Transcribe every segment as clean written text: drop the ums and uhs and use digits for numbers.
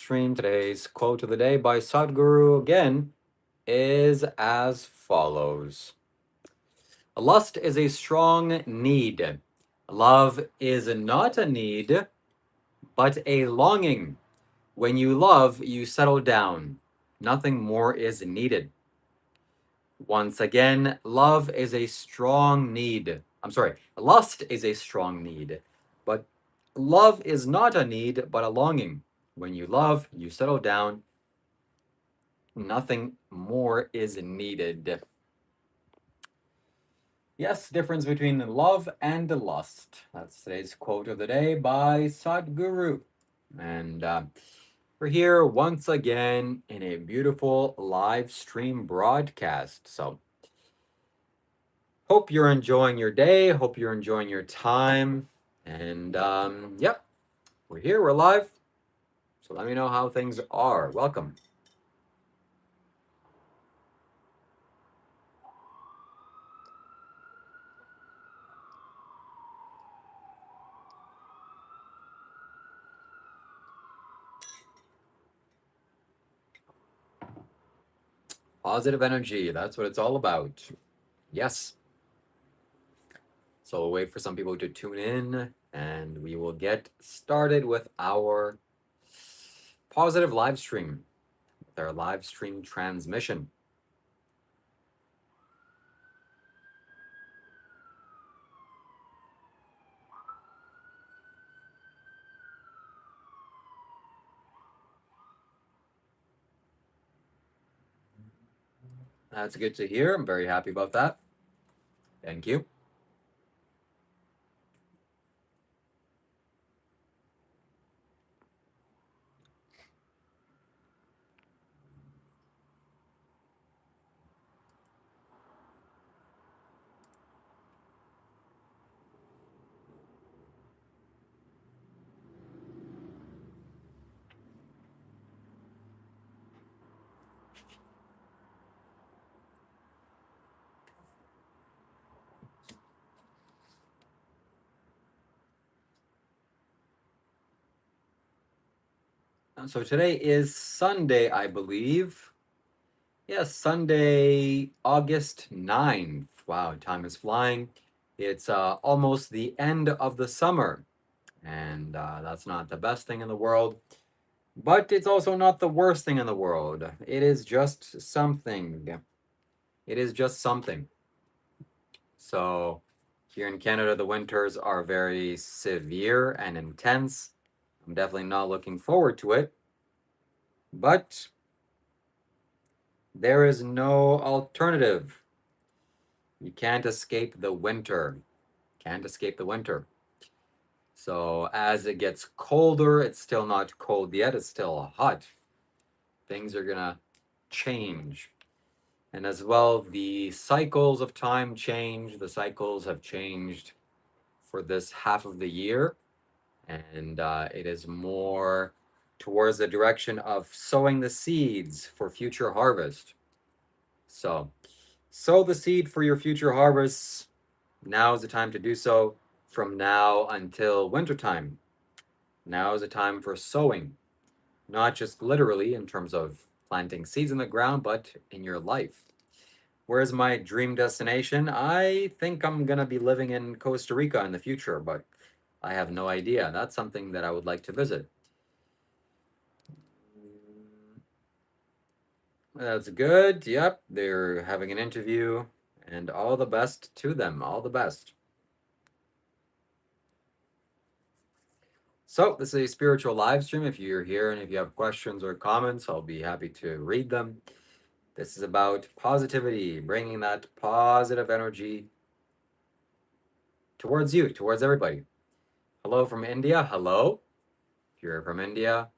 stream. Today's quote of the day by Sadhguru again is as follows. Lust is a strong need. Love is not a need, but a longing. When you love, you settle down. Nothing more is needed. Once again, love is a strong need. Lust is a strong need, but love is not a need, but a longing. When you love, you settle down. Nothing more is needed. Yes, difference between love and lust. That's today's quote of the day by Sadhguru. And we're here once again in a beautiful live stream broadcast. So hope you're enjoying your day. Hope you're enjoying your time. And yep, we're here. We're live. So let me know how things are. Welcome. Positive energy. That's what it's all about. Yes. So we'll wait for some people to tune in and we will get started with our positive live stream, with our live stream transmission. That's good to hear. I'm very happy about that. Thank you. So today is Sunday, I believe. Yes, Sunday, August 9th. Wow, time is flying. It's almost the end of the summer. And that's not the best thing in the world. But it's also not the worst thing in the world. It is just something. It is just something. So here in Canada, the winters are very severe and intense. I'm definitely not looking forward to it. But there is no alternative. You can't escape the winter. Can't escape the winter. So as it gets colder, it's still not cold yet. It's still hot. Things are gonna change. And as well, the cycles of time change. The cycles have changed for this half of the year. And it is more towards the direction of sowing the seeds for future harvest. So sow the seed for your future harvests. Now is the time to do so from now until wintertime. Now is the time for sowing, not just literally in terms of planting seeds in the ground, but in your life. Where's my dream destination? I think I'm going to be living in Costa Rica in the future, but I have no idea. That's something that I would like to visit. That's good. Yep, they're having an interview, and all the best to them. All the best. So this is a spiritual live stream. If you're here and if you have questions or comments, I'll be happy to read them. This is about positivity, bringing that positive energy towards you, towards everybody. Hello from India. Hello. If you're from India,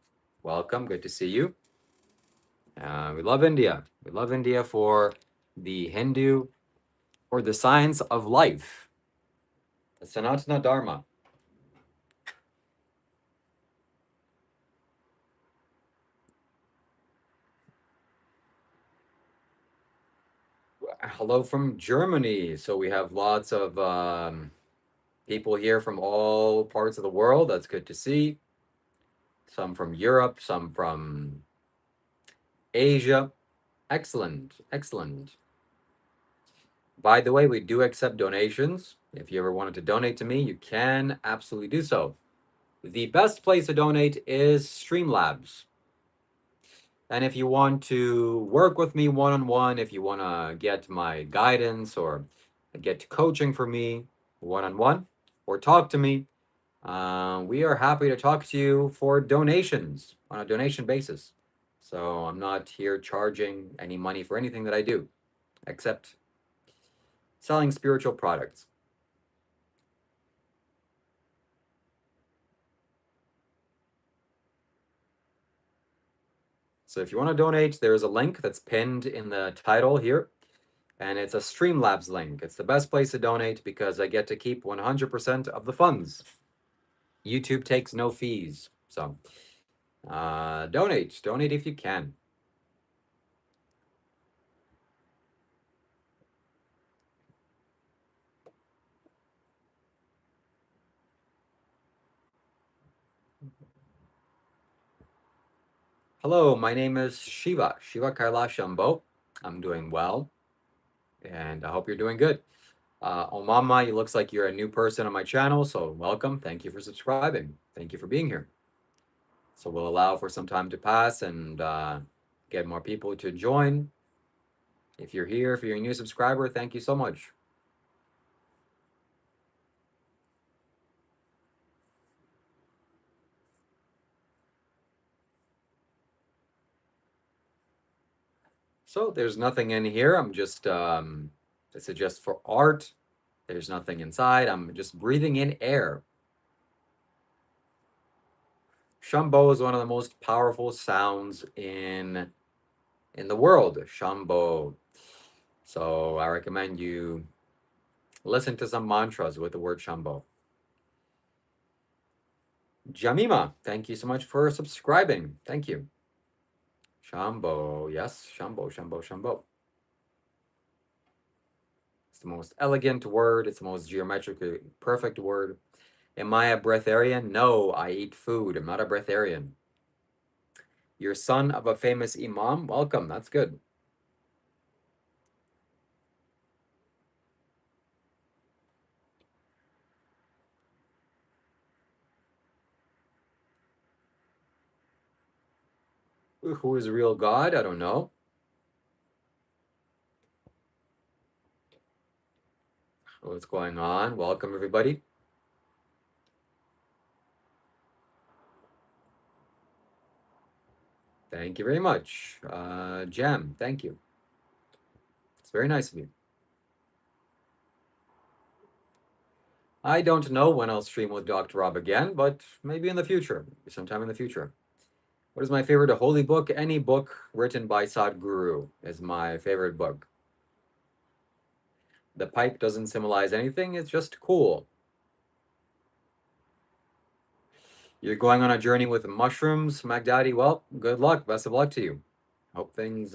welcome. Good to see you. We love India. We love India for the Hindu or the science of life, the Sanatana Dharma. Hello from Germany. So we have lots of people here from all parts of the world. That's good to see. some from Europe, some from Asia. Excellent, excellent. By the way, we do accept donations. If you ever wanted to donate to me, you can absolutely do so. The best place to donate is Streamlabs. And if you want to work with me one on one, if you want to get my guidance or get coaching for me one on one, or talk to me, we are happy to talk to you for donations on a donation basis. So I'm not here charging any money for anything that I do, except selling spiritual products. So if you want to donate, there's a link that's pinned in the title here, and it's a Streamlabs link. It's the best place to donate because I get to keep 100% of the funds. YouTube takes no fees. So donate if you can. Hello, my name is Shiva, Shiva Kailash Shambho. I'm doing well, and I hope you're doing good. Mama, it looks like you're a new person on my channel, so welcome. Thank you for subscribing. Thank you for being here. So we'll allow for some time to pass and get more people to join. If you're here, if you're a new subscriber, thank you so much. So there's nothing in here. I'm just, this is just for art. There's nothing inside. I'm just breathing in air. Shambho is one of the most powerful sounds in the world. Shambho. So I recommend you listen to some mantras with the word Shambho. Jamima, thank you so much for subscribing. Thank you. Shambho, yes, Shambho, Shambho, Shambho. It's the most elegant word. It's the most geometrically perfect word. Am I a breatharian? No, I eat food. I'm not a breatharian. You're son of a famous imam? Welcome. That's good. Who is real God? I don't know. What's going on? Welcome, everybody. Thank you very much. Jam, thank you. It's very nice of you. I don't know when I'll stream with Dr. Rob again, but maybe in the future, sometime in the future. What is my favorite holy book? Any book written by Sadhguru is my favorite book. The pipe doesn't symbolize anything, it's just cool. You're going on a journey with mushrooms, Magdaddy. Well, good luck. Best of luck to you. Hope things,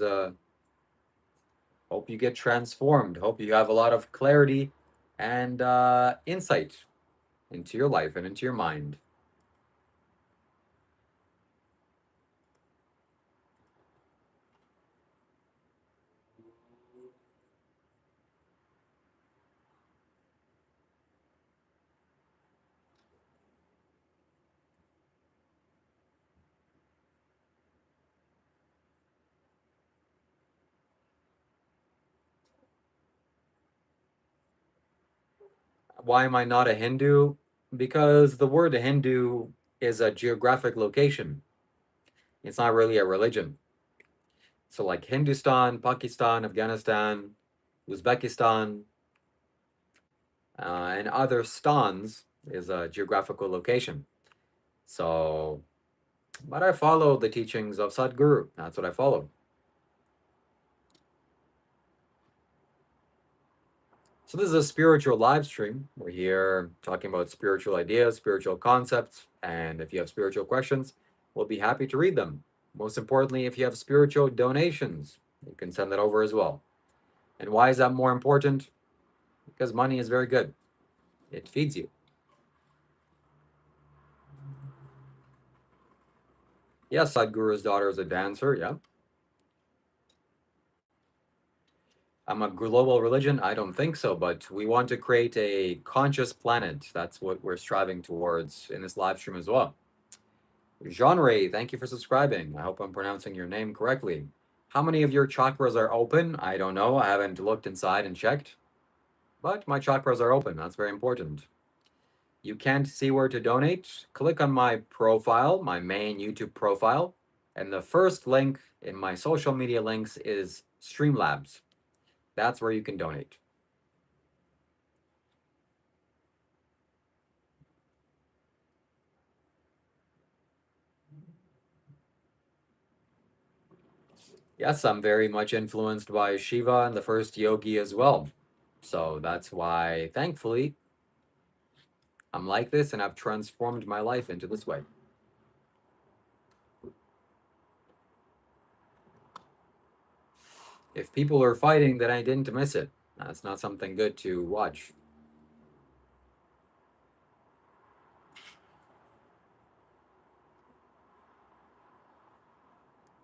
hope you get transformed. Hope you have a lot of clarity and insight into your life and into your mind. Why am I not a Hindu? Because the word Hindu is a geographic location. It's not really a religion. So, like Hindustan, Pakistan, Afghanistan, Uzbekistan, and other stans is a geographical location. So, but I follow the teachings of Sadhguru. That's what I follow. So this is a spiritual live stream. We're here talking about spiritual ideas, spiritual concepts, and if you have spiritual questions, we'll be happy to read them. Most importantly, if you have spiritual donations, you can send that over as well. And why is that more important? Because money is very good. It feeds you. Yes, Sadhguru's daughter is a dancer. Yeah. I'm a global religion. I don't think so, but we want to create a conscious planet. That's what we're striving towards in this live stream as well. Genre, thank you for subscribing. I hope I'm pronouncing your name correctly. How many of your chakras are open? I don't know. I haven't looked inside and checked, but my chakras are open. That's very important. You can't see where to donate? Click on my profile, my main YouTube profile, and the first link in my social media links is Streamlabs. That's where you can donate. Yes, I'm very much influenced by Shiva and the first yogi as well. So that's why, thankfully, I'm like this and I've transformed my life into this way. If people are fighting, then I didn't miss it. That's not something good to watch.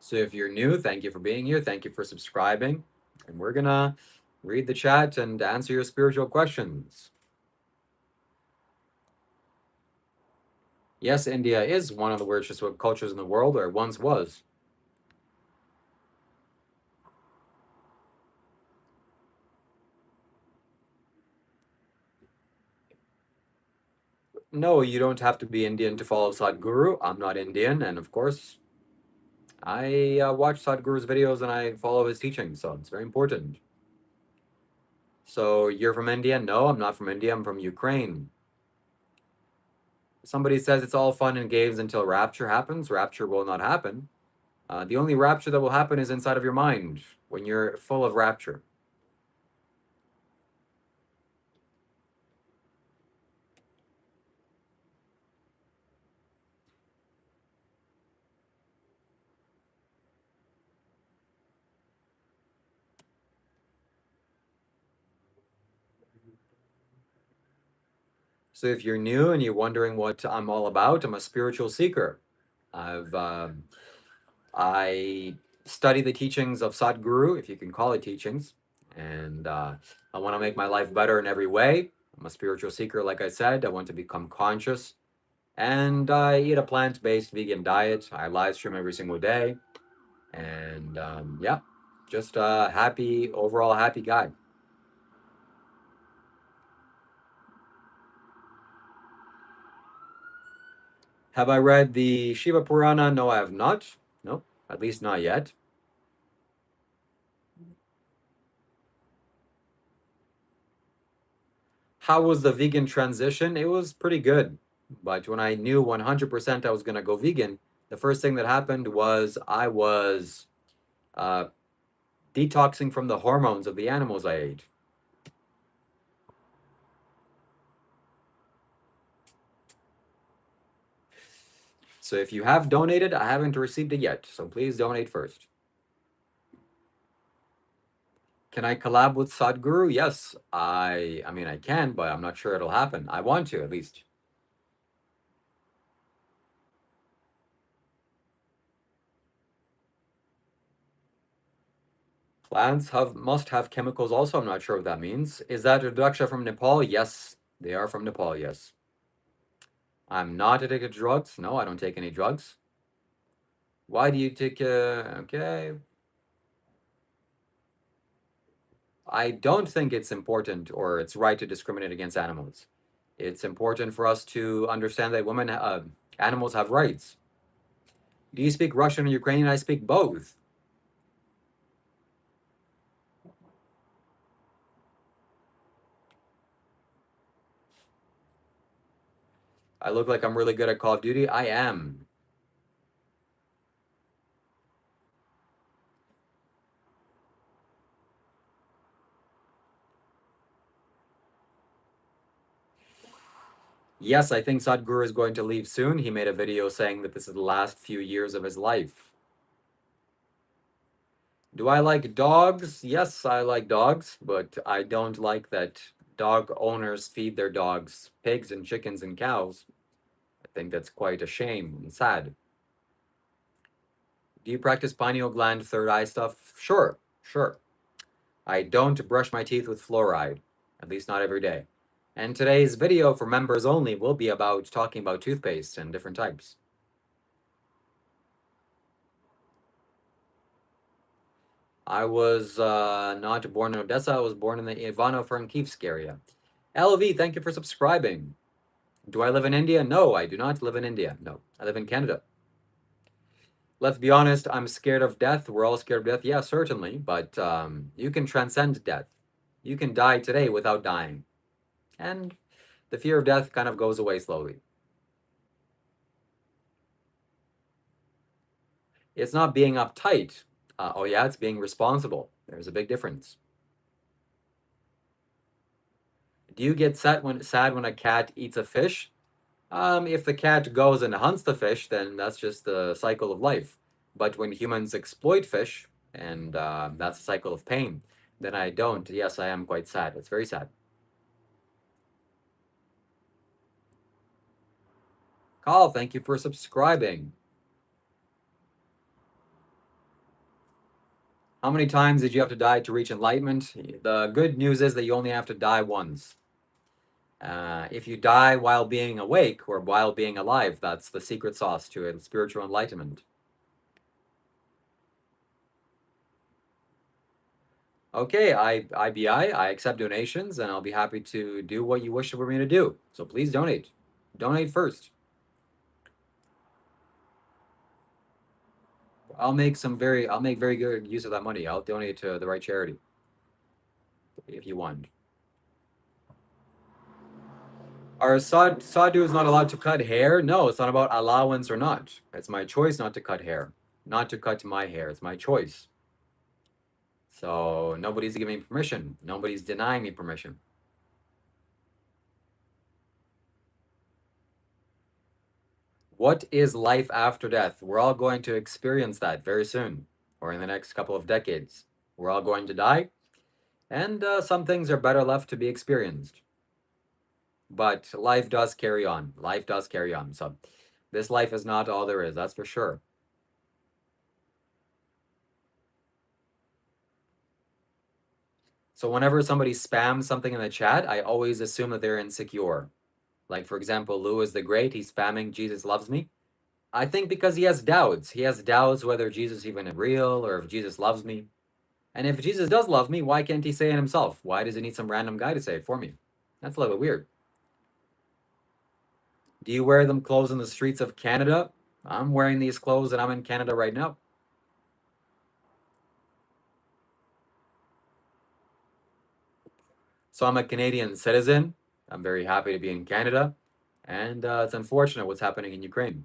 So if you're new, thank you for being here. Thank you for subscribing. And we're gonna read the chat and answer your spiritual questions. Yes, India is one of the richest cultures in the world, or once was. No, you don't have to be Indian to follow Sadhguru. I'm not Indian, and of course, I watch Sadhguru's videos and I follow his teachings, so it's very important. So you're from India? No, I'm not from India. I'm from Ukraine. Somebody says it's all fun and games until rapture happens. Rapture will not happen. The only rapture that will happen is inside of your mind when you're full of rapture. So if you're new and you're wondering what I'm all about, I'm a spiritual seeker. I study the teachings of Sadhguru, if you can call it teachings, and I want to make my life better in every way. I'm a spiritual seeker, like I said. I want to become conscious, and I eat a plant-based vegan diet. I live stream every single day, and yeah, just a happy, overall happy guy. Have I read the Shiva Purana? No, I have not. Nope, at least not yet. How was the vegan transition? It was pretty good. But when I knew 100% I was going to go vegan, the first thing that happened was I was uh, detoxing from the hormones of the animals I ate. So if you have donated, I haven't received it yet. So please donate first. Can I collab with Sadhguru? Yes, I mean I can, but I'm not sure it'll happen. I want to at least. Plants must have chemicals also. I'm not sure what that means. Is that Rudraksha from Nepal? Yes, they are from Nepal, yes. I'm not addicted to drugs. No, I don't take any drugs. Why do you take, okay. I don't think it's important or it's right to discriminate against animals. It's important for us to understand that animals have rights. Do you speak Russian or Ukrainian? I speak both. I look like I'm really good at Call of Duty. I am. Yes, I think Sadhguru is going to leave soon. He made a video saying that this is the last few years of his life. Do I like dogs? Yes, I like dogs, but I don't like that dog owners feed their dogs pigs and chickens and cows. I think that's quite a shame and sad. Do you practice pineal gland, third eye stuff? Sure, sure. I don't brush my teeth with fluoride, at least not every day. And today's video for members only will be about talking about toothpaste and different types. I was not born in Odessa. I was born in the Ivano-Frankivsk area. LV, thank you for subscribing. Do I live in India? No, I do not live in India. No, I live in Canada. Let's be honest, I'm scared of death. We're all scared of death. Yeah, certainly. But you can transcend death. You can die today without dying. And the fear of death kind of goes away slowly. It's not being uptight. Oh, yeah, it's being responsible. There's a big difference. Do you get sad when a cat eats a fish? If the cat goes and hunts the fish, then that's just the cycle of life. But when humans exploit fish, and that's a cycle of pain, then I don't. Yes, I am quite sad. It's very sad. Carl, thank you for subscribing. How many times did you have to die to reach enlightenment? The good news is that you only have to die once. If you die while being awake or while being alive, that's the secret sauce to it, spiritual enlightenment. Okay, IBI, I accept donations and I'll be happy to do what you wish for me to do. So please donate. Donate first. I'll make very good use of that money. I'll donate to the right charity if you want. Are sadhu is not allowed to cut hair? No, it's not about allowance or not. It's my choice not to cut hair, not to cut my hair. It's my choice. So nobody's giving me permission. Nobody's denying me permission. What is life after death? We're all going to experience that very soon, or in the next couple of decades. We're all going to die, and some things are better left to be experienced. But life does carry on. Life does carry on. So this life is not all there is, that's for sure. So whenever somebody spams something in the chat, I always assume that they're insecure. Like, for example, Louis the Great, he's spamming Jesus loves me. I think because he has doubts. He has doubts whether Jesus is even real or if Jesus loves me. And if Jesus does love me, why can't he say it himself? Why does he need some random guy to say it for me? That's a little bit weird. Do you wear them clothes in the streets of Canada? I'm wearing these clothes and I'm in Canada right now. So I'm a Canadian citizen. I'm very happy to be in Canada. And it's unfortunate what's happening in Ukraine.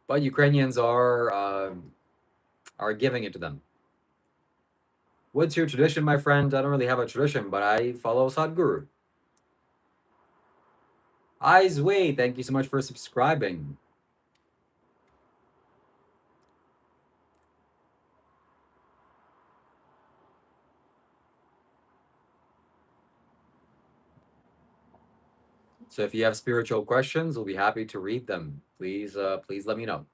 But Ukrainians are giving it to them. What's your tradition, my friend? I don't really have a tradition, but I follow Sadhguru. Eyes Way, thank you so much for subscribing. So if you have spiritual questions, we'll be happy to read them. Please let me know.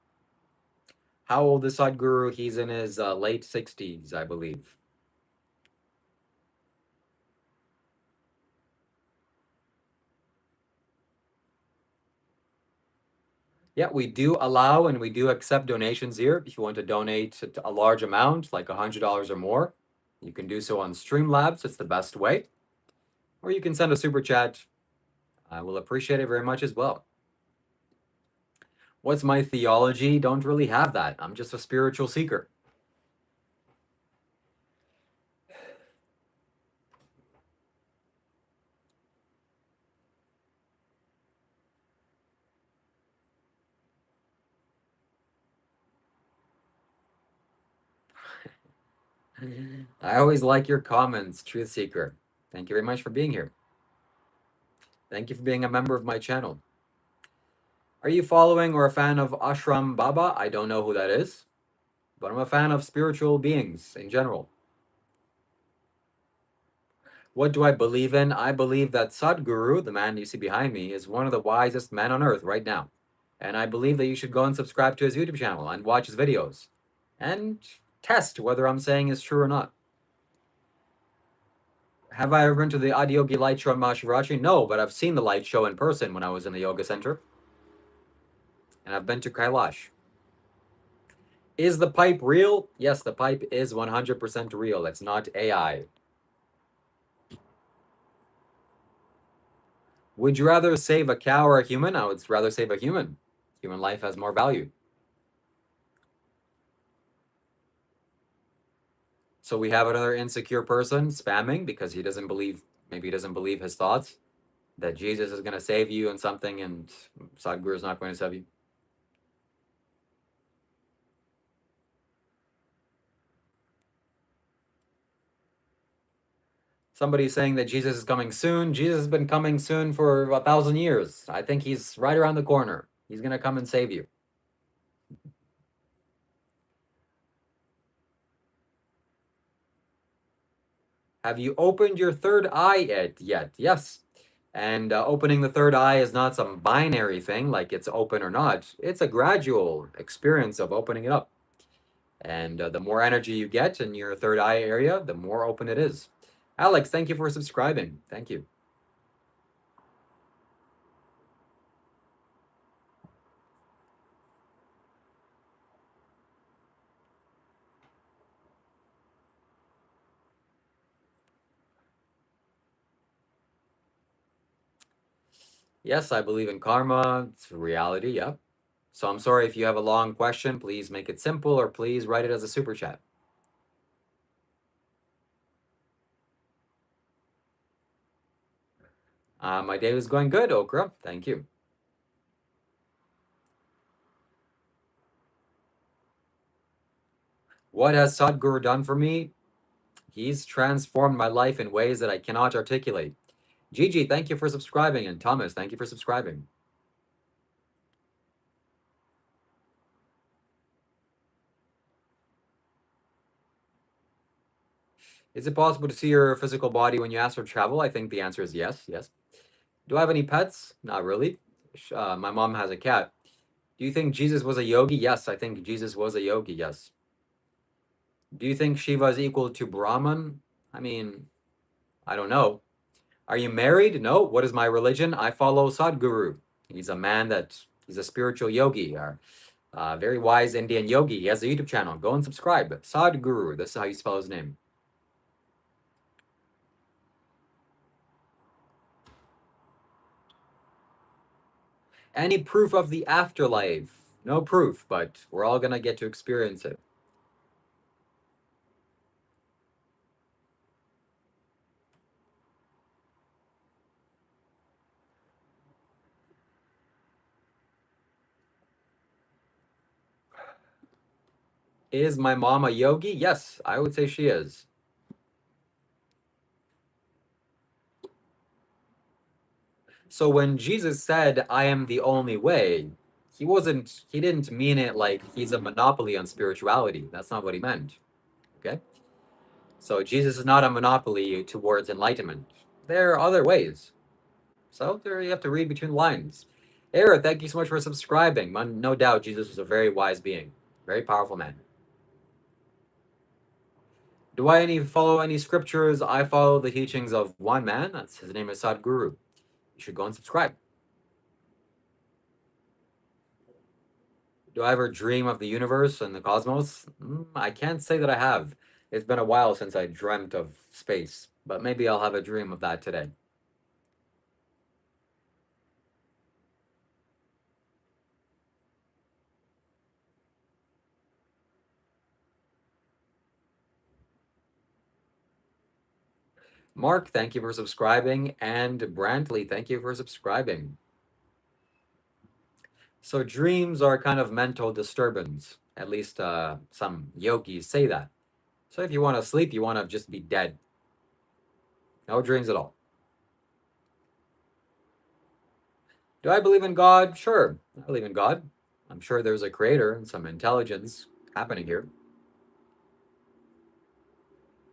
How old is Sadhguru? He's in his late 60s, I believe. Yeah, we do allow and we do accept donations here. If you want to donate a large amount, like $100 or more, you can do so on Streamlabs. It's the best way. Or you can send a super chat. I will appreciate it very much as well. What's my theology? Don't really have that. I'm just a spiritual seeker. I always like your comments, Truth Seeker. Thank you very much for being here. Thank you for being a member of my channel. Are you following or a fan of Ashram Baba? I don't know who that is, but I'm a fan of spiritual beings in general. What do I believe in? I believe that Sadhguru, the man you see behind me, is one of the wisest men on earth right now. And I believe that you should go and subscribe to his YouTube channel and watch his videos and test whether I'm saying is true or not. Have I ever been to the Adiyogi light show in Mahashivratri? No, but I've seen the light show in person when I was in the yoga center. And I've been to Kailash. Is the pipe real? Yes, the pipe is 100% real. It's not AI. Would you rather save a cow or a human? I would rather save a human. Human life has more value. So we have another insecure person spamming because he doesn't believe, maybe he doesn't believe his thoughts, that Jesus is going to save you in something and Sadhguru is not going to save you. Somebody's saying that Jesus is coming soon. Jesus has been coming soon for 1,000 years. I think he's right around the corner. He's going to come and save you. Have you opened your third eye yet? Yes. And opening the third eye is not some binary thing, like it's open or not. It's a gradual experience of opening it up. And the more energy you get in your third eye area, the more open it is. Alex, thank you for subscribing. Thank you. Yes, I believe in karma. It's a reality. Yep. So I'm sorry if you have a long question. Please make it simple or please write it as a super chat. My day was going good, Okra. Thank you. What has Sadhguru done for me? He's transformed my life in ways that I cannot articulate. Gigi, thank you for subscribing. And Thomas, thank you for subscribing. Is it possible to see your physical body when you ask for travel? I think the answer is yes. Yes. Do I have any pets? Not really. My mom has a cat. Do you think Jesus was a yogi? Yes, I think Jesus was a yogi. Yes. Do you think Shiva is equal to Brahman? I mean, I don't know. Are you married? No. What is my religion? I follow Sadhguru. He's a man he's a spiritual yogi, or very wise Indian yogi. He has a YouTube channel. Go and subscribe. Sadhguru. This is how you spell his name. Any proof of the afterlife? No proof, but we're all going to get to experience it. Is my mom a yogi? Yes, I would say she is. So when Jesus said, I am the only way, he didn't mean it like he's a monopoly on spirituality. That's not what he meant. Okay? So Jesus is not a monopoly towards enlightenment. There are other ways. So there you have to read between the lines. Era, thank you so much for subscribing. No doubt Jesus was a very wise being, very powerful man. Do I follow any scriptures? I follow the teachings of one man. His name is Sadhguru. You should go and subscribe. Do I ever dream of the universe and the cosmos? I can't say that I have. It's been a while since I dreamt of space, but maybe I'll have a dream of that today. Mark, thank you for subscribing. And Brantley, thank you for subscribing. So dreams are kind of mental disturbance. At least some yogis say that. So if you want to sleep, you want to just be dead. No dreams at all. Do I believe in God? Sure, I believe in God. I'm sure there's a creator and some intelligence happening here.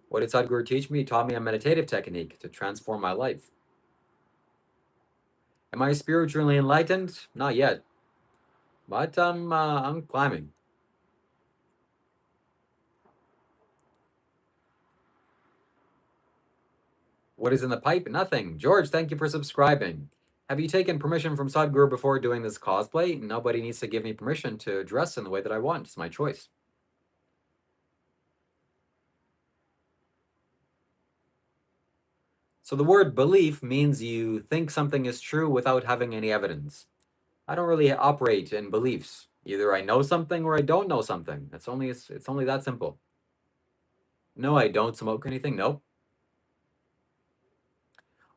What did Sadhguru teach me? He taught me a meditative technique to transform my life. Am I spiritually enlightened? Not yet. but I'm climbing. What is in the pipe? Nothing. George, thank you for subscribing. Have you taken permission from Sadhguru before doing this cosplay? Nobody needs to give me permission to dress in the way that I want. It's my choice. So the word belief means you think something is true without having any evidence. I don't really operate in beliefs. Either I know something or I don't know something. It's only that simple. No, I don't smoke anything. Nope.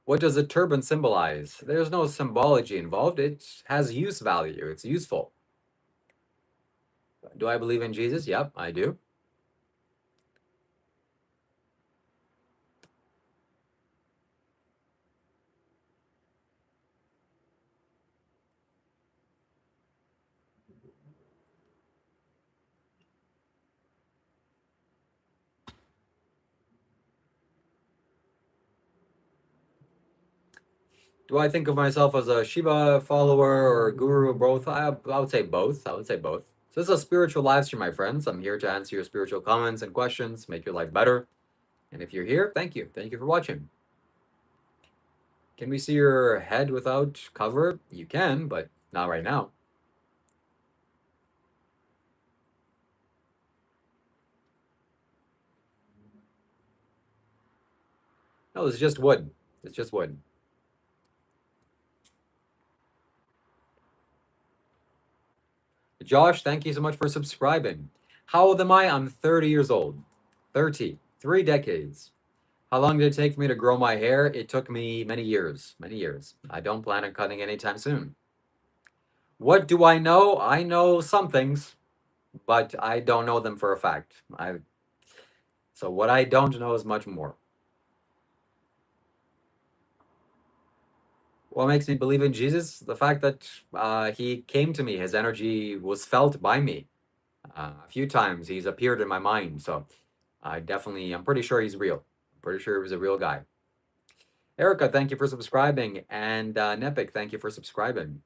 What does a turban symbolize? There's no symbology involved. It has use value. It's useful. Do I believe in Jesus? Yep, I do. Do I think of myself as a Shiva follower or guru or both? I would say both. I would say both. So this is a spiritual live stream, my friends. I'm here to answer your spiritual comments and questions, make your life better. And if you're here, thank you. Thank you for watching. Can we see your head without cover? You can, but not right now. No, it's just wood. It's just wood. Josh, thank you so much for subscribing. How old am I? I'm 30 years old. 30. 3 decades. How long did it take for me to grow my hair? It took me many years. Many years. I don't plan on cutting anytime soon. What do I know? I know some things, but I don't know them for a fact. So what I don't know is much more. What makes me believe in Jesus? The fact that he came to me. His energy was felt by me. A few times he's appeared in my mind. So I'm pretty sure he's real. I'm pretty sure he was a real guy. Erica, thank you for subscribing. And Nepik, thank you for subscribing.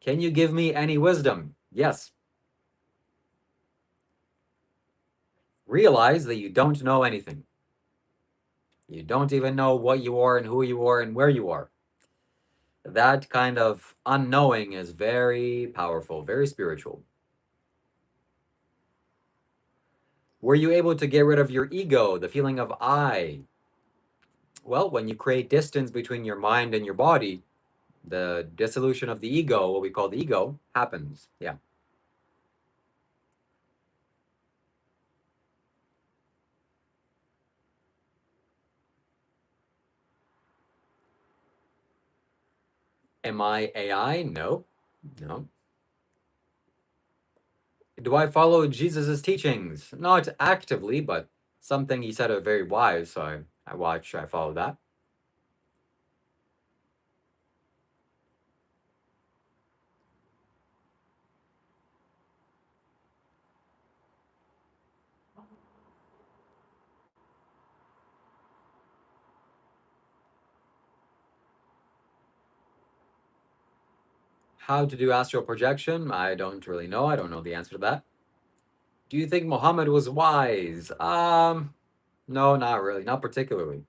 Can you give me any wisdom? Yes. Realize that you don't know anything. You don't even know what you are and who you are and where you are. That kind of unknowing is very powerful, very spiritual. Were you able to get rid of your ego, the feeling of I? Well, when you create distance between your mind and your body, the dissolution of the ego, what we call the ego, happens. Yeah. Am I AI? No. No. Do I follow Jesus's teachings? Not actively, but something he said are very wise, so I follow that. How to do astral projection? I don't really know. I don't know the answer to that. Do you think Muhammad was wise? No, not really. Not particularly.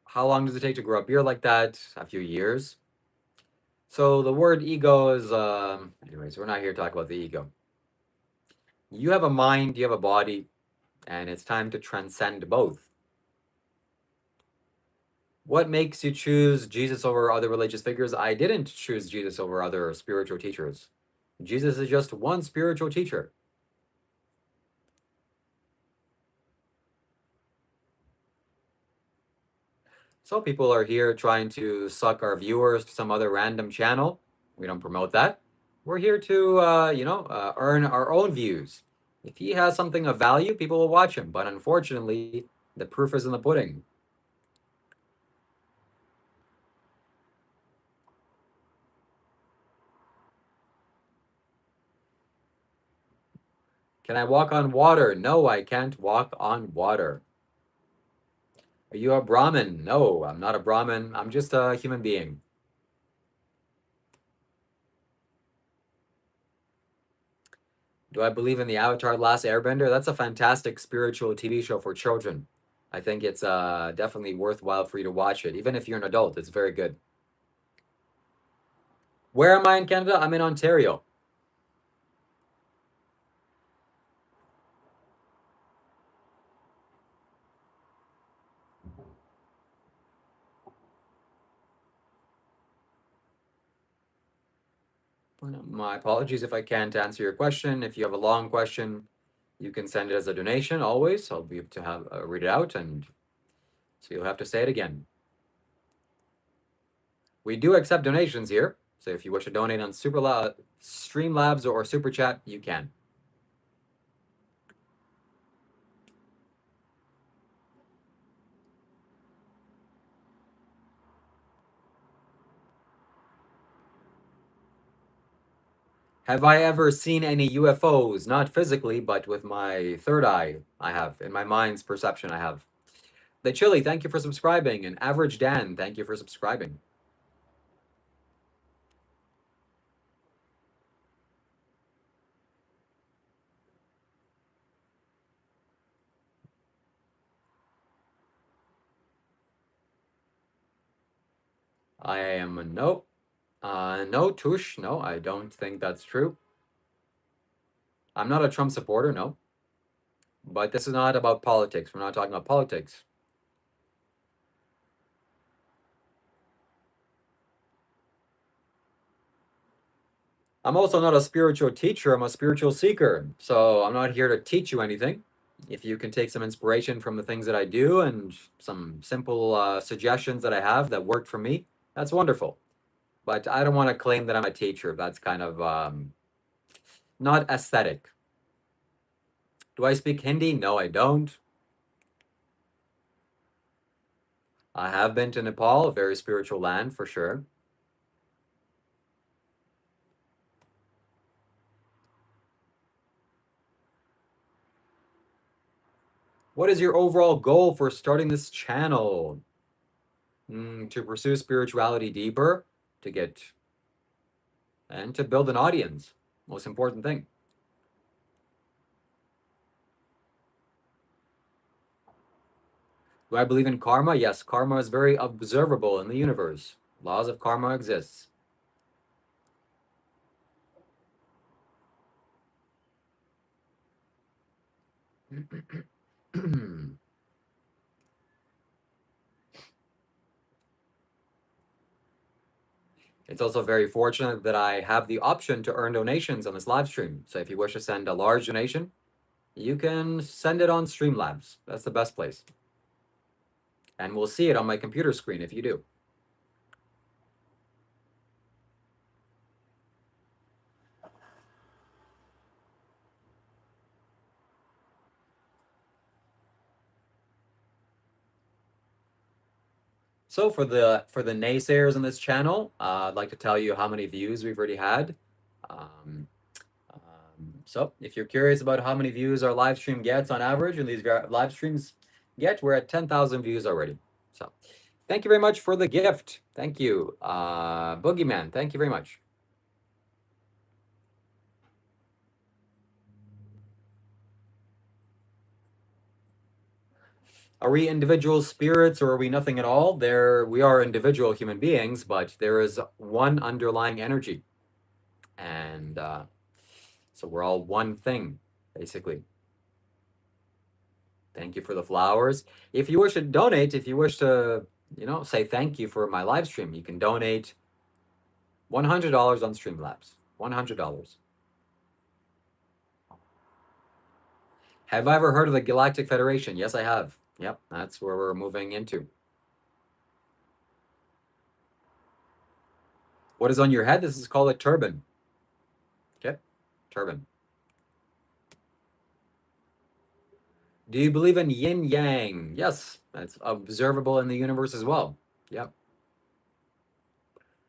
How long does it take to grow a beard like that? A few years. So the word ego is, anyways, we're not here to talk about the ego. You have a mind, you have a body, and it's time to transcend both. What makes you choose Jesus over other religious figures? I didn't choose Jesus over other spiritual teachers. Jesus is just one spiritual teacher. So people are here trying to suck our viewers to some other random channel. We don't promote that. We're here to, earn our own views. If he has something of value, people will watch him. But unfortunately, the proof is in the pudding. Can I walk on water? No, I can't walk on water. Are you a Brahmin? No, I'm not a Brahmin. I'm just a human being. Do I believe in the Avatar Last Airbender? That's a fantastic spiritual TV show for children. I think it's definitely worthwhile for you to watch it. Even if you're an adult, it's very good. Where am I in Canada? I'm in Ontario. My apologies if I can't answer your question. If you have a long question, you can send it as a donation always. I'll be able to have read it out, and so you'll have to say it again. We do accept donations here, so if you wish to donate on Streamlabs or Super Chat, you can. Have I ever seen any UFOs? Not physically, but with my third eye, I have. In my mind's perception, I have. The Chili, thank you for subscribing. And Average Dan, thank you for subscribing. I am a no. No, Tush, no, I don't think that's true. I'm not a Trump supporter, no. But this is not about politics. We're not talking about politics. I'm also not a spiritual teacher. I'm a spiritual seeker. So I'm not here to teach you anything. If you can take some inspiration from the things that I do and some simple suggestions that I have that worked for me, that's wonderful. But I don't want to claim that I'm a teacher. That's kind of not aesthetic. Do I speak Hindi? No, I don't. I have been to Nepal, a very spiritual land for sure. What is your overall goal for starting this channel? To pursue spirituality deeper, to get and to build an audience. Most important thing. Do I believe in karma? Yes, karma is very observable in the universe. Laws of karma exists. It's also very fortunate that I have the option to earn donations on this live stream. So if you wish to send a large donation, you can send it on Streamlabs. That's the best place. And we'll see it on my computer screen if you do. So for the naysayers on this channel, I'd like to tell you how many views we've already had. Um, so if you're curious about how many views our live stream gets on average, and these live streams get, we're at 10,000 views already. So thank you very much for the gift. Thank you. Boogeyman, thank you very much. Are we individual spirits or are we nothing at all? We are individual human beings, but there is one underlying energy. And so we're all one thing, basically. Thank you for the flowers. If you wish to donate, if you wish to, say thank you for my live stream, you can donate $100 on Streamlabs. $100. Have I ever heard of the Galactic Federation? Yes, I have. Yep, that's where we're moving into. What is on your head? This is called a turban. Okay, turban. Do you believe in yin yang? Yes, that's observable in the universe as well. Yep.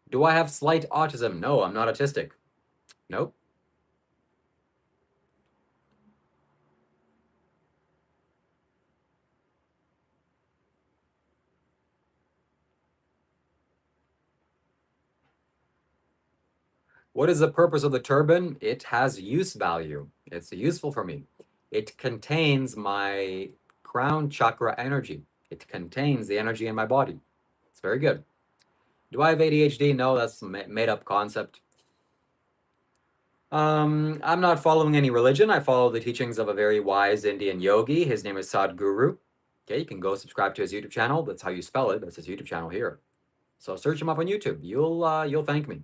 Do I have slight autism? No, I'm not autistic. Nope. What is the purpose of the turban? It has use value. It's useful for me. It contains my crown chakra energy. It contains the energy in my body. It's very good. Do I have ADHD? No, that's a made up concept. I'm not following any religion. I follow the teachings of a very wise Indian yogi. His name is Sadhguru. Okay, you can go subscribe to his YouTube channel. That's how you spell it. That's his YouTube channel here. So search him up on YouTube. You'll thank me.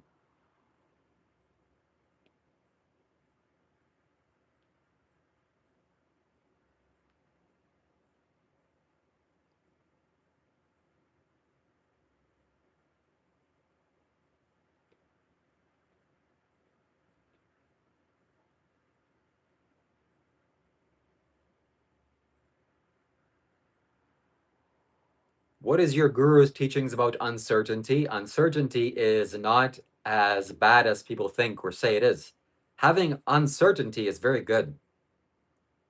What is your guru's teachings about uncertainty? Uncertainty is not as bad as people think or say it is. Having uncertainty is very good.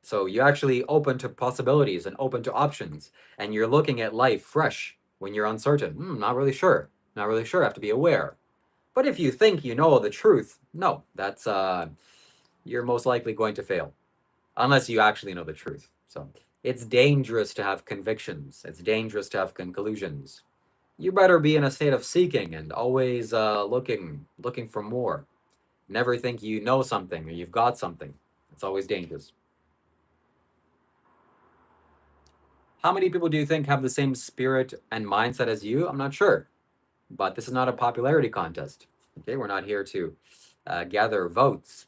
So you're actually open to possibilities and open to options, and you're looking at life fresh when you're uncertain. Not really sure. Not really sure. I have to be aware. But if you think you know the truth, no, that's you're most likely going to fail, unless you actually know the truth. So it's dangerous to have convictions. It's dangerous to have conclusions. You better be in a state of seeking and always looking for more. Never think you know something or you've got something. It's always dangerous. How many people do you think have the same spirit and mindset as you? I'm not sure, but this is not a popularity contest. Okay, we're not here to gather votes.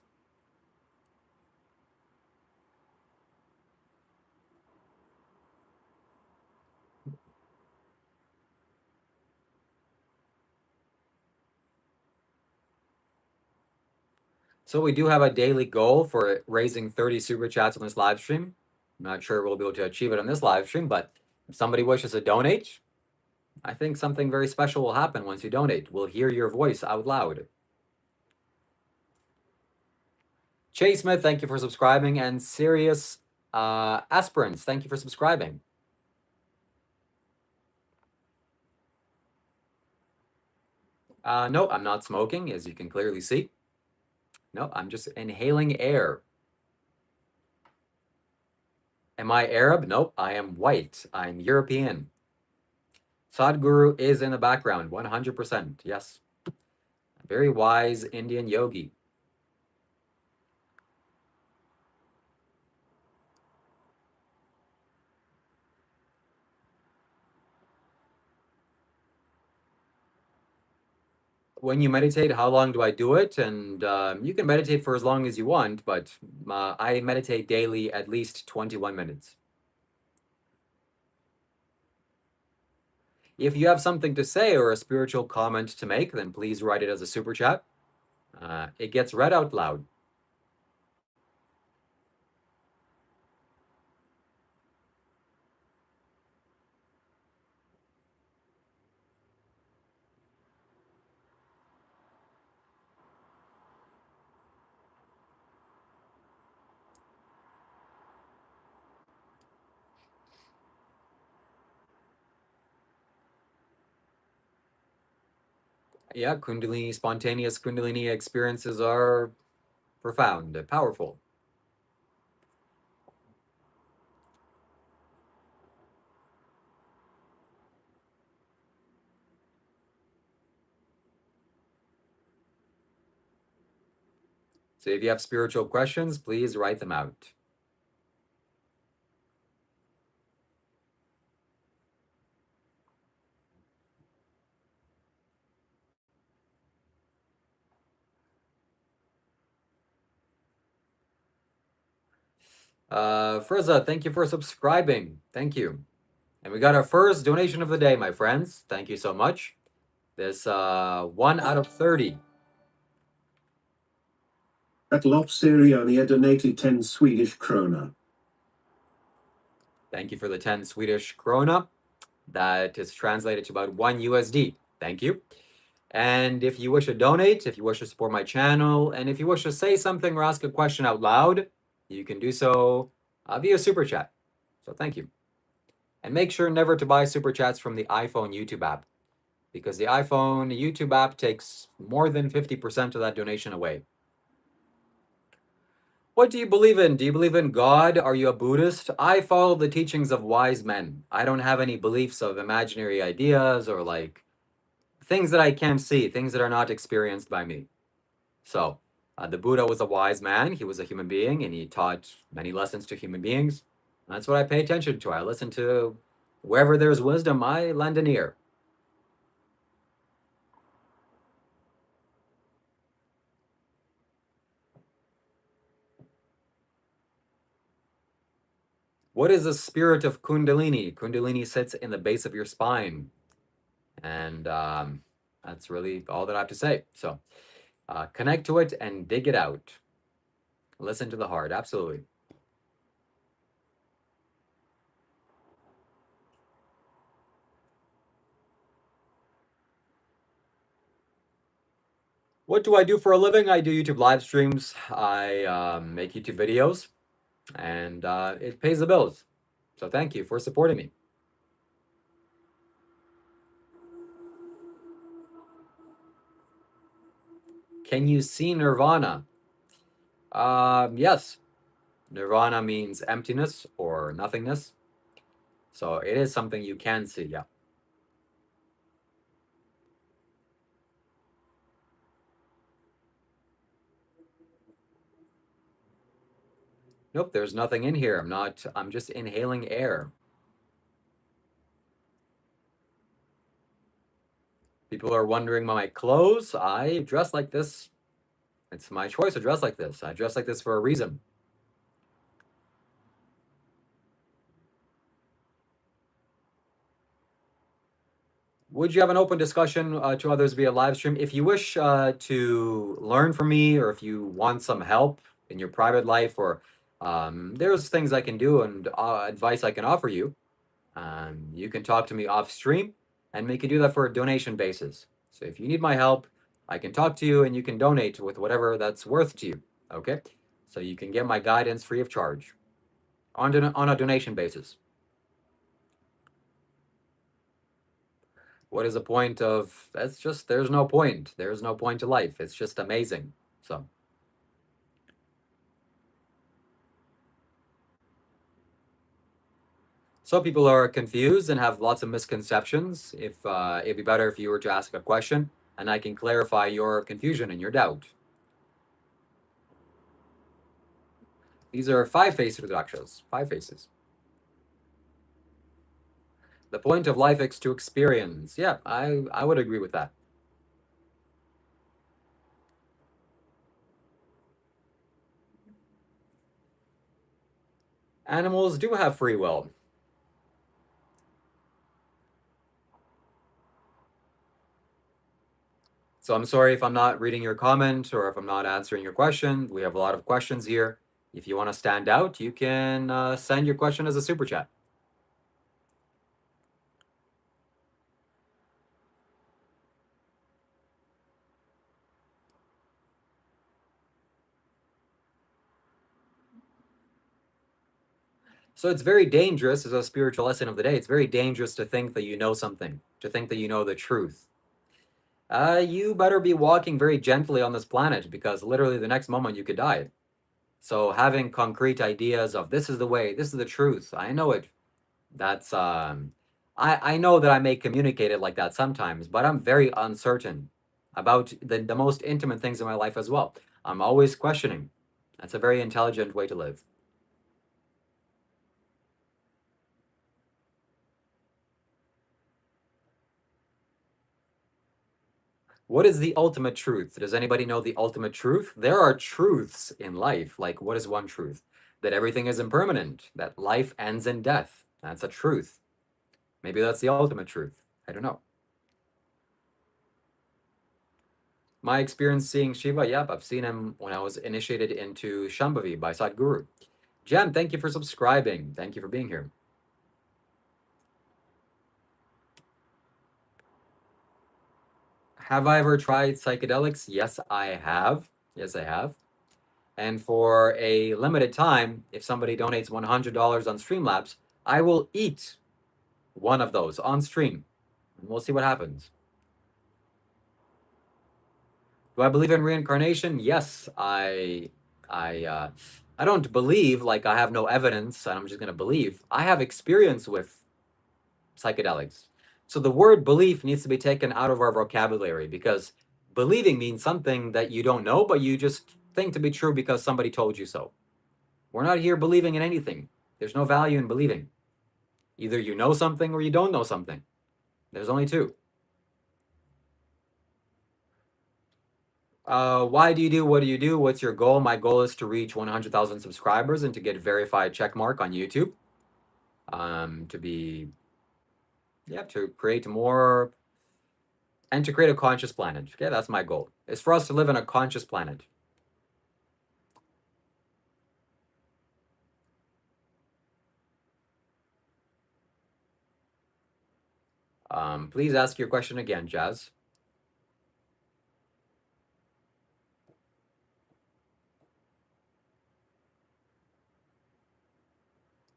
So we do have a daily goal for raising 30 super chats on this live stream. I'm not sure we'll be able to achieve it on this live stream, but if somebody wishes to donate, I think something very special will happen once you donate. We'll hear your voice out loud. Chase Smith, thank you for subscribing, and Serious Aspirants, thank you for subscribing. No, I'm not smoking, as you can clearly see. No, I'm just inhaling air. Am I Arab? Nope, I am white. I'm European. Sadhguru is in the background, 100%. Yes. A very wise Indian yogi. When you meditate, how long do I do it? And you can meditate for as long as you want, but I meditate daily at least 21 minutes. If you have something to say or a spiritual comment to make, then please write it as a super chat. It gets read out loud. Yeah, Kundalini, spontaneous Kundalini experiences are profound, powerful. So if you have spiritual questions, please write them out. Friza, thank you for subscribing. Thank you. And we got our first donation of the day, my friends. Thank you so much. This 1 out of 30. At Lopsirionia donated 10 Swedish krona. Thank you for the 10 Swedish krona. That is translated to about 1 USD. Thank you. And if you wish to donate, if you wish to support my channel, and if you wish to say something or ask a question out loud, you can do so via Super Chat. So thank you. And make sure never to buy Super Chats from the iPhone YouTube app. because the iPhone YouTube app takes more than 50% of that donation away. What do you believe in? Do you believe in God? Are you a Buddhist? I follow the teachings of wise men. I don't have any beliefs of imaginary ideas or like things that I can't see, things that are not experienced by me. So, the Buddha was a wise man. He was a human being and he taught many lessons to human beings. That's what I pay attention to. I listen to wherever there's wisdom, I lend an ear. What is the spirit of Kundalini? Kundalini sits in the base of your spine. And that's really all that I have to say. So connect to it and dig it out. Listen to the heart. Absolutely. What do I do for a living? I do YouTube live streams. I make YouTube videos, and it pays the bills. So thank you for supporting me. Can you see Nirvana? Yes. Nirvana means emptiness or nothingness. So it is something you can see, yeah. Nope, there's nothing in here. I'm just inhaling air. People are wondering about my clothes. I dress like this. It's my choice to dress like this. I dress like this for a reason. Would you have an open discussion to others via live stream? If you wish to learn from me, or if you want some help in your private life, or there's things I can do and advice I can offer you, you can talk to me off stream, and we can do that for a donation basis. So if you need my help, I can talk to you and you can donate with whatever that's worth to you. Okay? So you can get my guidance free of charge on a donation basis. What is the point of that's just there's no point. There's no point to life. It's just amazing. So people are confused and have lots of misconceptions. If it'd be better if you were to ask a question and I can clarify your confusion and your doubt. These are five-faced Rudrakshas, five faces. The point of life is to experience. Yeah, I would agree with that. Animals do have free will. So I'm sorry if I'm not reading your comment or if I'm not answering your question. We have a lot of questions here. If you want to stand out, you can send your question as a super chat. So it's very dangerous, as a spiritual lesson of the day, it's very dangerous to think that you know something, to think that you know the truth. You better be walking very gently on this planet because literally the next moment you could die. So having concrete ideas of this is the way, this is the truth, I know it. That's I know that I may communicate it like that sometimes, but I'm very uncertain about the most intimate things in my life as well. I'm always questioning. That's a very intelligent way to live. What is the ultimate truth? Does anybody know the ultimate truth? There are truths in life. Like, what is one truth? That everything is impermanent, that life ends in death. That's a truth. Maybe that's the ultimate truth. I don't know. My experience seeing Shiva, yep, I've seen him when I was initiated into Shambhavi by Sadhguru. Jen, thank you for subscribing. Thank you for being here. Have I ever tried psychedelics? Yes, I have. Yes, I have. And for a limited time, if somebody donates $100 on Streamlabs, I will eat one of those on stream. And we'll see what happens. Do I believe in reincarnation? Yes, I don't believe like I have no evidence and I'm just gonna believe. I have experience with psychedelics. So the word belief needs to be taken out of our vocabulary because believing means something that you don't know, but you just think to be true because somebody told you so. We're not here believing in anything. There's no value in believing. Either you know something or you don't know something. There's only two. Why do you do what do you do? What's your goal? My goal is to reach 100,000 subscribers and to get verified check mark on YouTube. To be, yeah, to create more and to create a conscious planet. Okay, that's my goal. It's for us to live in a conscious planet. Please ask your question again, Jazz.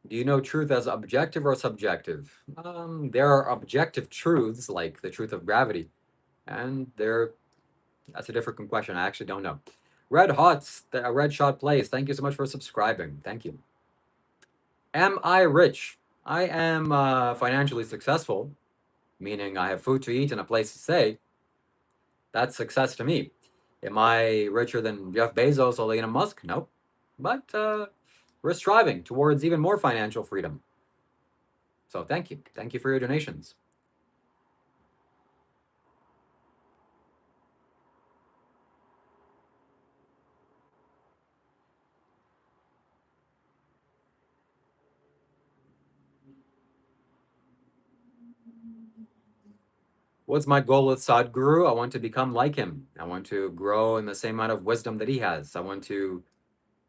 Do you know truth as objective or subjective? There are objective truths like the truth of gravity, and that's a different question. I actually don't know. Red Hots, the Red Shot Plays. Thank you so much for subscribing. Thank you. Am I rich? I am financially successful, meaning I have food to eat and a place to stay. That's success to me. Am I richer than Jeff Bezos or Elon Musk? Nope. But we're striving towards even more financial freedom. So thank you. Thank you for your donations. What's my goal with Sadhguru? I want to become like him. I want to grow in the same amount of wisdom that he has. I want to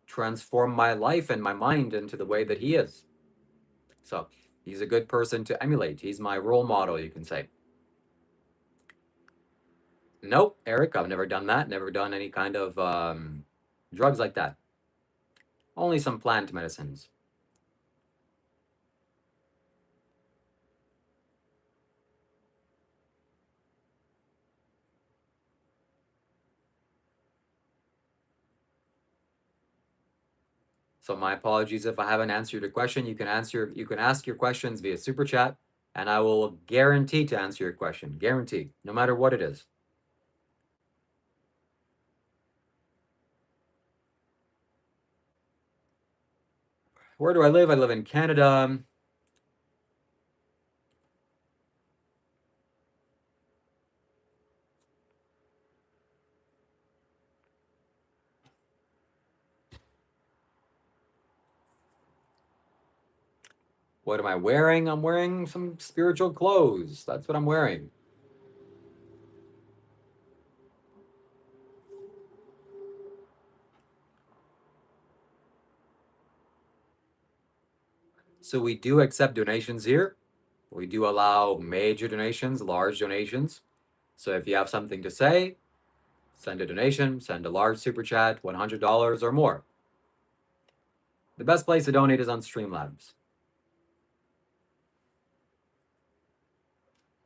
transform my life and my mind into the way that he is. So he's a good person to emulate. He's my role model, you can say. Nope, Eric, I've never done that. Never done any kind of drugs like that. Only some plant medicines. So my apologies if I haven't answered your question. You can ask your questions via super chat, and I will guarantee to answer your question. Guarantee, no matter what it is. Where do I live? I live in Canada. What am I wearing? I'm wearing some spiritual clothes. That's what I'm wearing. So we do accept donations here. We do allow major donations, large donations. So if you have something to say, send a donation, send a large super chat, $100 or more. The best place to donate is on Streamlabs.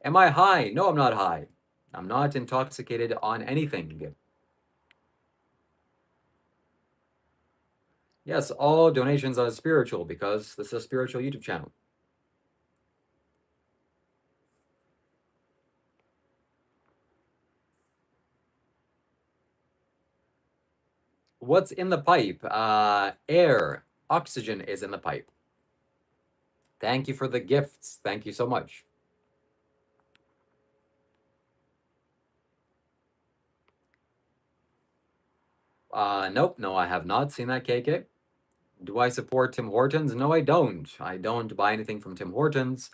Am I high? No, I'm not high. I'm not intoxicated on anything. Yes, all donations are spiritual because this is a spiritual YouTube channel. What's in the pipe? Air, oxygen is in the pipe. Thank you for the gifts. Thank you so much. Nope, no, I have not seen that KK. Do I support Tim Hortons? No, I don't. I don't buy anything from Tim Hortons.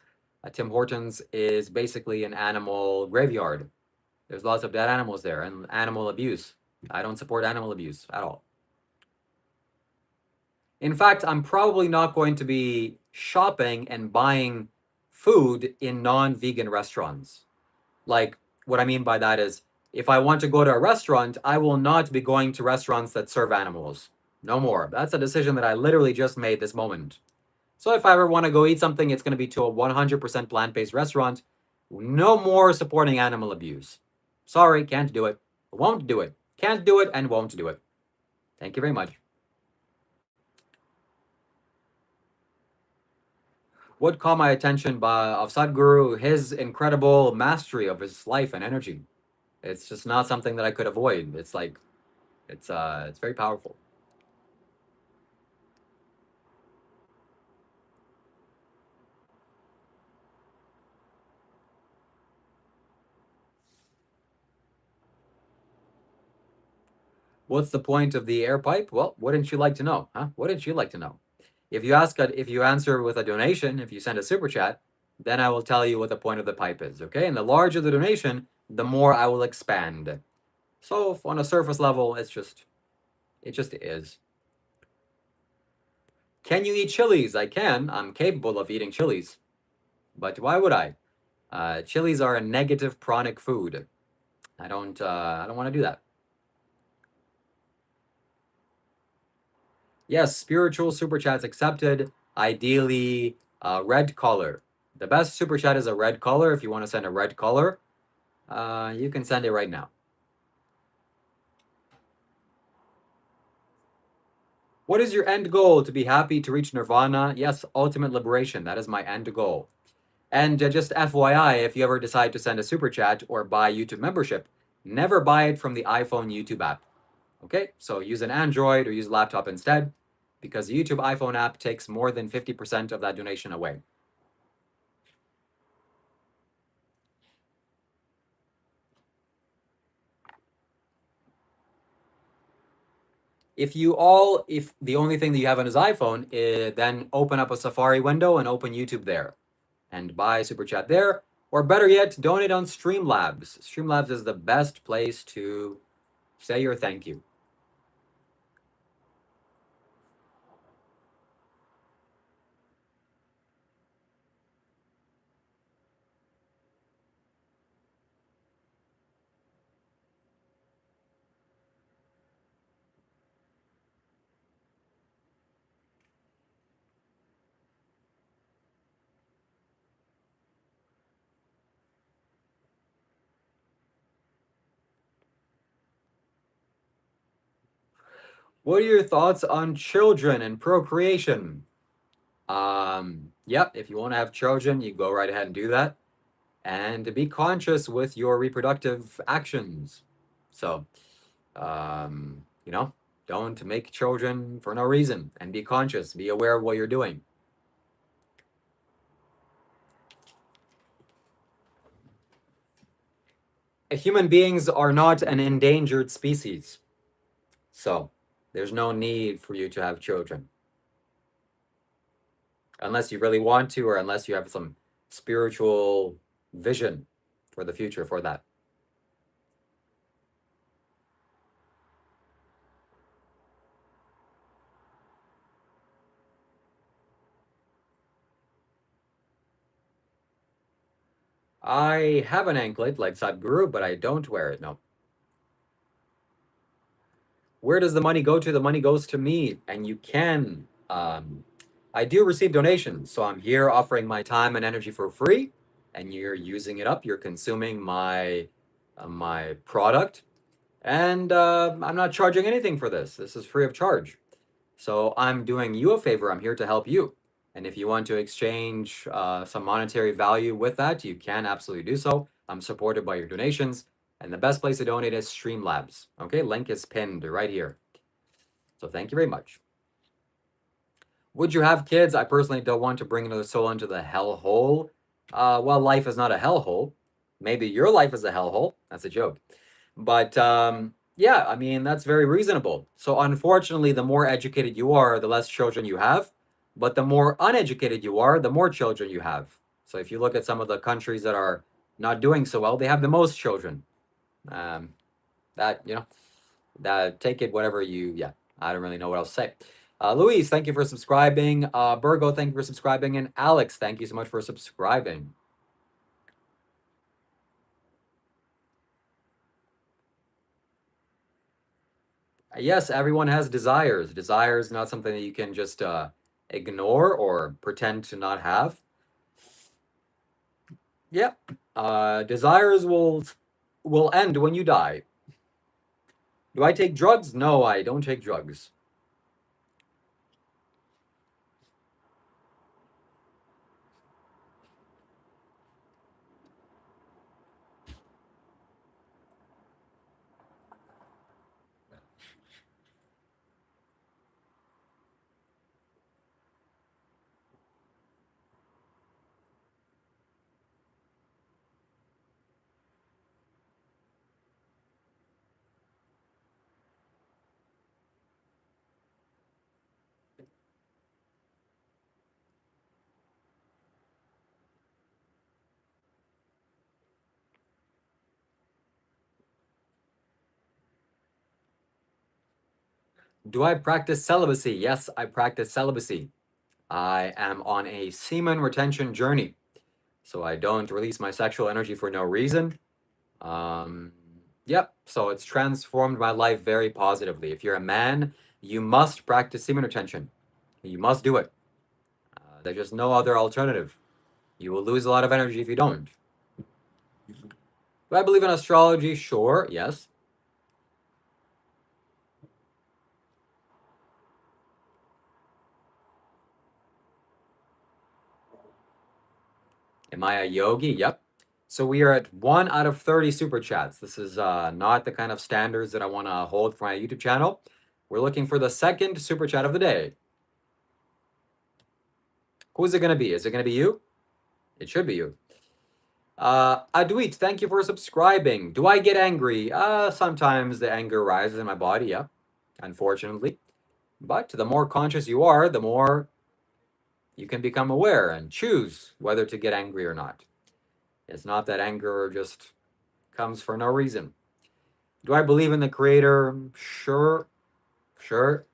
Tim Hortons is basically an animal graveyard. There's lots of dead animals there and animal abuse. I don't support animal abuse at all. In fact, I'm probably not going to be shopping and buying food in non-vegan restaurants. Like, what I mean by that is, if I want to go to a restaurant, I will not be going to restaurants that serve animals. No more. That's a decision that I literally just made this moment. So if I ever want to go eat something, it's going to be to a 100% plant-based restaurant. No more supporting animal abuse. Sorry, can't do it. Won't do it. Can't do it and won't do it. Thank you very much. What caught my attention of Sadhguru, his incredible mastery of his life and energy. It's just not something that I could avoid. It's like it's very powerful. What's the point of the air pipe? Well, wouldn't you like to know? Huh? Wouldn't you like to know? If you answer with a donation, if you send a super chat, then I will tell you what the point of the pipe is. Okay, and the larger the donation, the more I will expand. So on a surface level, it just is. Can you eat chilies? I can. I'm capable of eating chilies, but why would I? Chilies are a negative pranic food. I don't want to do that. Yes, spiritual super chats accepted. Ideally, red color. The best super chat is a red color. If you want to send a red color, you can send it right now. What is your end goal? To be happy, to reach nirvana? Yes, ultimate liberation. That is my end goal. And just FYI, if you ever decide to send a super chat or buy YouTube membership, never buy it from the iPhone YouTube app. Okay, so use an Android or use a laptop instead, because the YouTube iPhone app takes more than 50% of that donation away. If the only thing that you have on his iPhone is, then open up a Safari window and open YouTube there and buy super chat there, or better yet, donate on Streamlabs. Streamlabs is the best place to say your thank you. What are your thoughts on children and procreation? Yep, if you want to have children, you go right ahead and do that. And be conscious with your reproductive actions. So, you know, don't make children for no reason and be conscious, be aware of what you're doing. Human beings are not an endangered species. So, there's no need for you to have children. Unless you really want to, or unless you have some spiritual vision for the future for that. I have an anklet like Sadhguru, but I don't wear it, no. Where does the money go to? The money goes to me, and you can. I do receive donations, so I'm here offering my time and energy for free, and you're using it up. You're consuming my product, and I'm not charging anything for this. This is free of charge. So I'm doing you a favor. I'm here to help you. And if you want to exchange some monetary value with that, you can absolutely do so. I'm supported by your donations. And the best place to donate is Streamlabs. Okay, link is pinned right here. So thank you very much. Would you have kids? I personally don't want to bring another soul into the hellhole. Well, life is not a hellhole. Maybe your life is a hellhole. That's a joke. But yeah, I mean, that's very reasonable. So unfortunately, the more educated you are, the less children you have. But the more uneducated you are, the more children you have. So if you look at some of the countries that are not doing so well, they have the most children. Um, that, you know, that take it whatever you, yeah, I don't really know what else to say. Louise, thank you for subscribing. Burgo, thank you for subscribing. And Alex, thank you so much for subscribing. Yes, everyone has desires. Desires not something that you can just ignore or pretend to not have. Yep. Desires will end when you die. Do I take drugs? No, I don't take drugs. Do I practice celibacy? Yes, I practice celibacy. I am on a semen retention journey. So I don't release my sexual energy for no reason. Um, yep, so it's transformed my life very positively. If you're a man, you must practice semen retention. You must do it. There's just no other alternative. You will lose a lot of energy if you don't. Do I believe in astrology? Sure, yes. Am I a yogi? Yep. So we are at 1 out of 30 super chats. This is not the kind of standards that I want to hold for my YouTube channel. We're looking for the second super chat of the day. Who's it going to be? Is it going to be you? It should be you. Adwit, thank you for subscribing. Do I get angry? Sometimes the anger rises in my body, yeah, unfortunately. But the more conscious you are, the more you can become aware and choose whether to get angry or not. It's not that anger just comes for no reason. Do I believe in the creator? Sure. Sure.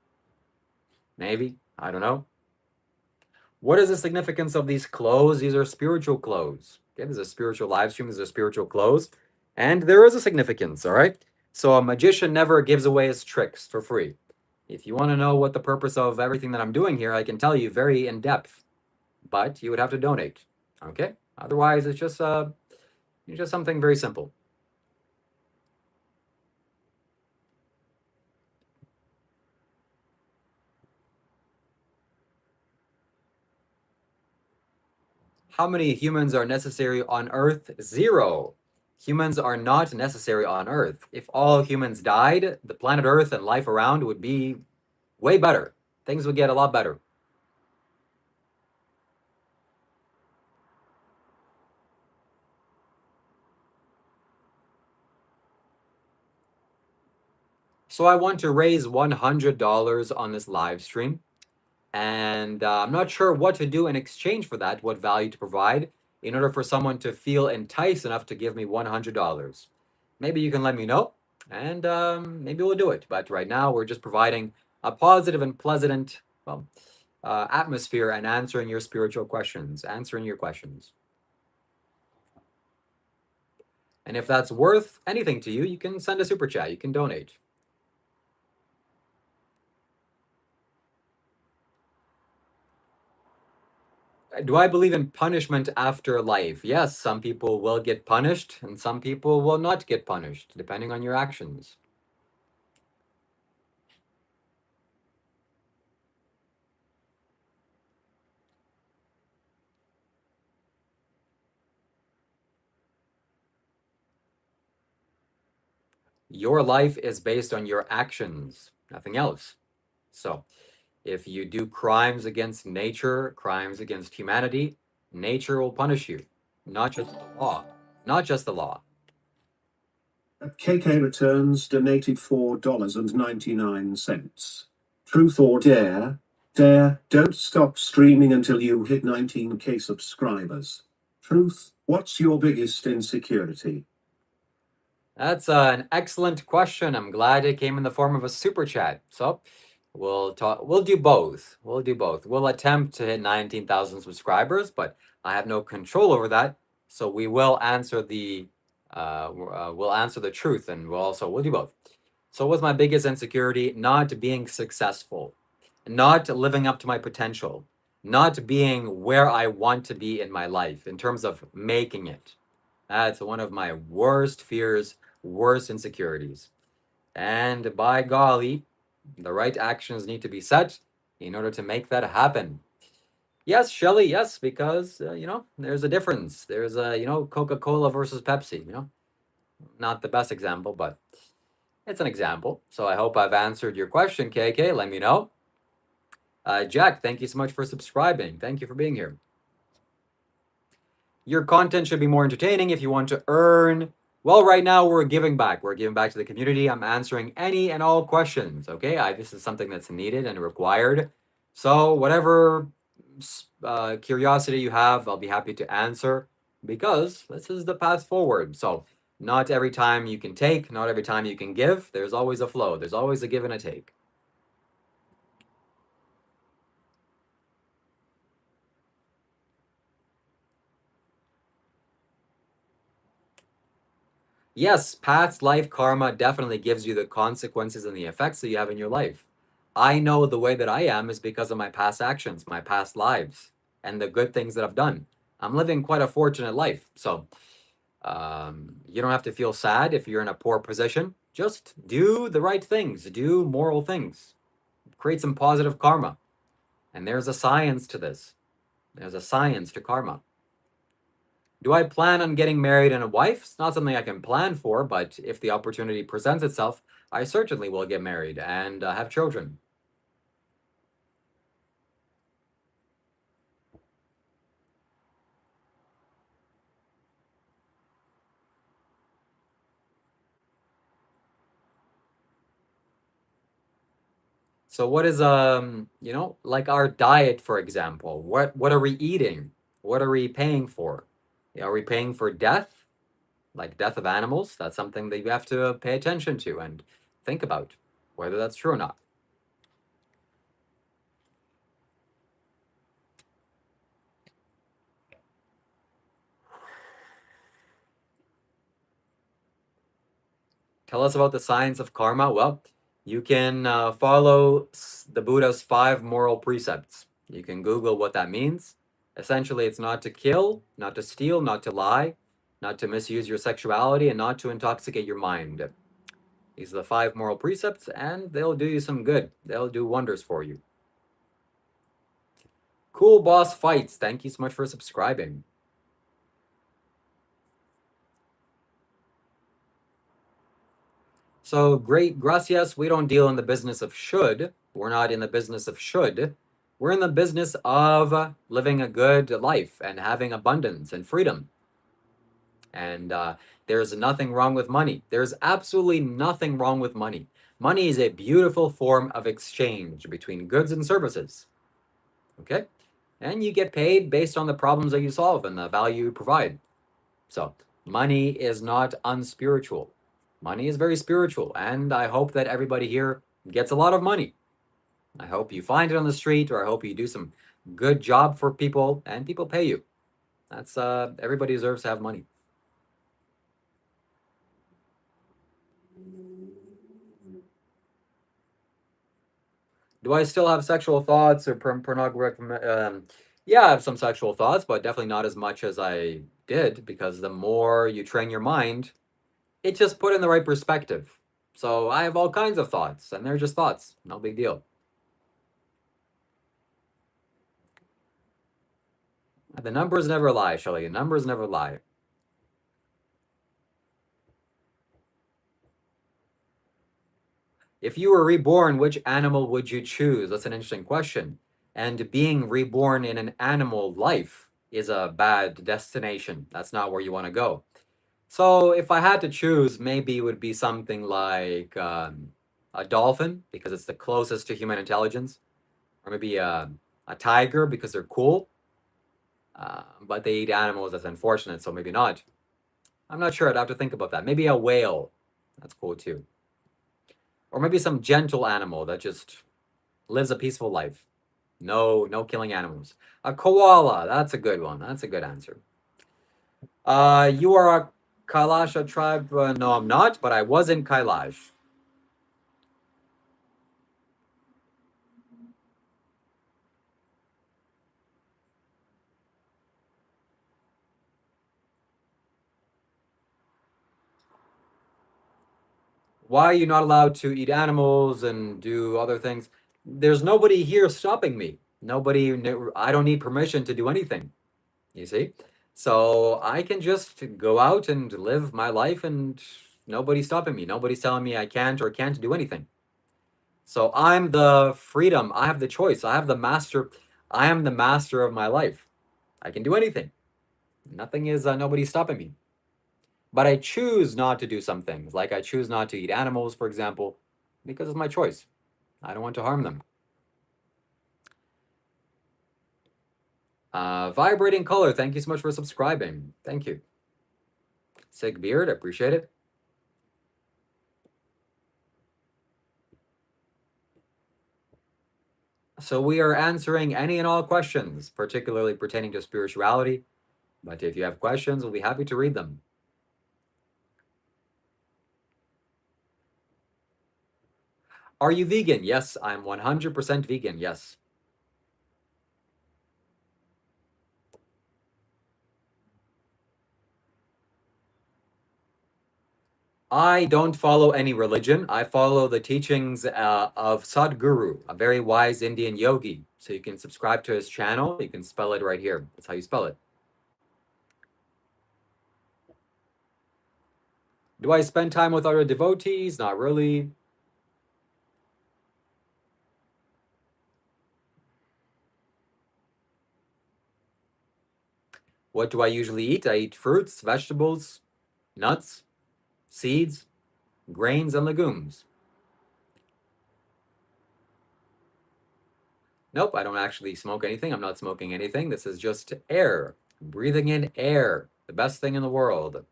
Maybe. I don't know. What is the significance of these clothes? These are spiritual clothes. Okay, there's a spiritual live stream, there's a spiritual clothes, and there is a significance, all right? So a magician never gives away his tricks for free. If you want to know what the purpose of everything that I'm doing here, I can tell you very in depth, but you would have to donate. Okay? Otherwise, it's just something very simple. How many humans are necessary on Earth? 0. Humans are not necessary on Earth. If all humans died, the planet Earth and life around would be way better. Things would get a lot better. So I want to raise $100 on this live stream. And I'm not sure what to do in exchange for that, what value to provide in order for someone to feel enticed enough to give me $100. Maybe you can let me know, and maybe we'll do it. But right now, we're just providing a positive and pleasant, well, atmosphere and answering your spiritual questions, answering your questions. And if that's worth anything to you, you can send a super chat, you can donate. Do I believe in punishment after life? Yes, some people will get punished and some people will not get punished, depending on your actions. Your life is based on your actions, nothing else. So, if you do crimes against nature, crimes against humanity, nature will punish you, not just the law. Not just the law. KK Returns donated $4.99. Truth or dare? Dare, don't stop streaming until you hit 19K subscribers. Truth, what's your biggest insecurity? That's an excellent question. I'm glad it came in the form of a super chat. So, we'll talk. We'll do both. We'll do both. We'll attempt to hit 19,000 subscribers, but I have no control over that. So we will answer we'll answer the truth, and we'll do both. So what's my biggest insecurity? Not being successful, not living up to my potential, not being where I want to be in my life in terms of making it. That's one of my worst fears, worst insecurities. And by golly, the right actions need to be set in order to make that happen. Yes, Shelly, yes, because, there's a difference. There's Coca-Cola versus Pepsi. Not the best example, but it's an example. So I hope I've answered your question, KK. Let me know. Jack, thank you so much for subscribing. Thank you for being here. Your content should be more entertaining if you want to earn. Well, right now we're giving back. We're giving back to the community. I'm answering any and all questions. Okay, this is something that's needed and required. So whatever curiosity you have, I'll be happy to answer because this is the path forward. So not every time you can take, not every time you can give. There's always a flow. There's always a give and a take. Yes, past life karma definitely gives you the consequences and the effects that you have in your life. I know the way that I am is because of my past actions, my past lives, and the good things that I've done. I'm living quite a fortunate life. So you don't have to feel sad if you're in a poor position. Just do the right things, do moral things, create some positive karma. And there's a science to this. There's a science to karma. Do I plan on getting married and a wife? It's not something I can plan for, but if the opportunity presents itself, I certainly will get married and have children. So what is like our diet, for example? What are we eating? What are we paying for? Are we paying for death? Like death of animals? That's something that you have to pay attention to and think about whether that's true or not. Tell us about the science of karma. Well, you can follow the Buddha's 5 moral precepts. You can Google what that means. Essentially, it's not to kill, not to steal, not to lie, not to misuse your sexuality, and not to intoxicate your mind. These are the 5 moral precepts, and they'll do you some good. They'll do wonders for you. Cool Boss Fights. Thank you so much for subscribing. So, great, gracias. We don't deal in the business of should. We're not in the business of should. We're in the business of living a good life and having abundance and freedom. And there's nothing wrong with money. There's absolutely nothing wrong with money. Money is a beautiful form of exchange between goods and services. Okay? And you get paid based on the problems that you solve and the value you provide. So, money is not unspiritual. Money is very spiritual, and I hope that everybody here gets a lot of money. I hope you find it on the street, or I hope you do some good job for people and people pay you. That's everybody deserves to have money. Do I still have sexual thoughts or pornographic? Yeah, I have some sexual thoughts, but definitely not as much as I did because the more you train your mind, it just put in the right perspective. So I have all kinds of thoughts, and they're just thoughts. No big deal. The numbers never lie, Shelly. The numbers never lie. If you were reborn, which animal would you choose? That's an interesting question. And being reborn in an animal life is a bad destination. That's not where you want to go. So if I had to choose, maybe it would be something like a dolphin because it's the closest to human intelligence, or maybe a tiger because they're cool. But they eat animals. That's unfortunate. So maybe not. I'm not sure. I'd have to think about that. Maybe a whale. That's cool too. Or maybe some gentle animal that just lives a peaceful life. No killing animals. A koala. That's a good one. That's a good answer. You are a Kailash tribe? No, I'm not, but I was in Kailash. Why are you not allowed to eat animals and do other things? There's nobody here stopping me. Nobody, I don't need permission to do anything, you see? So I can just go out and live my life and nobody's stopping me. Nobody's telling me I can't or can't do anything. So I'm the freedom. I have the choice. I have the master. I am the master of my life. I can do anything. Nothing is, nobody's stopping me. But I choose not to do some things, like I choose not to eat animals, for example, because it's my choice. I don't want to harm them. Vibrating color, thank you so much for subscribing. Thank you. Sick beard, I appreciate it. So we are answering any and all questions, particularly pertaining to spirituality. But if you have questions, we'll be happy to read them. Are you vegan? Yes, I'm 100% vegan. Yes. I don't follow any religion. I follow the teachings of Sadhguru, a very wise Indian yogi. So you can subscribe to his channel. You can spell it right here. That's how you spell it. Do I spend time with other devotees? Not really. What do I usually eat? I eat fruits, vegetables, nuts, seeds, grains, and legumes. Nope, I don't actually smoke anything. I'm not smoking anything. This is just air. Breathing in air. The best thing in the world.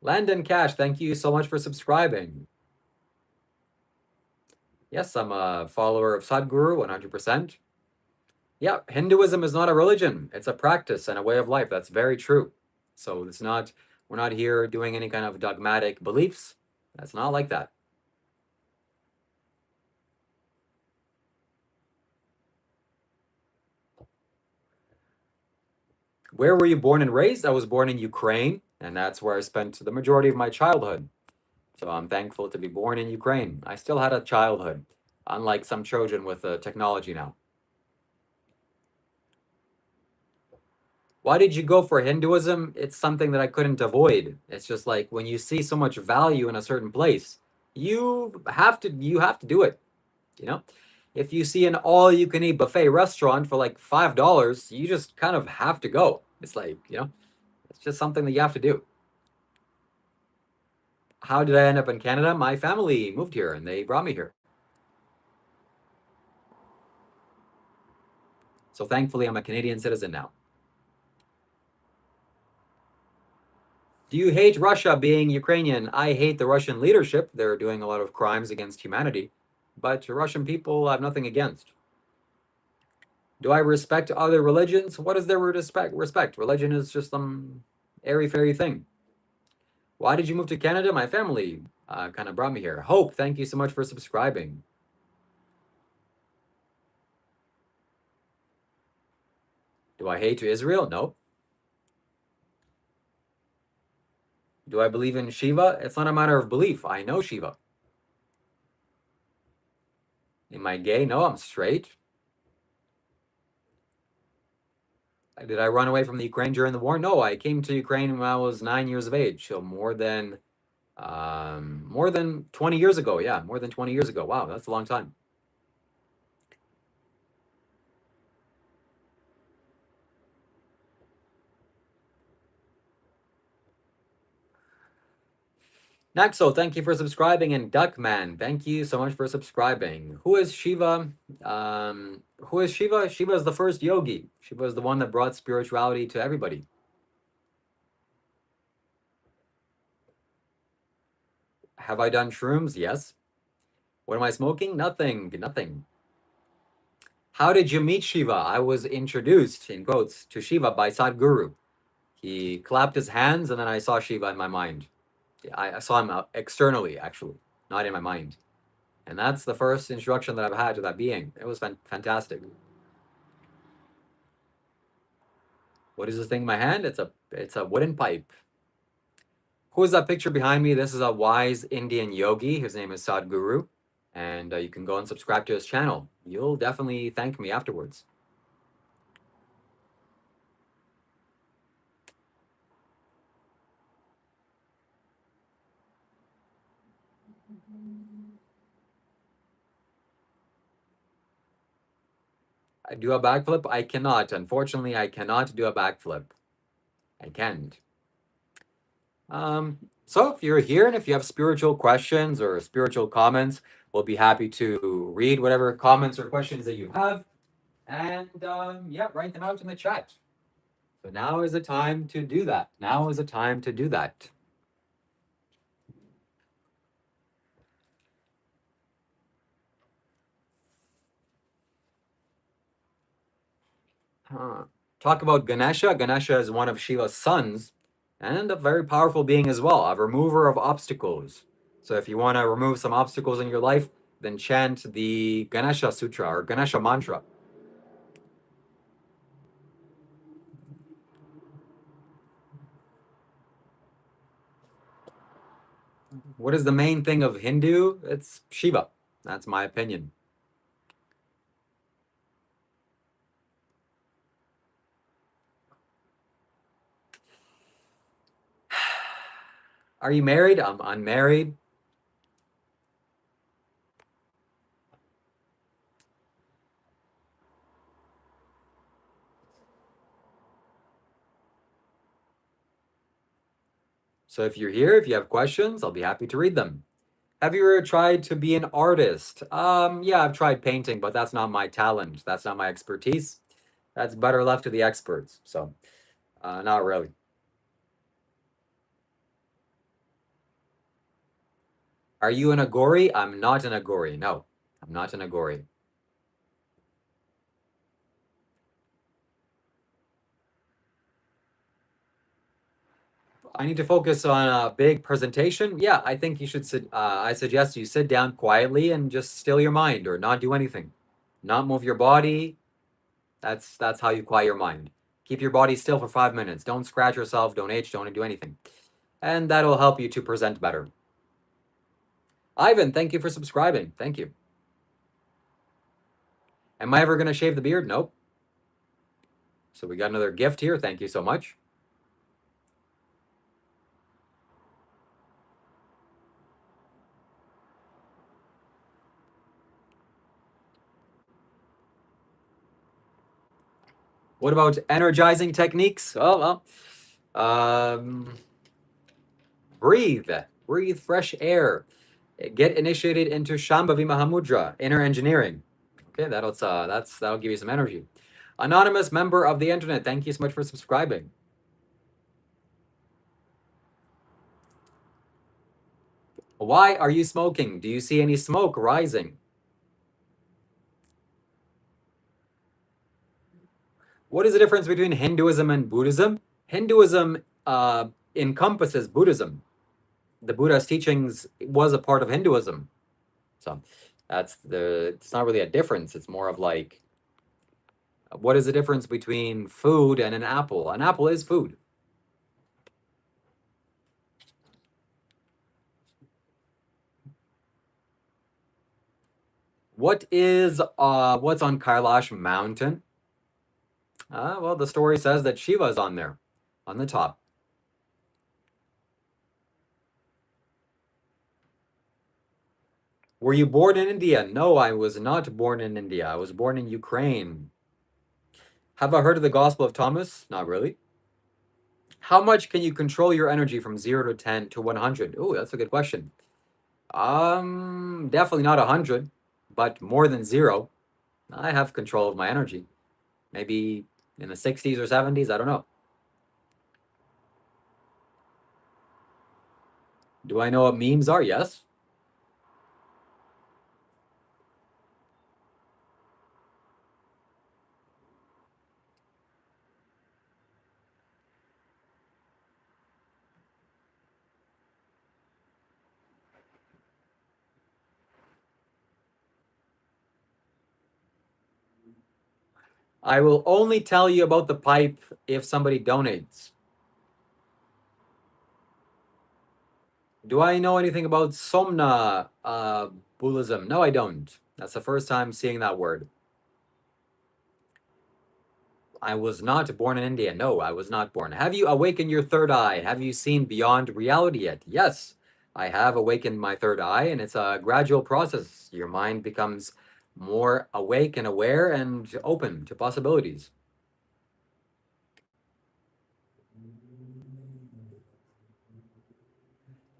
Landon Cash, thank you so much for subscribing. Yes, I'm a follower of Sadhguru, 100%. Yeah, Hinduism is not a religion. It's a practice and a way of life. That's very true. So it's not, we're not here doing any kind of dogmatic beliefs. That's not like that. Where were you born and raised? I was born in Ukraine, and that's where I spent the majority of my childhood. So I'm thankful to be born in Ukraine. I still had a childhood, unlike some children with technology now. Why did you go for Hinduism? It's something that I couldn't avoid. It's just like when you see so much value in a certain place, you have to do it, you know? If you see an all-you-can-eat buffet restaurant for like $5, you just kind of have to go. It's like, it's just something that you have to do. How did I end up in Canada? My family moved here and they brought me here. So thankfully, I'm a Canadian citizen now. Do you hate Russia being Ukrainian? I hate the Russian leadership. They're doing a lot of crimes against humanity. But Russian people I have nothing against. Do I respect other religions? What is there to respect? Religion is just some airy fairy thing. Why did you move to Canada? My family kind of brought me here. Hope, thank you so much for subscribing. Do I hate Israel? No. Do I believe in Shiva? It's not a matter of belief. I know Shiva. Am I gay? No, I'm straight. Did I run away from the Ukraine during the war? No, I came to Ukraine when I was 9 years of age. So more than 20 years ago. Yeah, more than 20 years ago. Wow, that's a long time. Naxo, thank you for subscribing, and Duckman, thank you so much for subscribing. Who is Shiva? Who is Shiva? Shiva is the first yogi. Shiva is the one that brought spirituality to everybody. Have I done shrooms? Yes. What am I smoking? Nothing. Nothing. How did you meet Shiva? I was introduced, in quotes, to Shiva by Sadhguru. He clapped his hands, and then I saw Shiva in my mind. I saw him externally, actually, not in my mind. And that's the first introduction that I've had to that being. It was fantastic. What is this thing in my hand? It's a wooden pipe. Who is that picture behind me? This is a wise Indian yogi. His name is Sadhguru. And you can go and subscribe to his channel. You'll definitely thank me afterwards. I do a backflip? I cannot. Unfortunately, I cannot do a backflip. I can't. So if you're here and if you have spiritual questions or spiritual comments, we'll be happy to read whatever comments or questions that you have. And yeah, write them out in the chat. So now is the time to do that. Now is the time to do that. Talk about Ganesha. Ganesha is one of Shiva's sons and a very powerful being as well, a remover of obstacles. So if you want to remove some obstacles in your life, then chant the Ganesha Sutra or Ganesha mantra. What is the main thing of Hindu? It's Shiva. That's my opinion. Are you married? I'm unmarried. So if you're here, if you have questions, I'll be happy to read them. Have you ever tried to be an artist? Yeah, I've tried painting, but that's not my talent. That's not my expertise. That's better left to the experts. So, not really. Are you an Agori? I'm not an Agori. No, I'm not an Agori. I need to focus on a big presentation. Yeah, I think you should sit. I suggest you sit down quietly and just still your mind or not do anything. Not move your body. That's how you quiet your mind. Keep your body still for 5 minutes. Don't scratch yourself. Don't itch. Don't do anything. And that'll help you to present better. Ivan, thank you for subscribing. Thank you. Am I ever going to shave the beard? Nope. So we got another gift here. Thank you so much. What about energizing techniques? Oh, well, breathe. Breathe fresh air. Get initiated into Shambhavi Mahamudra, inner engineering. Okay, that'll give you some energy. Anonymous member of the internet, thank you so much for subscribing. Why are you smoking? Do you see any smoke rising? What is the difference between Hinduism and Buddhism? Hinduism encompasses Buddhism. The Buddha's teachings was a part of Hinduism. So it's not really a difference. It's more of like, what is the difference between food and an apple? An apple is food. What's on Kailash mountain? Well, the story says that Shiva is on there, on the top. Were you born in India? No, I was not born in India. I was born in Ukraine. Have I heard of the Gospel of Thomas? Not really. How much can you control your energy from 0 to 10 to 100? Oh, that's a good question. Definitely not 100, but more than 0. I have control of my energy. Maybe in the 60s or 70s, I don't know. Do I know what memes are? Yes. I will only tell you about the pipe if somebody donates. Do I know anything about Somna Buddhism? No, I don't. That's the first time seeing that word. I was not born in India. No, I was not born. Have you awakened your third eye? Have you seen beyond reality yet? Yes, I have awakened my third eye, and it's a gradual process. Your mind becomes more awake and aware and open to possibilities.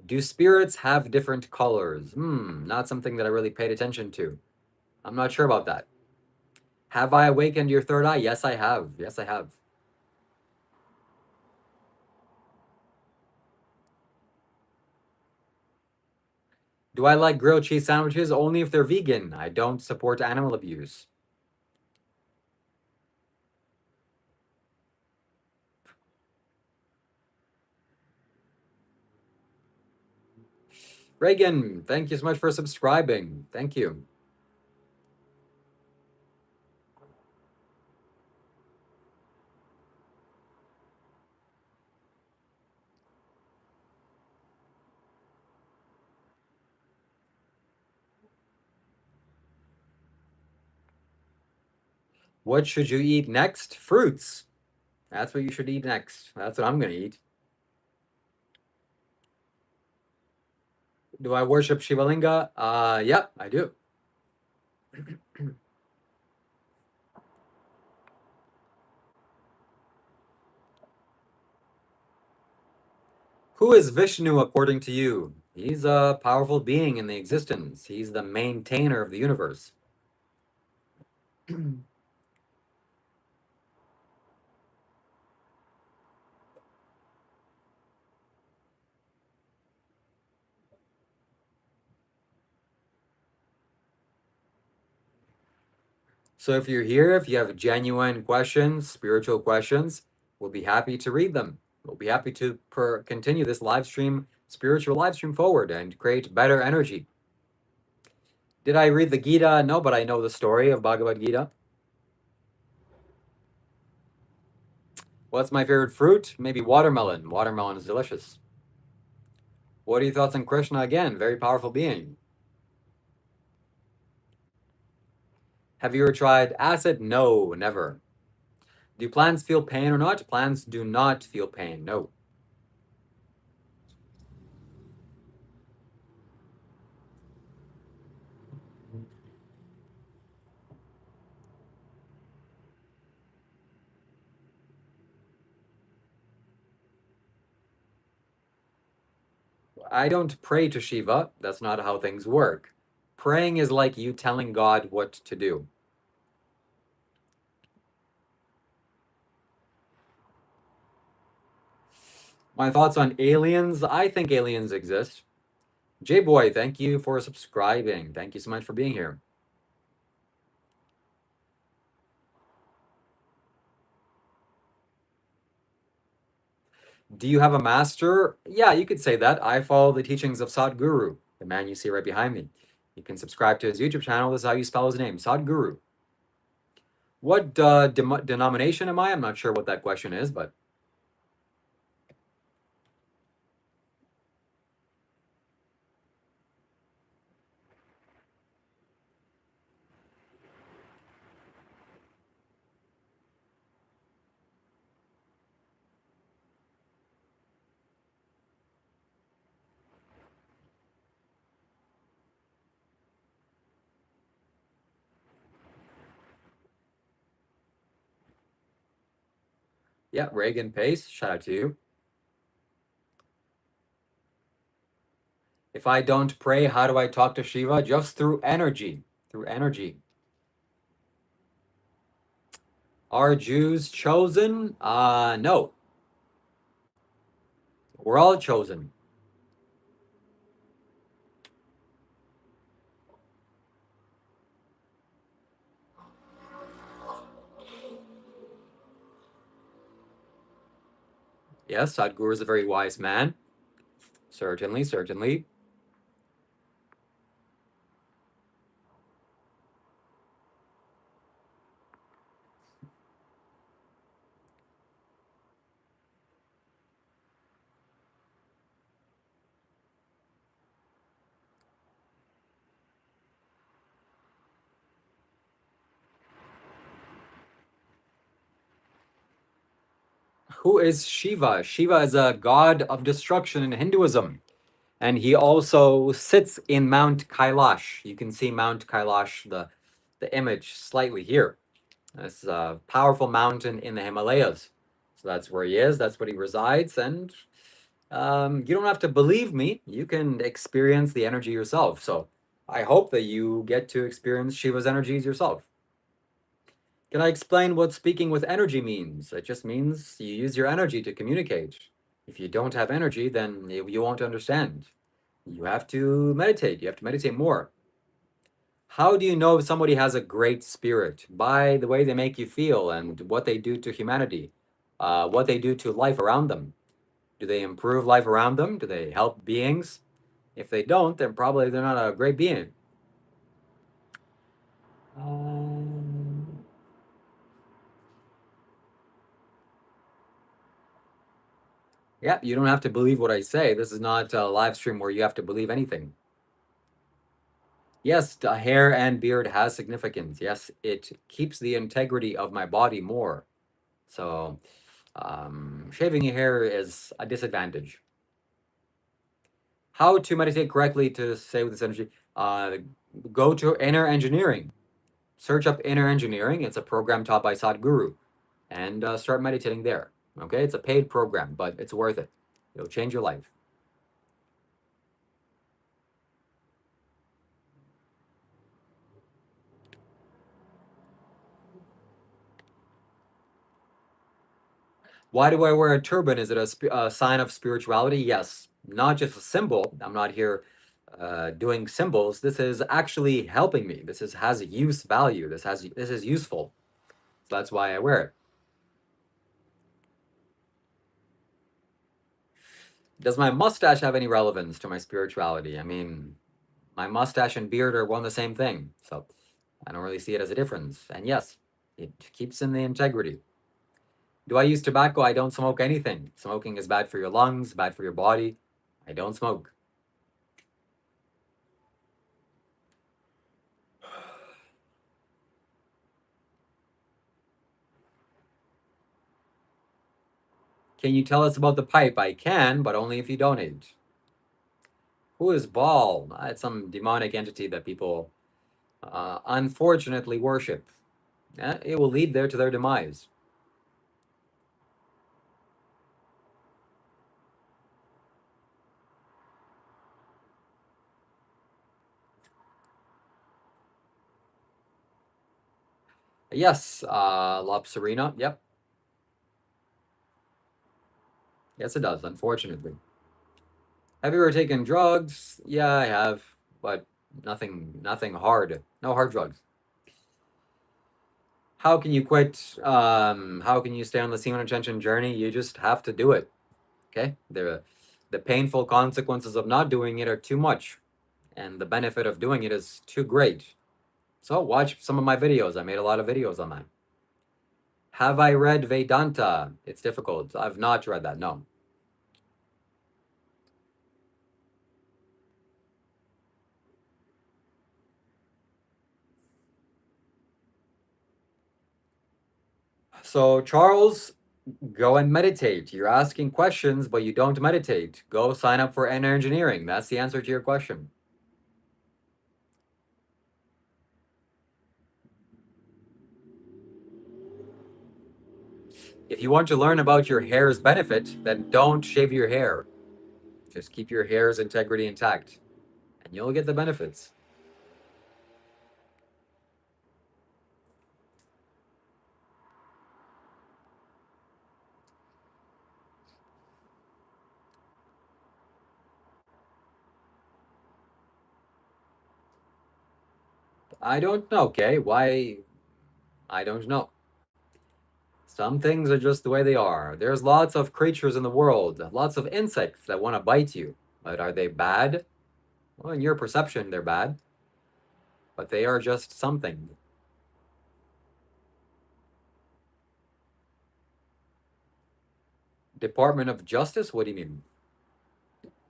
Do spirits have different colors? Not something that I really paid attention to. I'm not sure about that. Have I awakened your third eye? Yes, I have. Yes, I have. Do I like grilled cheese sandwiches? Only if they're vegan. I don't support animal abuse. Reagan, thank you so much for subscribing. Thank you. What should you eat next? Fruits. That's what you should eat next. That's what I'm going to eat. Do I worship Shiva Linga? Yep, I do. Who is Vishnu according to you? He's a powerful being in the existence. He's the maintainer of the universe. So if you're here, if you have genuine questions, spiritual questions, we'll be happy to read them. We'll be happy to continue this live stream, spiritual live stream forward and create better energy. Did I read the Gita? No, but I know the story of Bhagavad Gita. What's my favorite fruit? Maybe watermelon. Watermelon is delicious. What are your thoughts on Krishna? Again, very powerful being. Have you ever tried acid? No, never. Do plants feel pain or not? Plants do not feel pain. No. I don't pray to Shiva. That's not how things work. Praying is like you telling God what to do. My thoughts on aliens? I think aliens exist. J-Boy, thank you for subscribing. Thank you so much for being here. Do you have a master? Yeah, you could say that. I follow the teachings of Sadhguru, the man you see right behind me. You can subscribe to his YouTube channel. This is how you spell his name, Sadhguru. What denomination am I? I'm not sure what that question is, but yeah, Reagan Pace, shout out to you. If I don't pray, how do I talk to Shiva? Just through energy. Through energy. Are Jews chosen? No. We're all chosen. Yes, Sadhguru is a very wise man. Certainly, certainly. Who is Shiva? Shiva is a god of destruction in Hinduism. And he also sits in Mount Kailash. You can see Mount Kailash, the image slightly here. This is a powerful mountain in the Himalayas. So that's where he is. That's where he resides. And you don't have to believe me. You can experience the energy yourself. So I hope that you get to experience Shiva's energies yourself. Can I explain what speaking with energy means? It just means you use your energy to communicate. If you don't have energy, then you won't understand. You have to meditate. You have to meditate more. How do you know if somebody has a great spirit? By the way they make you feel and what they do to humanity, what they do to life around them. Do they improve life around them? Do they help beings? If they don't, then probably they're not a great being. Yeah, you don't have to believe what I say. This is not a live stream where you have to believe anything. Yes, the hair and beard has significance. Yes, it keeps the integrity of my body more. So, shaving your hair is a disadvantage. How to meditate correctly to stay with this energy? Go to Inner Engineering. Search up Inner Engineering. It's a program taught by Sadhguru, and start meditating there. Okay, it's a paid program, but it's worth it. It'll change your life. Why do I wear a turban? Is it a sign of spirituality? Yes, not just a symbol. I'm not here doing symbols. This is actually helping me. This has a use value. This is useful. So that's why I wear it. Does my mustache have any relevance to my spirituality? I mean, my mustache and beard are one and the same thing. So I don't really see it as a difference. And yes, it keeps in the integrity. Do I use tobacco? I don't smoke anything. Smoking is bad for your lungs, bad for your body. I don't smoke. Can you tell us about the pipe? I can, but only if you donate. Who is Baal? It's some demonic entity that people unfortunately worship. It will lead there to their demise. Yes, Lopserina. Yep. Yes, it does, unfortunately. Have you ever taken drugs? Yeah, I have, but nothing hard. No hard drugs. How can you quit? How can you stay on the semen retention journey? You just have to do it. Okay? The painful consequences of not doing it are too much, and the benefit of doing it is too great. So watch some of my videos. I made a lot of videos on that. Have I read Vedanta? It's difficult. I've not read that, no. So, Charles, go and meditate. You're asking questions, but you don't meditate. Go sign up for Inner Engineering. That's the answer to your question. If you want to learn about your hair's benefit, then don't shave your hair. Just keep your hair's integrity intact, and you'll get the benefits. I don't know, okay? Why? I don't know. Some things are just the way they are. There's lots of creatures in the world, lots of insects that want to bite you. But are they bad? Well, in your perception, they're bad. But they are just something. Department of Justice? What do you mean?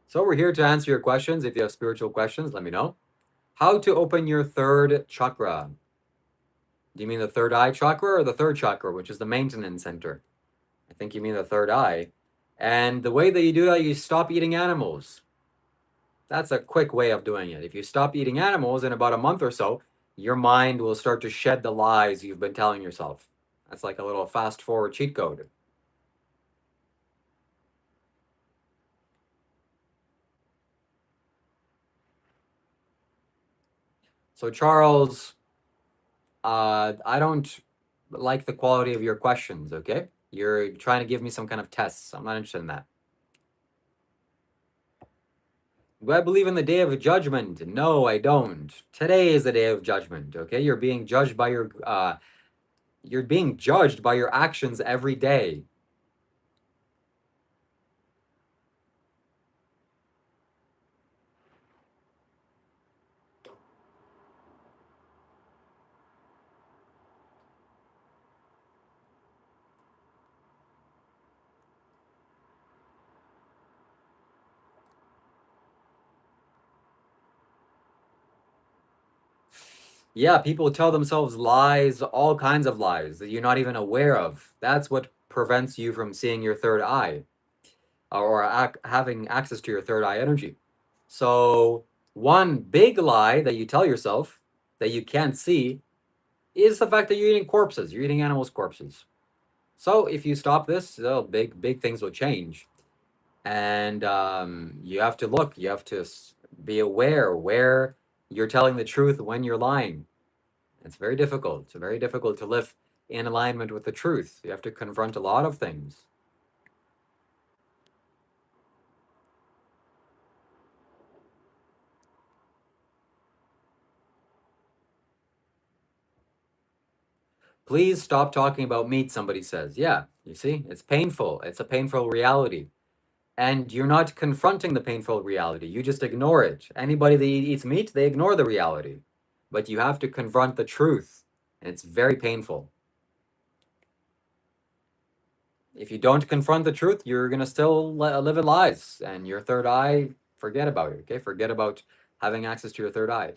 So we're here to answer your questions. If you have spiritual questions, let me know. How to open your third chakra? Do you mean the third eye chakra or the third chakra, which is the maintenance center? I think you mean the third eye. And the way that you do that, you stop eating animals. That's a quick way of doing it. If you stop eating animals in about a month or so, your mind will start to shed the lies you've been telling yourself. That's like a little fast forward cheat code. So, Charles, I don't like the quality of your questions, okay? You're trying to give me some kind of tests. I'm not interested in that. Do I believe in the day of judgment? No, I don't. Today is the day of judgment, okay? You're being judged by your actions every day. Yeah, people tell themselves lies, all kinds of lies that you're not even aware of. That's what prevents you from seeing your third eye or having access to your third eye energy. So, one big lie that you tell yourself that you can't see is the fact that you're eating corpses. You're eating animals' corpses. So, if you stop this, big things will change. And you have to look, you have to be aware where you're telling the truth when you're lying. It's very difficult. It's very difficult to live in alignment with the truth. You have to confront a lot of things. Please stop talking about meat, somebody says. Yeah, you see, it's painful. It's a painful reality. And you're not confronting the painful reality. You just ignore it. Anybody that eats meat, they ignore the reality. But you have to confront the truth. And it's very painful. If you don't confront the truth, you're going to still live in lies. And your third eye, forget about it, okay? Forget about having access to your third eye.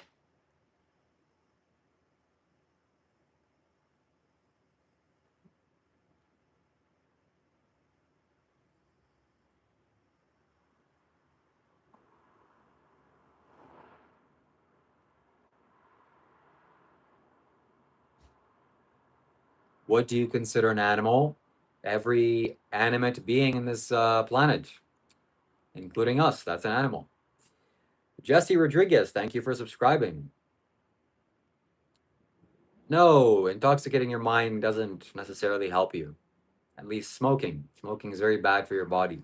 What do you consider an animal? Every animate being in this planet, including us, that's an animal. Jesse Rodriguez, thank you for subscribing. No, intoxicating your mind doesn't necessarily help you. At least smoking. Smoking is very bad for your body.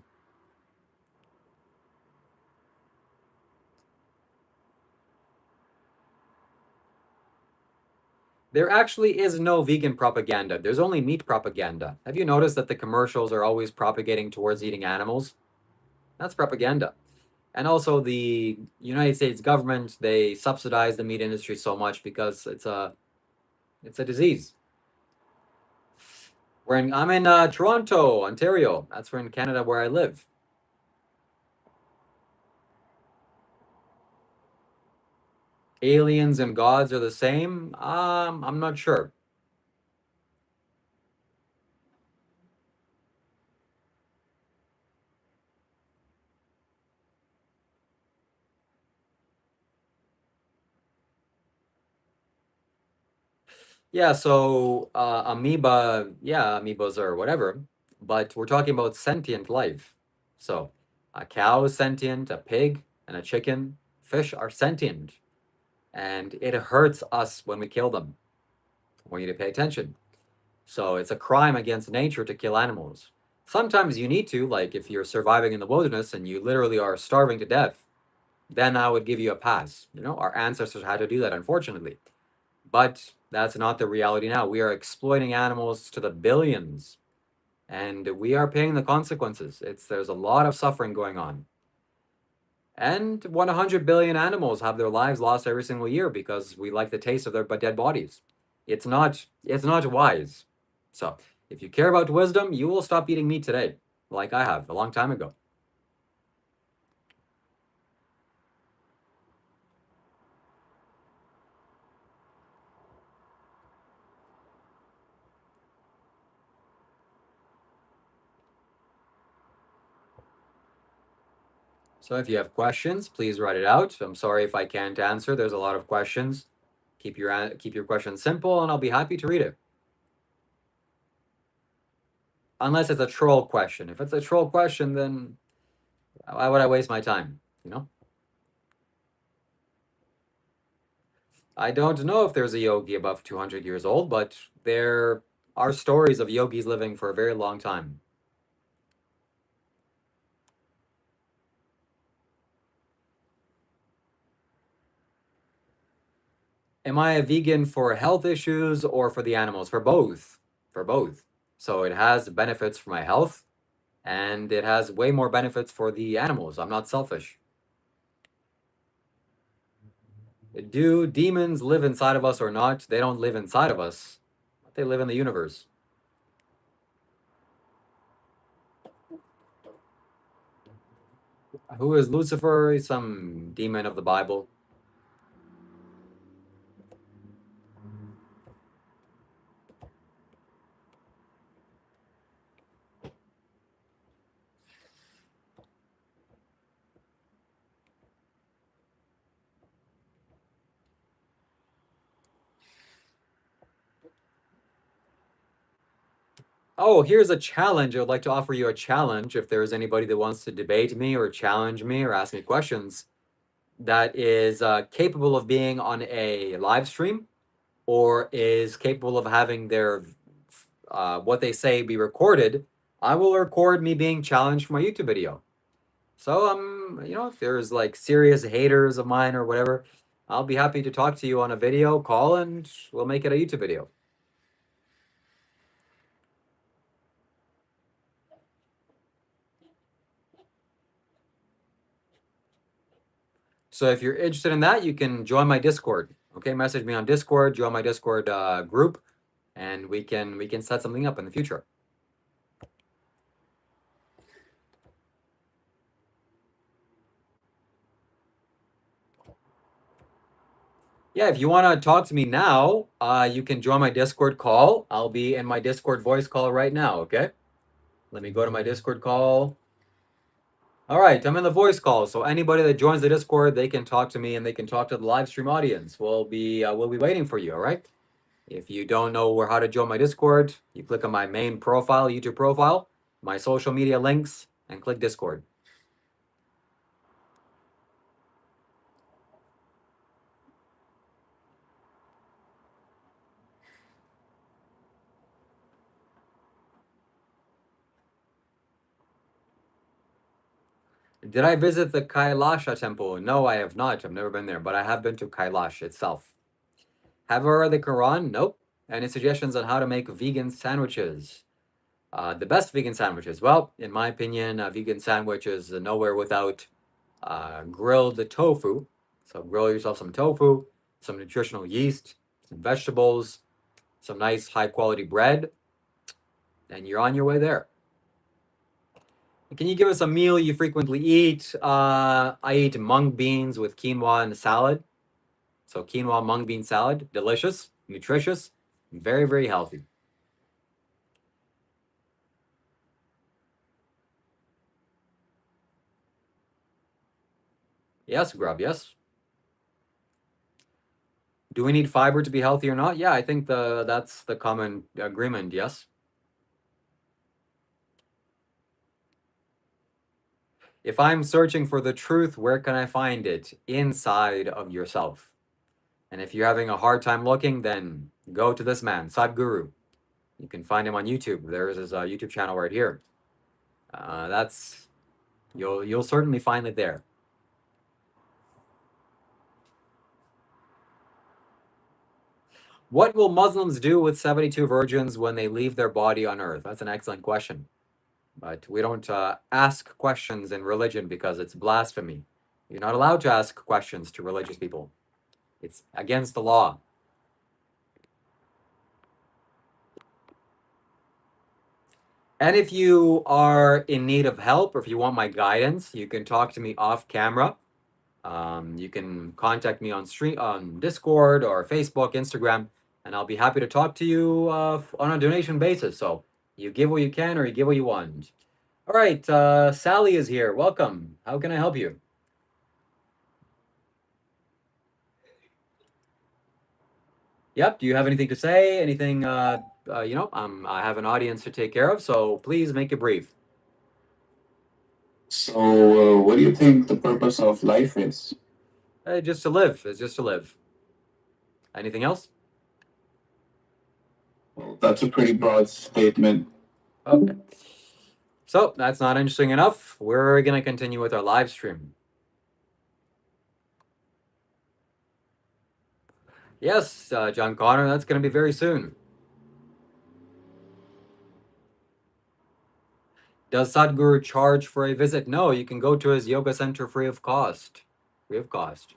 There actually is no vegan propaganda. There's only meat propaganda. Have you noticed that the commercials are always propagating towards eating animals? That's propaganda. And also the United States government, they subsidize the meat industry so much because it's a disease. I'm in Toronto, Ontario. That's where in Canada where I live. Aliens and gods are the same? I'm not sure. Yeah, so amoebas are whatever, but we're talking about sentient life. So a cow is sentient, a pig and a chicken, fish are sentient, and it hurts us when we kill them. I want you to pay attention. So it's a crime against nature to kill animals. Sometimes you need to, like if you're surviving in the wilderness and you literally are starving to death, then I would give you a pass. You know, our ancestors had to do that, unfortunately. But that's not the reality now. We are exploiting animals to the billions, and we are paying the consequences. There's a lot of suffering going on. And 100 billion animals have their lives lost every single year because we like the taste of their dead bodies. It's not wise. So, if you care about wisdom, you will stop eating meat today, like I have a long time ago. So if you have questions, please write it out. I'm sorry if I can't answer. There's a lot of questions. Keep your questions simple, and I'll be happy to read it. Unless it's a troll question. If it's a troll question, then why would I waste my time? You know. I don't know if there's a yogi above 200 years old, but there are stories of yogis living for a very long time. Am I a vegan for health issues or for the animals? For both. For both. So it has benefits for my health, and it has way more benefits for the animals. I'm not selfish. Do demons live inside of us or not? They don't live inside of us. They live in the universe. Who is Lucifer? He's some demon of the Bible. Oh, here's a challenge. I would like to offer you a challenge. If there's anybody that wants to debate me or challenge me or ask me questions that is capable of being on a live stream or is capable of having their what they say be recorded, I will record me being challenged for my YouTube video. So if there's like serious haters of mine or whatever, I'll be happy to talk to you on a video call and we'll make it a YouTube video. So if you're interested in that, you can join my Discord. Okay, message me on Discord, join my Discord group, and we can set something up in the future. Yeah, if you want to talk to me now, you can join my Discord call. I'll be in my Discord voice call right now. Okay, let me go to my Discord call. All right, I'm in the voice call, so anybody that joins the Discord, they can talk to me and they can talk to the live stream audience. We'll be waiting for you. All right. If you don't know how to join my Discord, you click on my main profile, YouTube profile, my social media links, and click Discord. Did I visit the Kailasha temple? No, I have not. I've never been there, but I have been to Kailash itself. Have I read the Quran? Nope. Any suggestions on how to make vegan sandwiches? The best vegan sandwiches? Well, in my opinion, a vegan sandwich is nowhere without grilled tofu. So grill yourself some tofu, some nutritional yeast, some vegetables, some nice high quality bread, and you're on your way there. Can you give us a meal you frequently eat? I eat mung beans with quinoa and salad. So quinoa mung bean salad, delicious, nutritious, very, very healthy. Yes, Grub, yes. Do we need fiber to be healthy or not? Yeah, I think that's the common agreement, yes. If I'm searching for the truth, where can I find it? Inside of yourself. And if you're having a hard time looking, then go to this man, Sadhguru. You can find him on YouTube. There's his YouTube channel right here. You'll certainly find it there. What will Muslims do with 72 virgins when they leave their body on earth? That's an excellent question. But we don't ask questions in religion because it's blasphemy. You're not allowed to ask questions to religious people. It's against the law. And if you are in need of help or if you want my guidance, you can talk to me off camera. You can contact me on Discord or Facebook, Instagram, and I'll be happy to talk to you on a donation basis. So you give what you can or you give what you want. All right, Sally is here. Welcome. How can I help you? Yep. Do you have anything to say? Anything? I have an audience to take care of, so please make it brief. So, what do you think the purpose of life is? Just to live. It's just to live. Anything else? Well, that's a pretty broad statement. Okay. So that's not interesting enough. We're gonna continue with our live stream. Yes, John Connor. That's gonna be very soon. Does Sadhguru charge for a visit? No, you can go to his yoga center free of cost. Free of cost.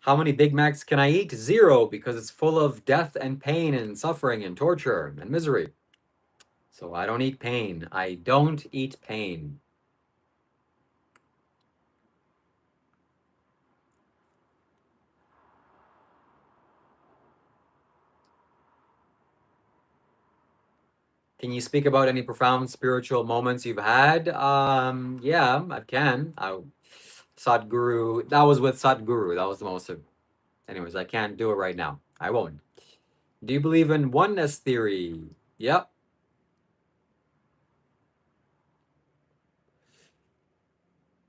How many Big Macs can I eat? 0, because it's full of death and pain and suffering and torture and misery. So I don't eat pain. I don't eat pain. Can you speak about any profound spiritual moments you've had? Yeah, I can. Sadhguru, that was with Sadhguru. That was the most. Anyways, I can't do it right now. I won't. Do you believe in oneness theory? Yep.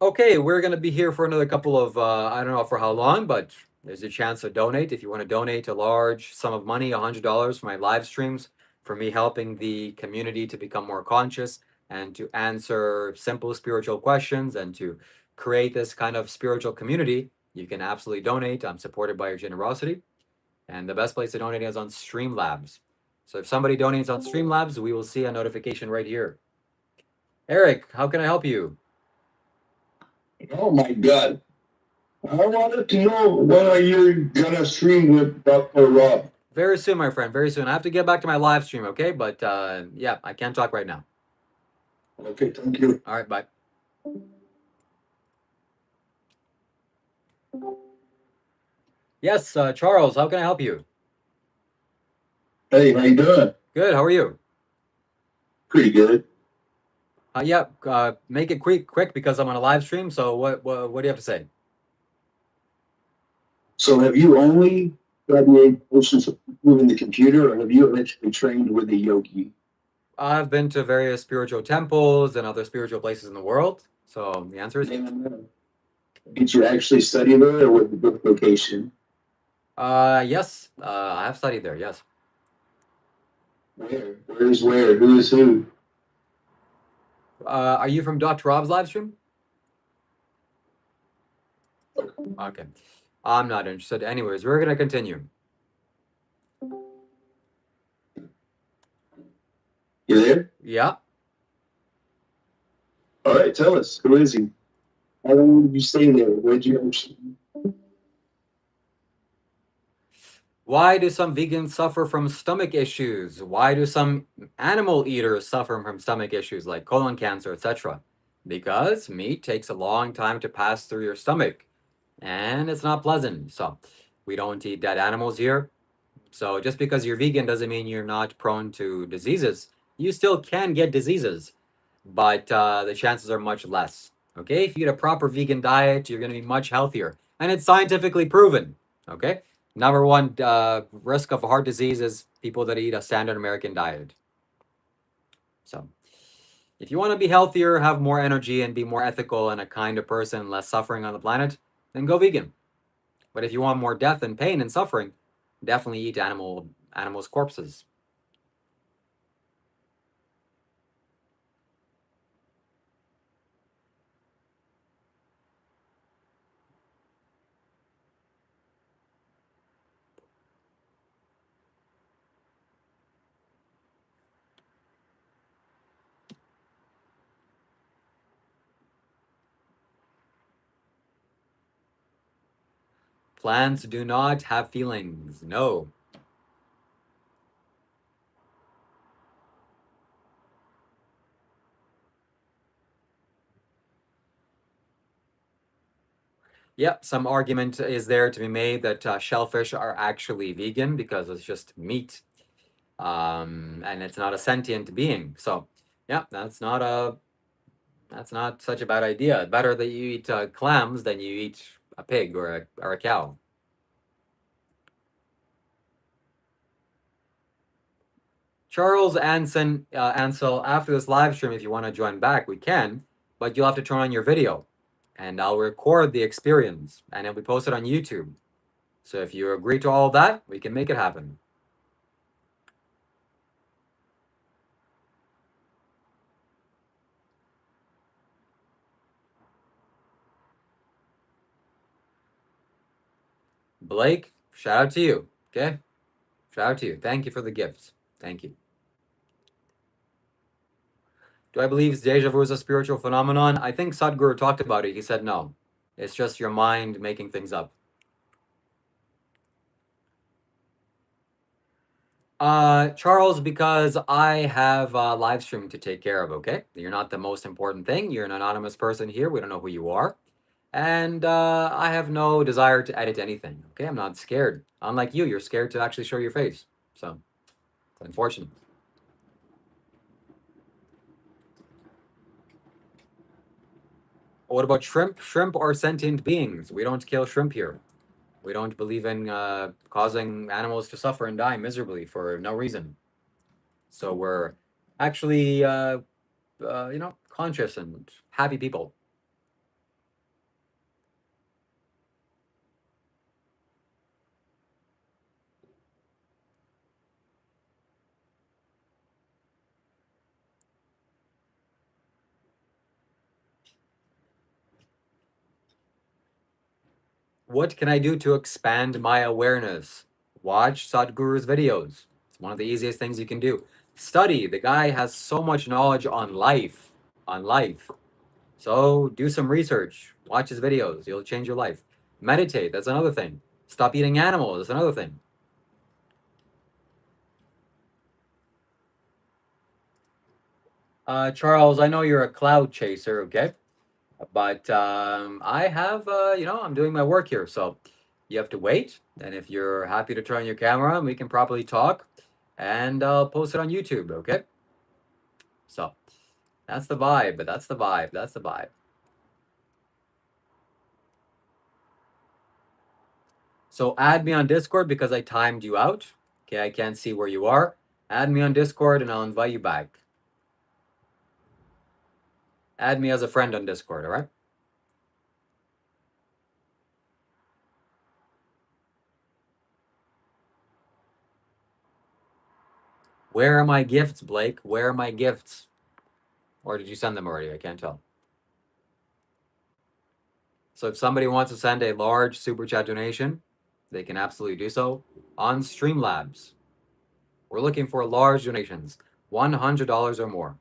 Okay, we're going to be here for another couple of, I don't know for how long, but there's a chance to donate. If you want to donate a large sum of money, $100 for my live streams, for me helping the community to become more conscious and to answer simple spiritual questions and to create this kind of spiritual community, you can absolutely donate. I'm supported by your generosity. And the best place to donate is on Streamlabs. So if somebody donates on Streamlabs, we will see a notification right here. Eric, how can I help you? Oh my God. I wanted to know when are you gonna stream with Dr. Rob? Very soon, my friend. Very soon. I have to get back to my live stream, okay? But yeah, I can't talk right now. Okay, thank you. All right, bye. Yes, Charles, how can I help you? Hey, how you doing? Good. How are you? Pretty good. Yeah. Make it quick because I'm on a live stream. So what do you have to say? So, have you only graduated portions of moving the computer, or have you actually trained with a yogi? I've been to various spiritual temples and other spiritual places in the world. So the answer is Did you actually study there, or with the book vocation? yes. I have studied there. Yes. Where? Where's where? Who is who? Are you from Dr. Rob's live stream? Okay. I'm not interested. Anyways, we're gonna continue. You there? Yeah. All right, tell us. Who is he? How long did you stay there? Where'd you actually? Why do some vegans suffer from stomach issues? Why do some animal eaters suffer from stomach issues like colon cancer, etc.? Because meat takes a long time to pass through your stomach and it's not pleasant. So we don't eat dead animals here. So just because you're vegan doesn't mean you're not prone to diseases. You still can get diseases, but the chances are much less. Okay, if you eat a proper vegan diet, you're going to be much healthier, and it's scientifically proven. Okay, number one risk of heart disease is people that eat a standard American diet. So, if you want to be healthier, have more energy, and be more ethical and a kinder person, less suffering on the planet, then go vegan. But if you want more death and pain and suffering, definitely eat animals' corpses. Plants do not have feelings. No. Yep, some argument is there to be made that shellfish are actually vegan because it's just meat, and it's not a sentient being. So, yeah, that's not such a bad idea. Better that you eat clams than you eat a pig or a cow. Charles Ansel, after this live stream, if you want to join back, we can, but you'll have to turn on your video, and I'll record the experience, and it'll be posted on YouTube. So if you agree to all that, we can make it happen. Blake, shout out to you. Okay? Shout out to you. Thank you for the gifts. Thank you. Do I believe deja vu is a spiritual phenomenon? I think Sadhguru talked about it. He said no. It's just your mind making things up. Charles, because I have a live stream to take care of, okay? You're not the most important thing. You're an anonymous person here. We don't know who you are. And I have no desire to edit anything, okay? I'm not scared. Unlike you, you're scared to actually show your face. So, it's unfortunate. What about shrimp? Shrimp are sentient beings. We don't kill shrimp here. We don't believe in causing animals to suffer and die miserably for no reason. So we're actually, conscious and happy people. What can I do to expand my awareness? Watch Sadhguru's videos. It's one of the easiest things you can do. Study. The guy has so much knowledge on life. On life. So do some research. Watch his videos. You'll change your life. Meditate. That's another thing. Stop eating animals. That's another thing. Charles, I know you're a cloud chaser, okay? But I have, I'm doing my work here. So you have to wait. And if you're happy to turn on your camera, we can properly talk and I'll post it on YouTube, okay? So that's the vibe. That's the vibe. That's the vibe. So add me on Discord because I timed you out. Okay, I can't see where you are. Add me on Discord and I'll invite you back. Add me as a friend on Discord, all right? Where are my gifts, Blake? Where are my gifts? Or did you send them already? I can't tell. So if somebody wants to send a large super chat donation, they can absolutely do so on Streamlabs. We're looking for large donations, $100 or more.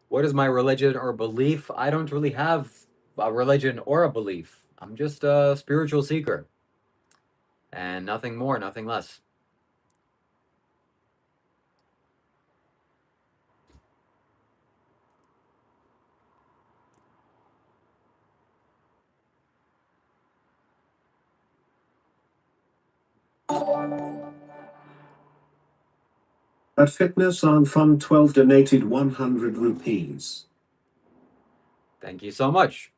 What is my religion or belief? I don't really have a religion or a belief. I'm just a spiritual seeker. And nothing more, nothing less. At Fitness on Fun 12 donated 100 rupees. Thank you so much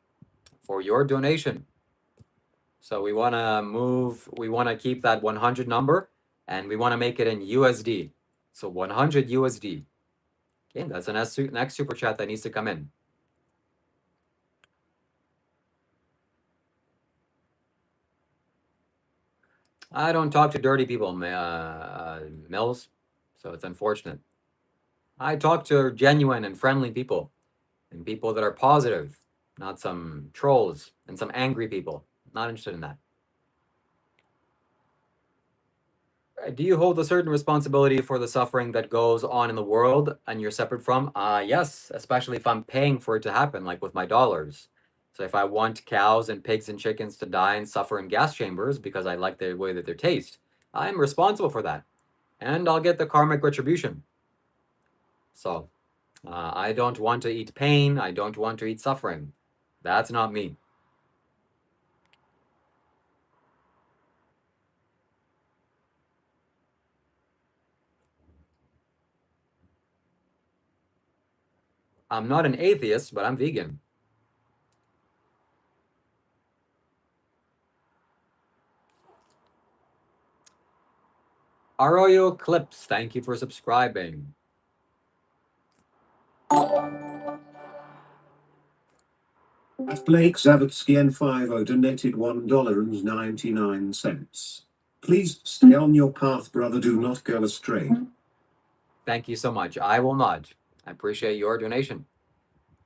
for your donation. So we want to keep that 100 number and we want to make it in USD. So 100 USD. Okay, that's the next super chat that needs to come in. I don't talk to dirty people, Mills, so it's unfortunate. I talk to genuine and friendly people and people that are positive not some trolls and some angry people. Not interested in that. Do you hold a certain responsibility for the suffering that goes on in the world and you're separate from? Yes, especially if I'm paying for it to happen, like with my dollars. So if I want cows and pigs and chickens to die and suffer in gas chambers because I like the way that they taste, I'm responsible for that. And I'll get the karmic retribution. So I don't want to eat pain. I don't want to eat suffering. That's not me. I'm not an atheist, but I'm vegan. Arroyo Clips, thank you for subscribing. Blake Zavitsky N50 donated $1.99. Please stay on your path, brother. Do not go astray. Thank you so much. I will not. I appreciate your donation.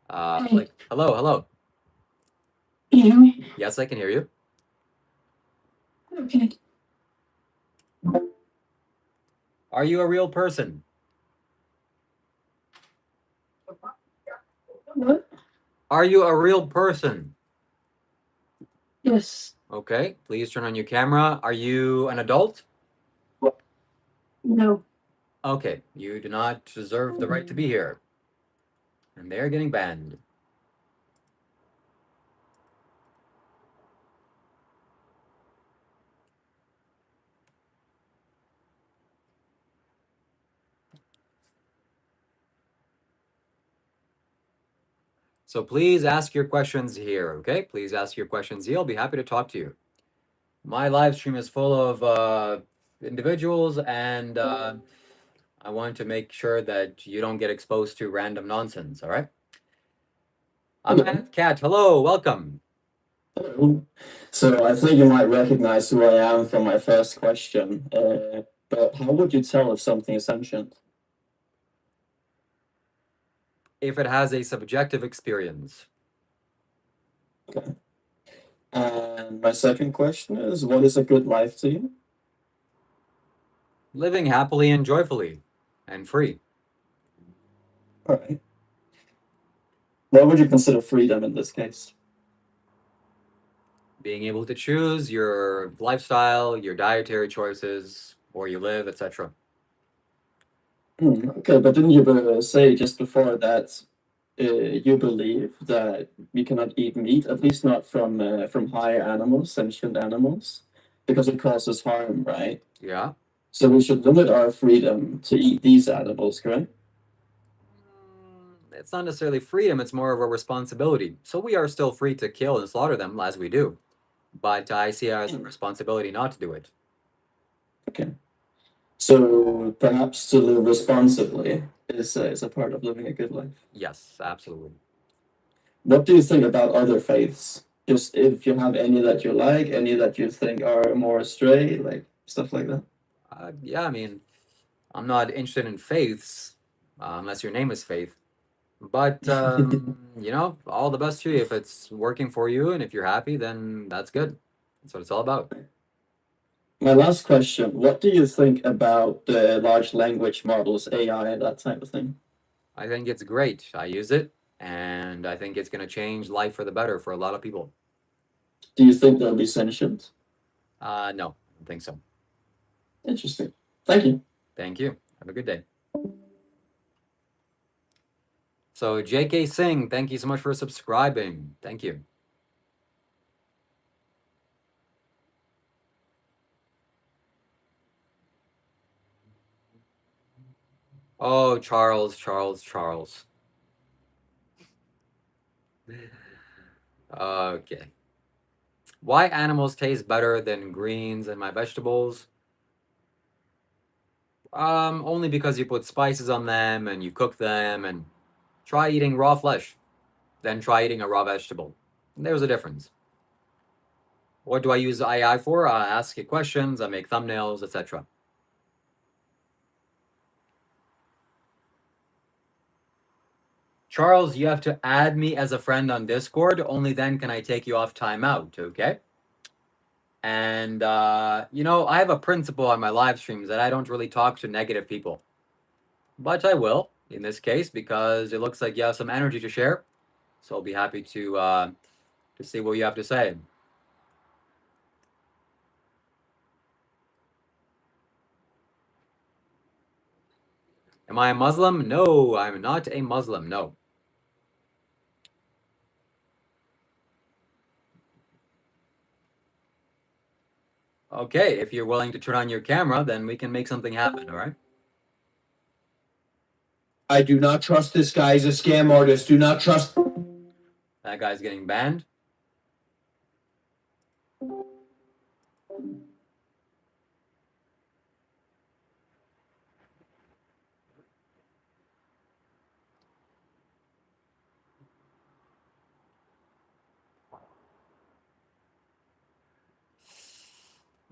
Blake, hello, hello. Can you hear me? Yes, I can hear you. Okay. Are you a real person? What? Are you a real person? Yes. Okay, please turn on your camera. Are you an adult? No. Okay, you do not deserve the right to be here. And they're getting banned. So please ask your questions here, okay? Please ask your questions here. I'll be happy to talk to you. My live stream is full of individuals, and I want to make sure that you don't get exposed to random nonsense, all right? I'm Matt Cat. Hello, welcome. Hello. So I think you might recognize who I am from my first question. But how would you tell if something is sentient? If it has a subjective experience. Okay. And my second question is, what is a good life to you? Living happily and joyfully and free. All right. What would you consider freedom in this case? Being able to choose your lifestyle, your dietary choices, where you live, etc. Okay, but didn't you say just before that you believe that we cannot eat meat, at least not from higher animals, sentient animals, because it causes harm, right? Yeah. So we should limit our freedom to eat these animals, correct? It's not necessarily freedom, it's more of a responsibility. So we are still free to kill and slaughter them as we do. But I see it as a responsibility not to do it. Okay. So perhaps to live responsibly is a part of living a good life. Yes, absolutely. What do you think about other faiths? Just if you have any that you like, any that you think are more astray, like stuff like that. Yeah, I mean, I'm not interested in faiths, unless your name is Faith. But, you know, all the best to you. If it's working for you and if you're happy, then that's good. That's what it's all about. My last question, what do you think about the large language models, AI, that type of thing? I think it's great. I use it, and I think it's going to change life for the better for a lot of people. Do you think they'll be sentient? No, I don't think so. Interesting. Thank you. Thank you. Have a good day. So, JK Singh, thank you so much for subscribing. Thank you. Oh, Charles, Charles, Charles. Okay. Why animals taste better than greens in my vegetables? Only because you put spices on them and you cook them, and try eating raw flesh, then try eating a raw vegetable. There's a difference. What do I use AI for? I ask it questions, I make thumbnails, etc. Charles, you have to add me as a friend on Discord. Only then can I take you off timeout, okay? And, you know, I have a principle on my live streams that I don't really talk to negative people. But I will, in this case, because it looks like you have some energy to share. So I'll be happy to see what you have to say. Am I a Muslim? No, I'm not a Muslim, no. Okay, if you're willing to turn on your camera, then we can make something happen, all right? I do not trust this guy. He's a scam artist. Do not trust. That guy's getting banned.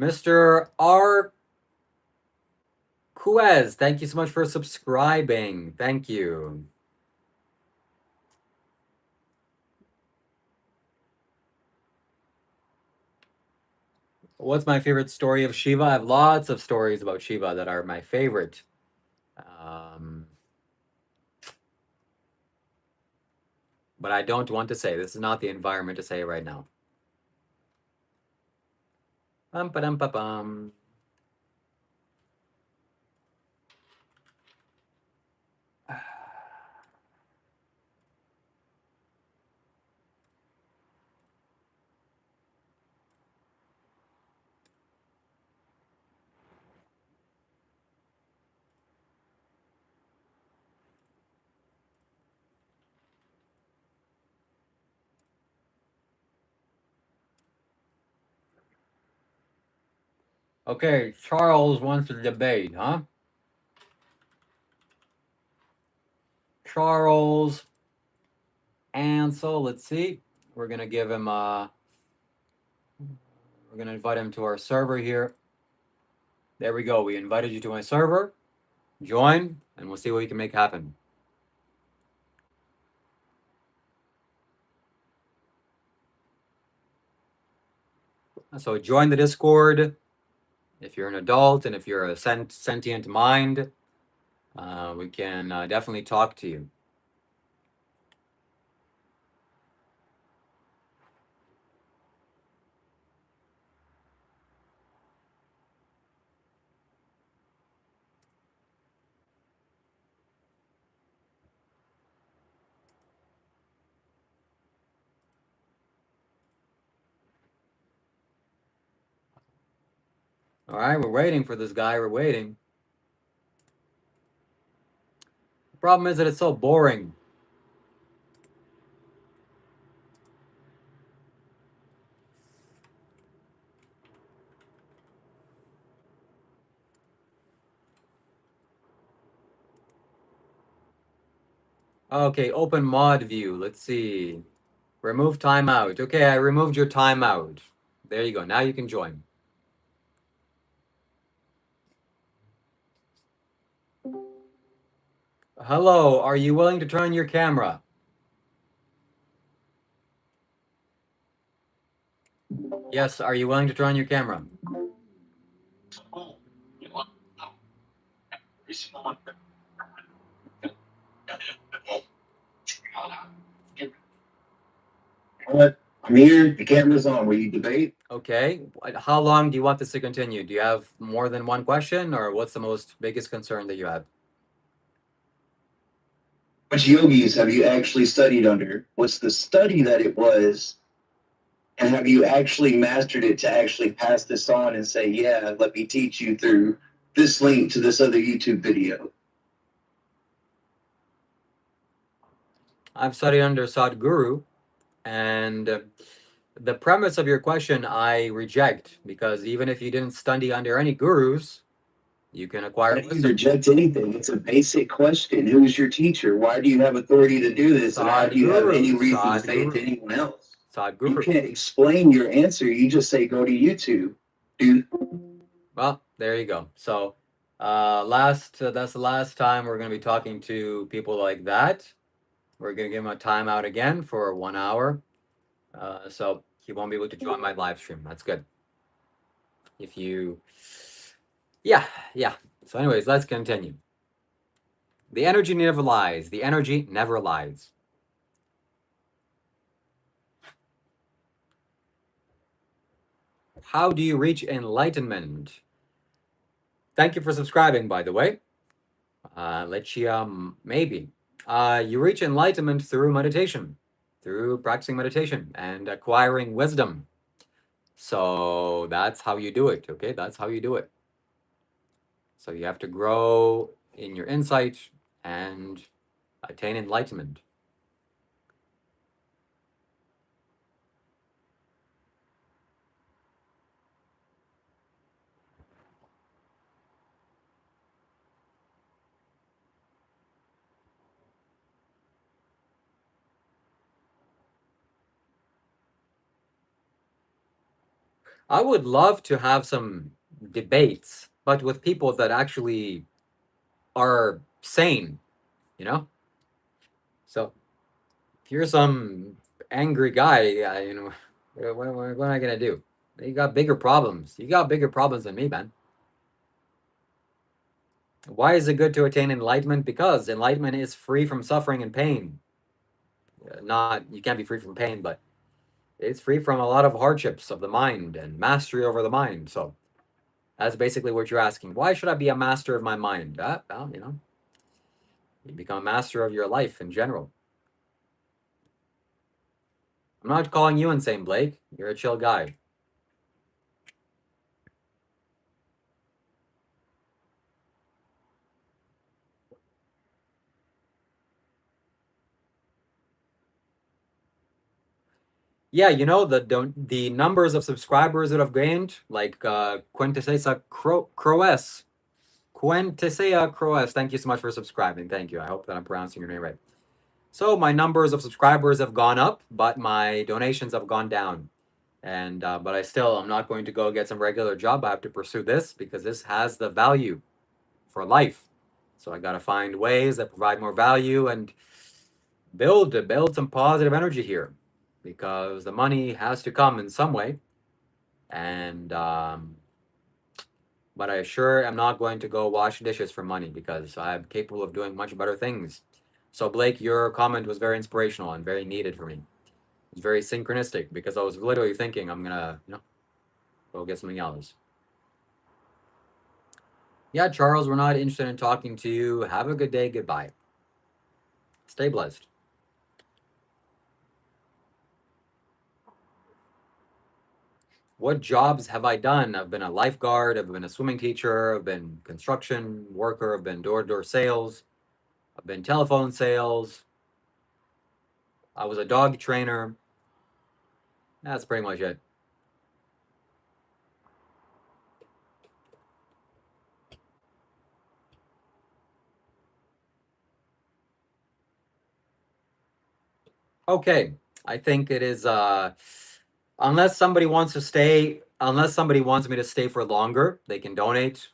Mr. R. Quez, thank you so much for subscribing. Thank you. What's my favorite story of Shiva? I have lots of stories about Shiva that are my favorite. But I don't want to say. This is not the environment to say it right now. Bum. Okay, Charles wants to debate, huh? Charles Ansel, let's see. We're gonna give him we're gonna invite him to our server here. There we go. We invited you to my server. Join, and we'll see what we can make happen. So join the Discord if you're an adult and if you're a sentient mind. We can definitely talk to you. All right, we're waiting for this guy. We're waiting. The problem is that it's so boring. Okay, open mod view. Let's see. Remove timeout. Okay, I removed your timeout. There you go. Now you can join. Hello, are you willing to turn on your camera? Yes, are you willing to turn on your camera? What? I'm here. The camera's on. Will you debate? Okay. How long do you want this to continue? Do you have more than one question, or what's the most biggest concern that you have? Which yogis have you actually studied under? What's the study that it was? And have you actually mastered it to actually pass this on and say, yeah, let me teach you through this link to this other YouTube video? I've studied under Sadhguru, and the premise of your question I reject, because even if you didn't study under any gurus, you can acquire I don't wisdom. reject anything. It's a basic question. Who's your teacher? Why do you have authority to do this? And how do you have any reason to say it to anyone else? You Sadhguru. can't explain your answer. You just say, go to YouTube. Dude. Well, there you go. So, that's the last time we're going to be talking to people like that. We're gonna give him a timeout again for 1 hour, so he won't be able to join my live stream. That's good. If you, yeah, yeah. So, anyways, let's continue. The energy never lies. The energy never lies. How do you reach enlightenment? Thank you for subscribing, by the way. Maybe. You reach enlightenment through meditation, through practicing meditation and acquiring wisdom. So that's how you do it, okay? That's how you do it. So you have to grow in your insight and attain enlightenment. I would love to have some debates, but with people that actually are sane, you know? So if you're some angry guy, what am I gonna do? You got bigger problems. You got bigger problems than me, man. Why is it good to attain enlightenment? Because enlightenment is free from suffering and pain. Not, you can't be free from pain, but it's free from a lot of hardships of the mind and mastery over the mind. So that's basically what you're asking. Why should I be a master of my mind? Well, you become a master of your life in general. I'm not calling you insane, Blake. You're a chill guy. Yeah, the numbers of subscribers that I've gained, like Quintessesa Croes. Quintessea Croes, thank you so much for subscribing. Thank you. I hope that I'm pronouncing your name right. So my numbers of subscribers have gone up, but my donations have gone down. And but I'm not going to go get some regular job. I have to pursue this because this has the value for life. So I got to find ways that provide more value and build some positive energy here, because the money has to come in some way. And but I sure am not going to go wash dishes for money, because I'm capable of doing much better things. So Blake, your comment was very inspirational and very needed for me. It's very synchronistic, because I was literally thinking I'm gonna, go get something else. Yeah, Charles, we're not interested in talking to you. Have a good day. Goodbye. Stay blessed. What jobs have I done? I've been a lifeguard, I've been a swimming teacher, I've been construction worker, I've been door-to-door sales, I've been telephone sales, I was a dog trainer. That's pretty much it. Okay, I think it is unless somebody wants me to stay for longer, they can donate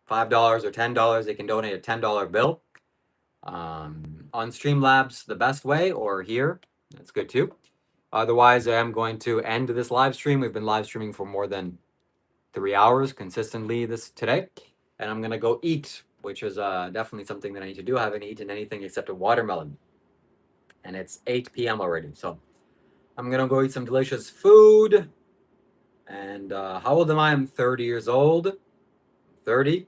$5 or $10. They can donate a $10 bill. On Streamlabs, the best way, or here, that's good too. Otherwise, I am going to end this live stream. We've been live streaming for more than 3 hours consistently today, and I'm gonna go eat, which is definitely something that I need to do. I haven't eaten anything except a watermelon, and it's 8 p.m. already. So I'm gonna go eat some delicious food. And how old am I? I'm 30 years old. 30.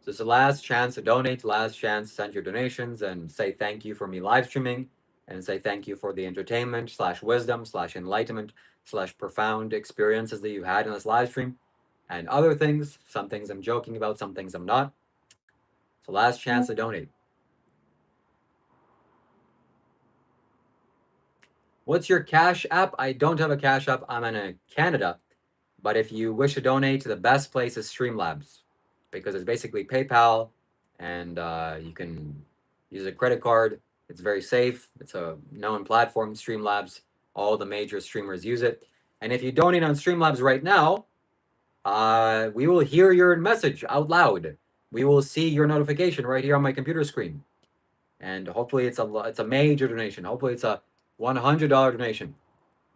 So it's the last chance to donate, last chance to send your donations and say thank you for me live streaming, and say thank you for the entertainment / wisdom / enlightenment / profound experiences that you had in this live stream, and other things. Some things I'm joking about, some things I'm not. So last chance to donate. What's your Cash App? I don't have a Cash App. I'm in Canada. But if you wish to donate, the best place is Streamlabs, because it's basically PayPal, and you can use a credit card. It's very safe. It's a known platform, Streamlabs. All the major streamers use it. And if you donate on Streamlabs right now, we will hear your message out loud. We will see your notification right here on my computer screen. and hopefully it's a major donation. Hopefully it's a $100 donation.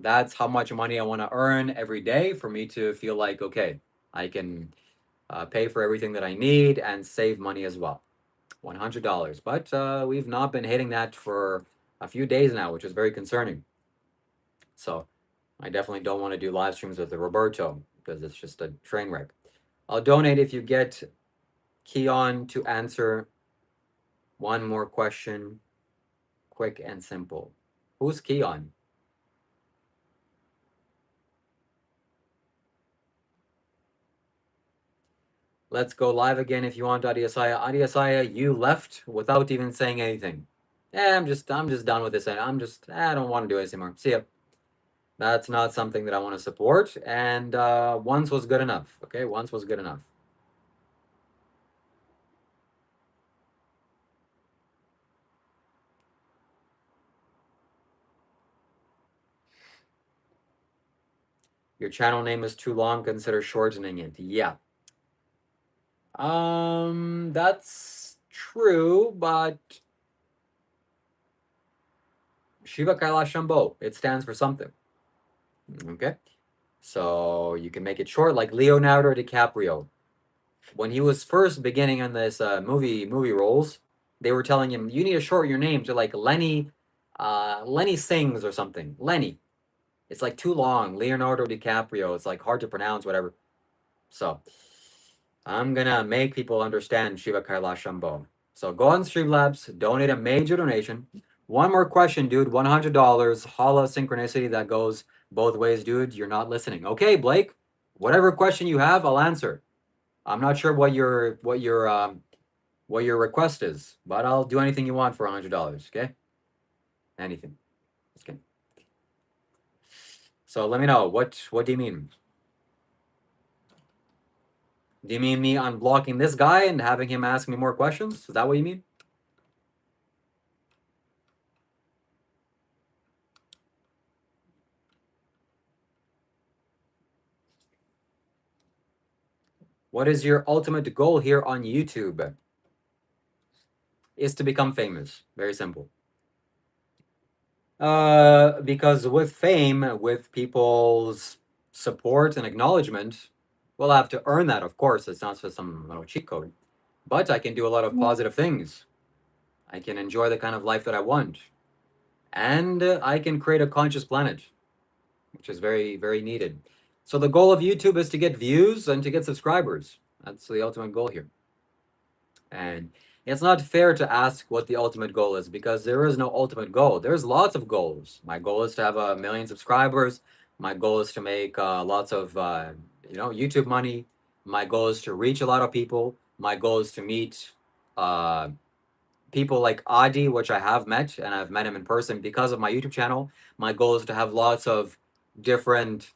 That's how much money I want to earn every day for me to feel like, okay, I can pay for everything that I need and save money as well. $100. But we've not been hitting that for a few days now, which is very concerning. So I definitely don't want to do live streams with Roberto because it's just a train wreck. I'll donate if you get Keon to answer one more question, quick and simple. Who's Keon? Let's go live again if you want, Adiasaya. Adiasaya, you left without even saying anything. I'm just done with this. I don't want to do this anymore. See ya. That's not something that I want to support. And once was good enough. Okay, once was good enough. Your channel name is too long. Consider shortening it. Yeah. That's true, but Shiva Kailash Shambho. It stands for something. Okay. So you can make it short, like Leonardo DiCaprio. When he was first beginning on this movie roles, they were telling him you need to shorten your name to like Lenny Sings or something. Lenny. It's like too long. Leonardo DiCaprio. It's like hard to pronounce, whatever. So I'm gonna make people understand Shiva Kailash Shambho. So go on Streamlabs, donate a major donation. One more question, dude. $100. Holla synchronicity that goes both ways, dude. You're not listening. Okay, Blake. Whatever question you have, I'll answer. I'm not sure what your request is, but I'll do anything you want for $100. Okay? Anything. Just kidding. So let me know what do you mean? Do you mean me unblocking this guy and having him ask me more questions? Is that what you mean? What is your ultimate goal here on YouTube? Is to become famous. Very simple. Because with fame, with people's support and acknowledgement, we'll have to earn that, of course. It's not just some cheat code. But I can do a lot of positive things. I can enjoy the kind of life that I want. And I can create a conscious planet, which is very, very needed. So the goal of YouTube is to get views and to get subscribers. That's the ultimate goal here. And it's not fair to ask what the ultimate goal is because there is no ultimate goal. There's lots of goals. My goal is to have 1 million subscribers. My goal is to make lots of YouTube money. My goal is to reach a lot of people. My goal is to meet people like Adi, which I have met, and I've met him in person because of my YouTube channel. My goal is to have lots of different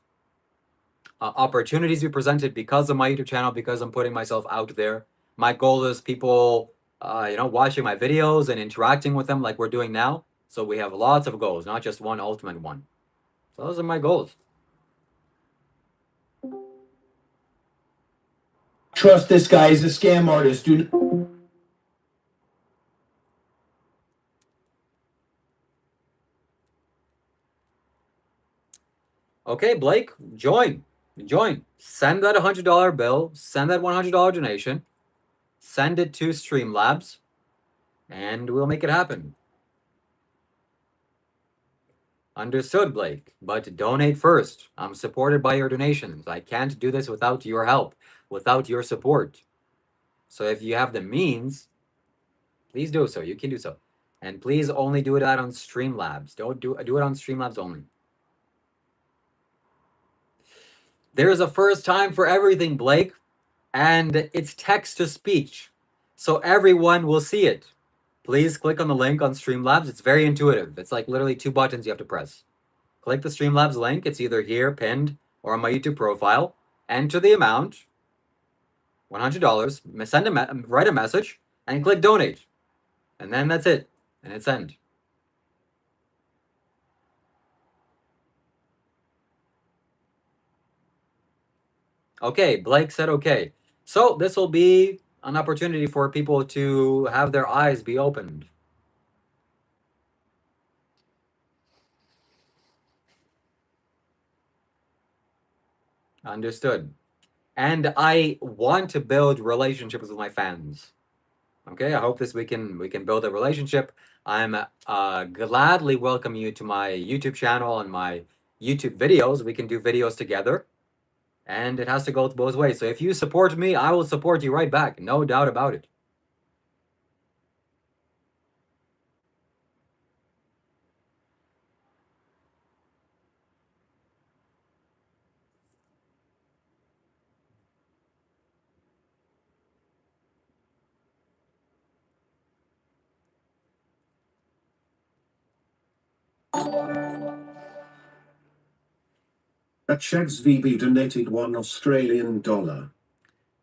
opportunities be presented because of my YouTube channel, because I'm putting myself out there. My goal is people, watching my videos and interacting with them like we're doing now. So we have lots of goals, not just one ultimate one. So those are my goals. Trust this guy. He's a scam artist, dude. Okay, Blake, join. Send that $100 bill. Send that $100 donation. Send it to Streamlabs, and we'll make it happen. Understood, Blake, but donate first. I'm supported by your donations. I can't do this without your help, without your support. So if you have the means, please do so. You can do so. And please only do that on Streamlabs. Don't do it on Streamlabs only. There's a first time for everything, Blake, and it's text to speech. So everyone will see it. Please click on the link on Streamlabs. It's very intuitive. It's like literally 2 buttons you have to press. Click the Streamlabs link. It's either here, pinned, or on my YouTube profile. Enter the amount, $100. Write a message, and click donate. And then that's it. And it's send. Okay, Blake said okay. So this will be an opportunity for people to have their eyes be opened. Understood. And I want to build relationships with my fans. Okay, I hope we can build a relationship. I'm gladly welcome you to my YouTube channel and my YouTube videos. We can do videos together, and it has to go both ways. So if you support me, I will support you right back. No doubt about it. That Shags VB donated $1 Australian.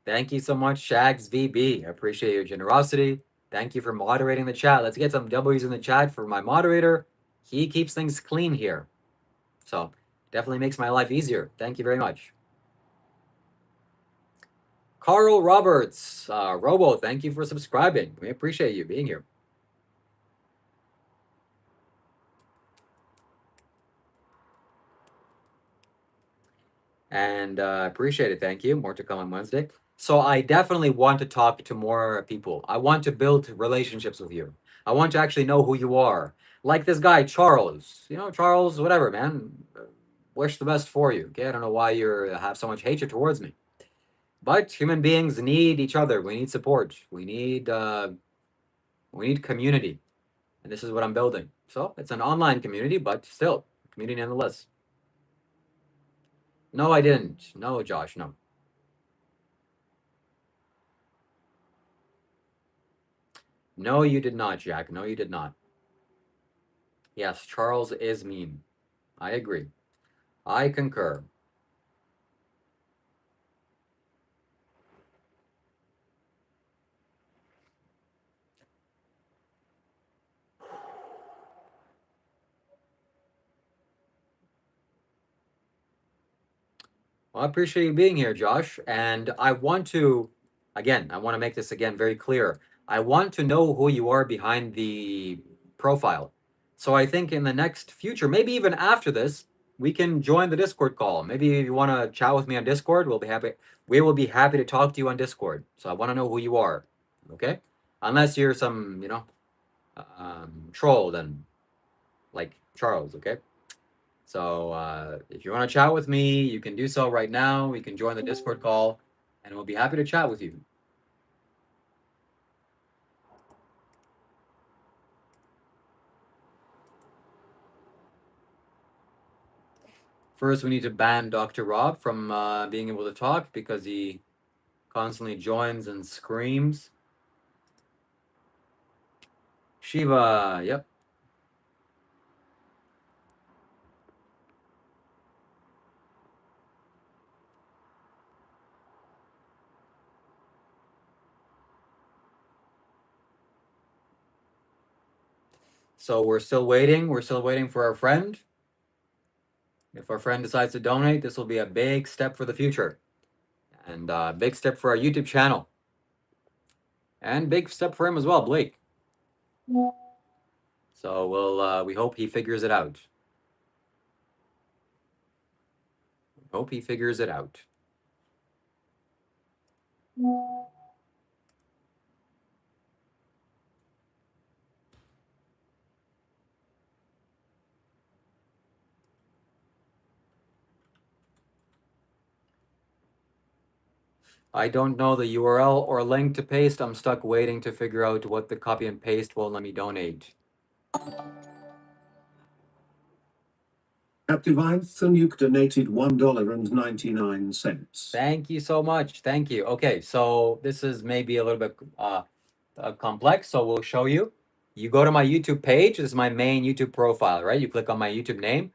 Thank you so much, Shags VB. I appreciate your generosity. Thank you for moderating the chat. Let's get some W's in the chat for my moderator. He keeps things clean here. So definitely makes my life easier. Thank you very much. Carl Roberts, Robo, thank you for subscribing. We appreciate you being here. And appreciate it. Thank you. More to come on Wednesday. So I definitely want to talk to more people. I want to build relationships with you. I want to actually know who you are. Like this guy, Charles. You know, Charles, whatever, man. Wish the best for you. Okay, I don't know why you have so much hatred towards me. But human beings need each other. We need support. We need community. And this is what I'm building. So it's an online community, but still, community nonetheless. No, I didn't. No, Josh, no. No, you did not, Jack. No, you did not. Yes, Charles is mean. I agree. I concur. Well, I appreciate you being here, Josh. And I want to, again, I want to make this again very clear. I want to know who you are behind the profile. So I think in the next future, maybe even after this, we can join the Discord call. Maybe if you want to chat with me on Discord, we'll be happy. We will be happy to talk to you on Discord. So I want to know who you are. Okay? Unless you're some, troll, then like Charles, okay? So if you want to chat with me, you can do so right now. You can join the Discord call, and we'll be happy to chat with you. First, we need to ban Dr. Rob from being able to talk because he constantly joins and screams. Shiva, yep. So we're still waiting. We're still waiting for our friend. If our friend decides to donate, this will be a big step for the future, and a big step for our YouTube channel, and big step for him as well, Blake. So we hope he figures it out. Hope he figures it out. I don't know the URL or link to paste. I'm stuck waiting to figure out what the copy and paste will let me donate. Captivine Thanuke donated $1.99. Thank you so much. Thank you. Okay, so this is maybe a little bit complex, so we'll show you. You go to my YouTube page. This is my main YouTube profile, right? You click on my YouTube name,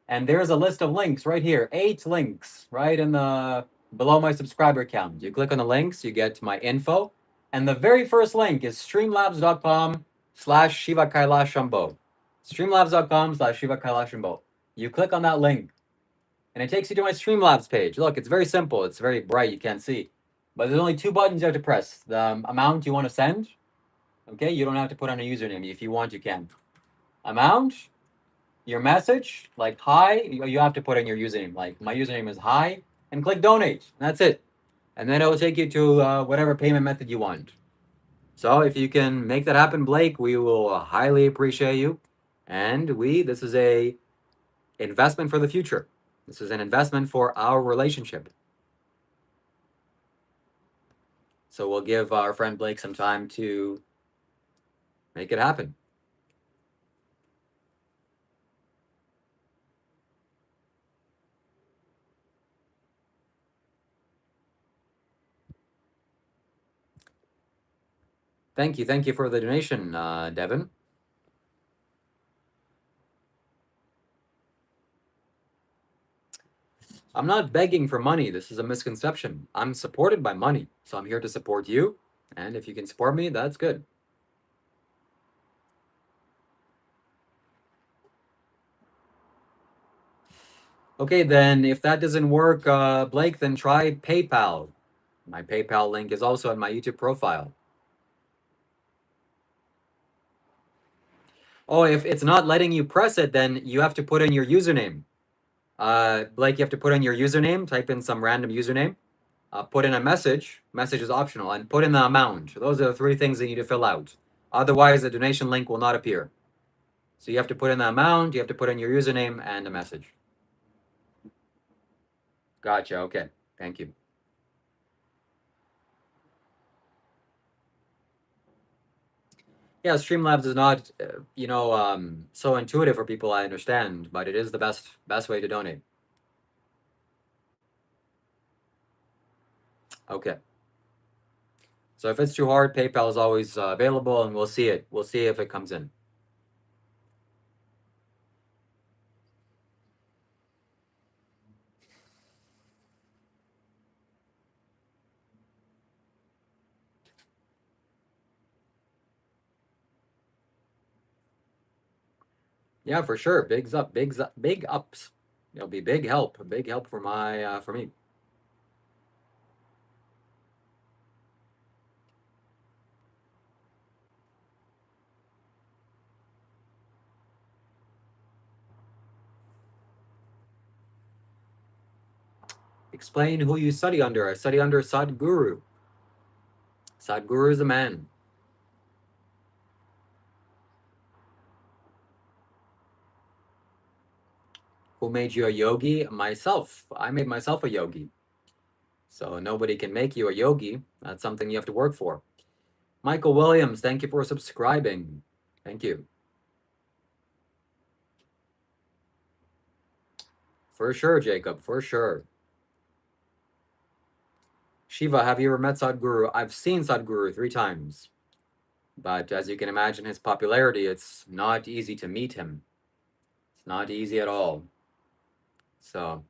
and there's a list of links right here. 8 links right in the below my subscriber count. You click on the links, you get my info, and the very first link is streamlabs.com/Shiva Kailash Shambho. Streamlabs.com/Shiva Kailash Shambho. You click on that link, and it takes you to my Streamlabs page. Look, it's very simple. It's very bright. You can't see. But there's only 2 buttons you have to press. The amount you want to send. Okay, you don't have to put on a username. If you want, you can. Amount, your message, like hi, you have to put in your username. Like my username is hi, and click donate. That's it. And then it will take you to whatever payment method you want. So if you can make that happen, Blake, we will highly appreciate you. And this is a investment for the future. This is an investment for our relationship. So we'll give our friend Blake some time to make it happen. Thank you for the donation, Devin. I'm not begging for money. This is a misconception. I'm supported by money, so I'm here to support you. And if you can support me, that's good. Okay, then if that doesn't work, Blake, then try PayPal. My PayPal link is also in my YouTube profile. Oh, if it's not letting you press it, then you have to put in your username. Blake, you have to put in your username, type in some random username, put in a message is optional, and put in the amount. Those are the three things you need to fill out. Otherwise, the donation link will not appear. So you have to put in the amount, you have to put in your username and a message. Gotcha, okay, thank you. Yeah, Streamlabs is not, so intuitive for people, I understand, but it is the best way to donate. Okay. So if it's too hard, PayPal is always available, and we'll see it. We'll see if it comes in. Yeah, for sure. Big ups. It'll be big help for for me. Explain who you study under. I study under Sadhguru. Sadhguru is the man. Who made you a yogi? Myself. I made myself a yogi. So nobody can make you a yogi. That's something you have to work for. Michael Williams, thank you for subscribing. Thank you. For sure, Jacob, for sure. Shiva, have you ever met Sadhguru? I've seen Sadhguru 3 times. But as you can imagine, his popularity, it's not easy to meet him. It's not easy at all. So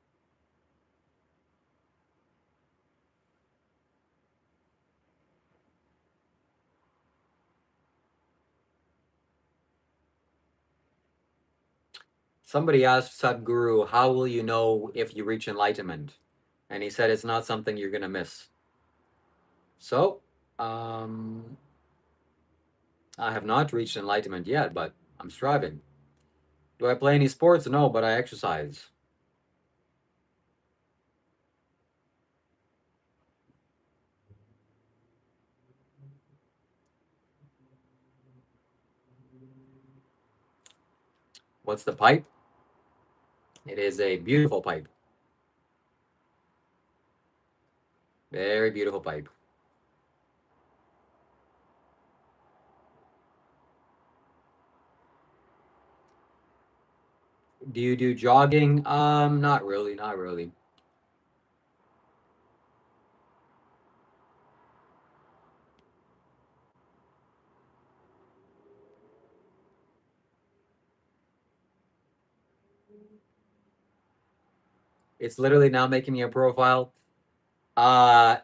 somebody asked Sadhguru, how will you know if you reach enlightenment? And he said, it's not something you're going to miss. So, I have not reached enlightenment yet, but I'm striving. Do I play any sports? No, but I exercise. What's the pipe? It is a beautiful pipe. Very beautiful pipe. Do you do jogging? Not really, not really. It's literally now making me a profile.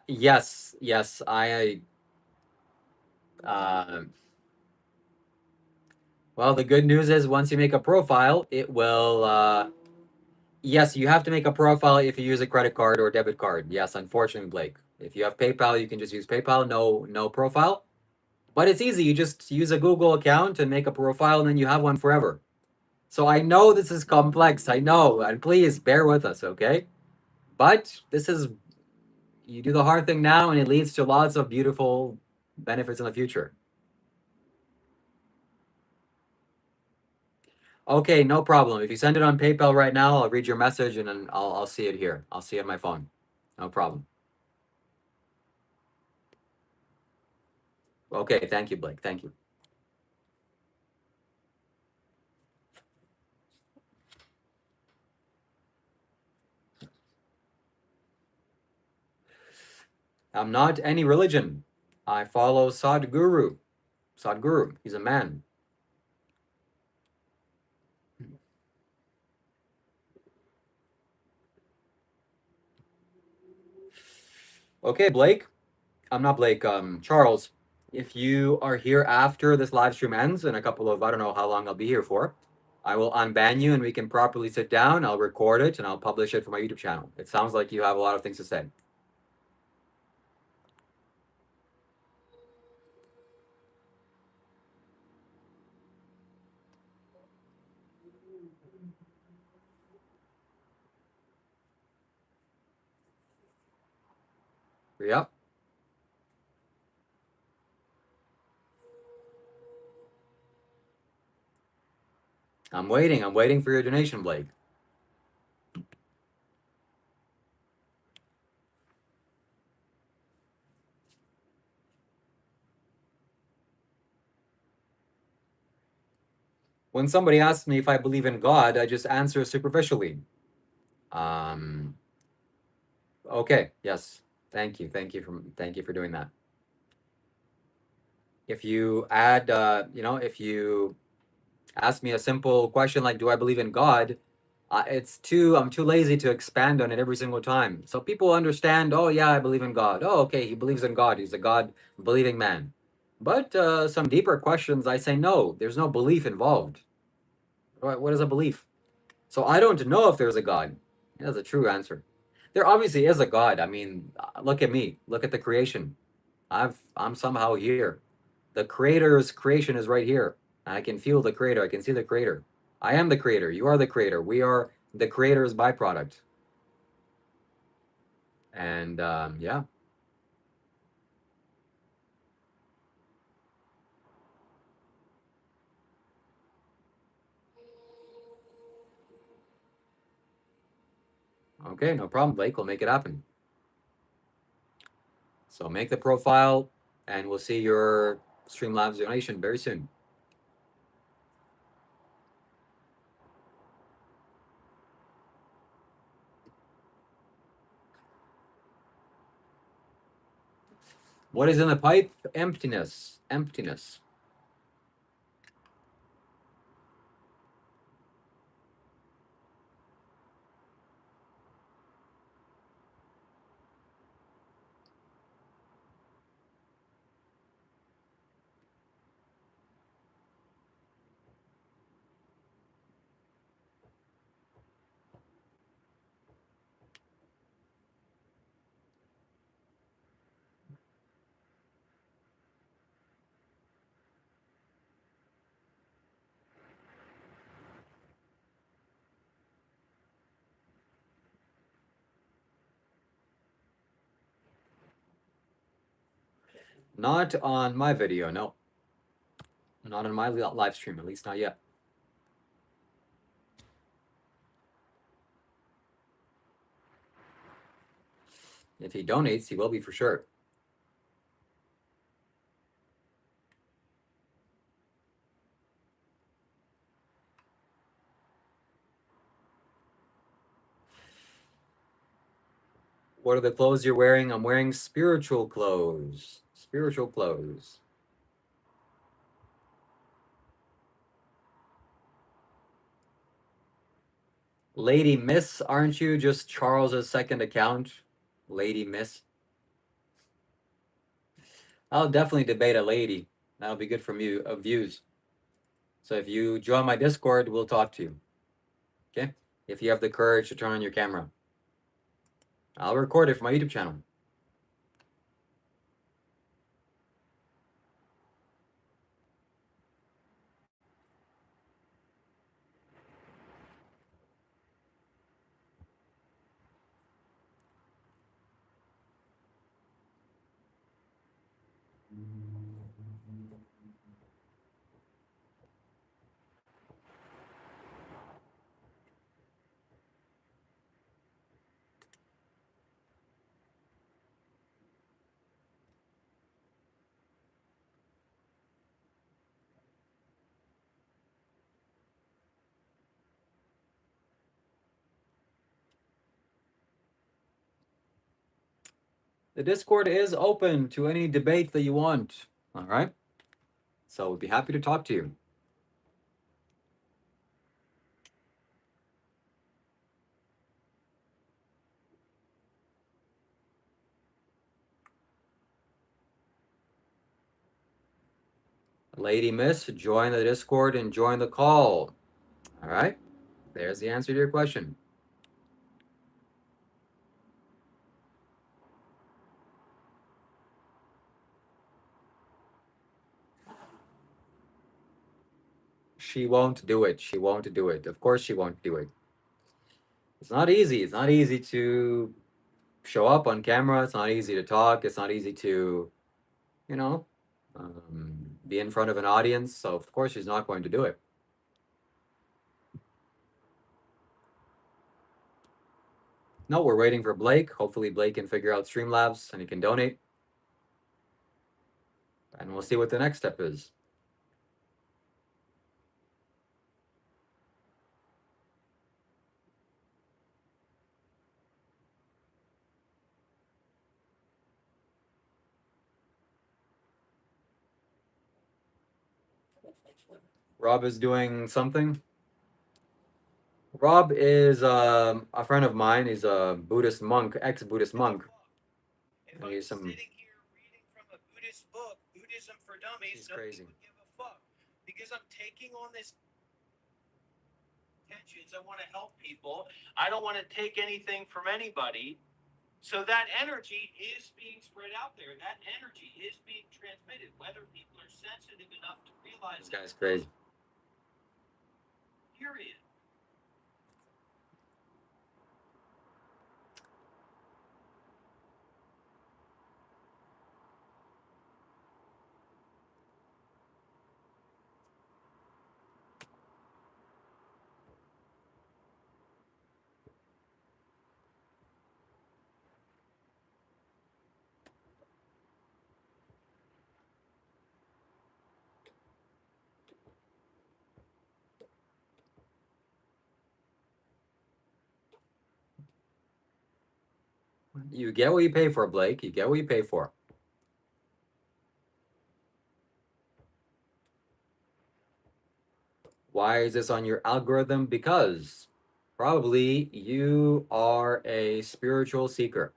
Yes, well, the good news is once you make a profile, it will, yes, you have to make a profile if you use a credit card or debit card. Yes, unfortunately, Blake. If you have PayPal, you can just use PayPal, no profile. But it's easy. You just use a Google account and make a profile, and then you have one forever. So I know this is complex. I know, and please bear with us, okay? But this is, you do the hard thing now, and it leads to lots of beautiful benefits in the future. Okay, no problem. If you send it on PayPal right now, I'll read your message and then I'll see it here. I'll see it on my phone. No problem. Okay, thank you, Blake. Thank you. I'm not any religion. I follow Sadhguru. Sadhguru, he's a man. Okay, Blake. I'm not Blake, Charles. If you are here after this live stream ends in a couple of, I don't know how long I'll be here for, I will unban you and we can properly sit down. I'll record it and I'll publish it for my YouTube channel. It sounds like you have a lot of things to say. Yep. I'm waiting. I'm waiting for your donation, Blake. When somebody asks me if I believe in God, I just answer superficially. Okay, yes. Thank you. Thank you for doing that. If you add, if you ask me a simple question like, do I believe in God? I'm too lazy to expand on it every single time. So people understand, oh yeah, I believe in God. Oh, okay, he believes in God. He's a God believing man. But some deeper questions, I say, no, there's no belief involved. What is a belief? So I don't know if there's a God. That's a true answer. There obviously is a God. I mean, look at me. Look at the creation. I'm somehow here. The creator's creation is right here. I can feel the creator. I can see the creator. I am the creator. You are the creator. We are the creator's byproduct. And yeah. Okay, no problem, Blake. We'll make it happen. So make the profile, and we'll see your Streamlabs donation very soon. What is in the pipe? Emptiness. Emptiness. Not on my video, no. Not on my live stream, at least not yet. If he donates, he will be for sure. What are the clothes you're wearing? I'm wearing spiritual clothes. Spiritual clothes. Lady Miss, aren't you just Charles's second account? Lady Miss. I'll definitely debate a lady. That'll be good for you views. So if you join my Discord, we'll talk to you. Okay? If you have the courage to turn on your camera. I'll record it for my YouTube channel. The Discord is open to any debate that you want. All right. So we'd be happy to talk to you. Lady Miss, join the Discord and join the call. All right. There's the answer to your question. She won't do it. She won't do it. Of course she won't do it. It's not easy. It's not easy to show up on camera. It's not easy to talk. It's not easy to, you know, be in front of an audience. So of course she's not going to do it. No, we're waiting for Blake. Hopefully Blake can figure out Streamlabs and he can donate. And we'll see what the next step is. Rob is doing something. Rob is a friend of mine. He's a Buddhist monk, ex-Buddhist monk. If And I'm he's some. sitting here reading from a Buddhist book, Buddhism for Dummies, He's nobody crazy. would give a fuck. Because I'm taking on this intentions. I want to help people. I don't want to take anything from anybody. So that energy is being spread out there. That energy is being transmitted. Whether people are sensitive enough to realize This guy's crazy. period. You get what you pay for, Blake. You get what you pay for. Why is this on your algorithm? Because probably you are a spiritual seeker.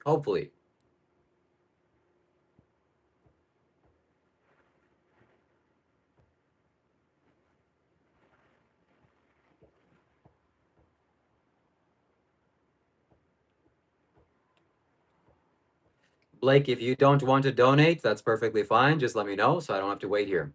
Hopefully. Blake, if you don't want to donate, that's perfectly fine. Just let me know so I don't have to wait here.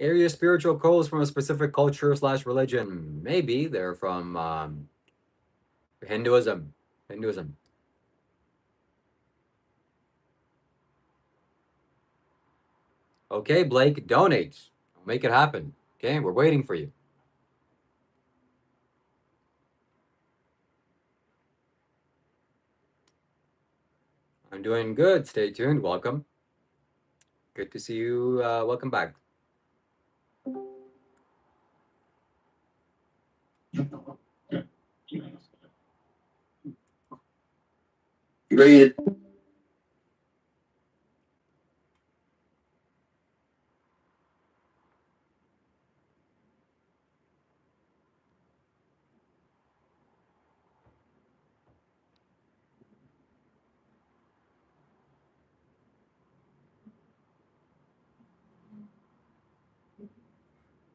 Are your spiritual codes from a specific culture / religion? Maybe they're from Hinduism. Hinduism. Okay, Blake, donate. Make it happen. Okay, we're waiting for you. I'm doing good. Stay tuned. Welcome. Good to see you. Welcome back. Great.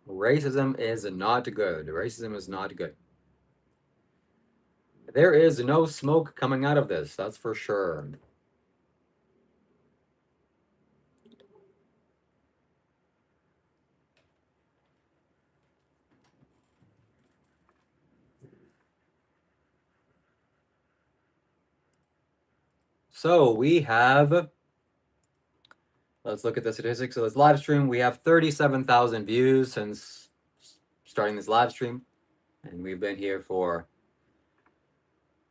Racism is not good. Racism is not good. There is no smoke coming out of this. That's for sure. So we have, Let's look at the statistics of this live stream. We have 37,000 views since starting this live stream, and we've been here for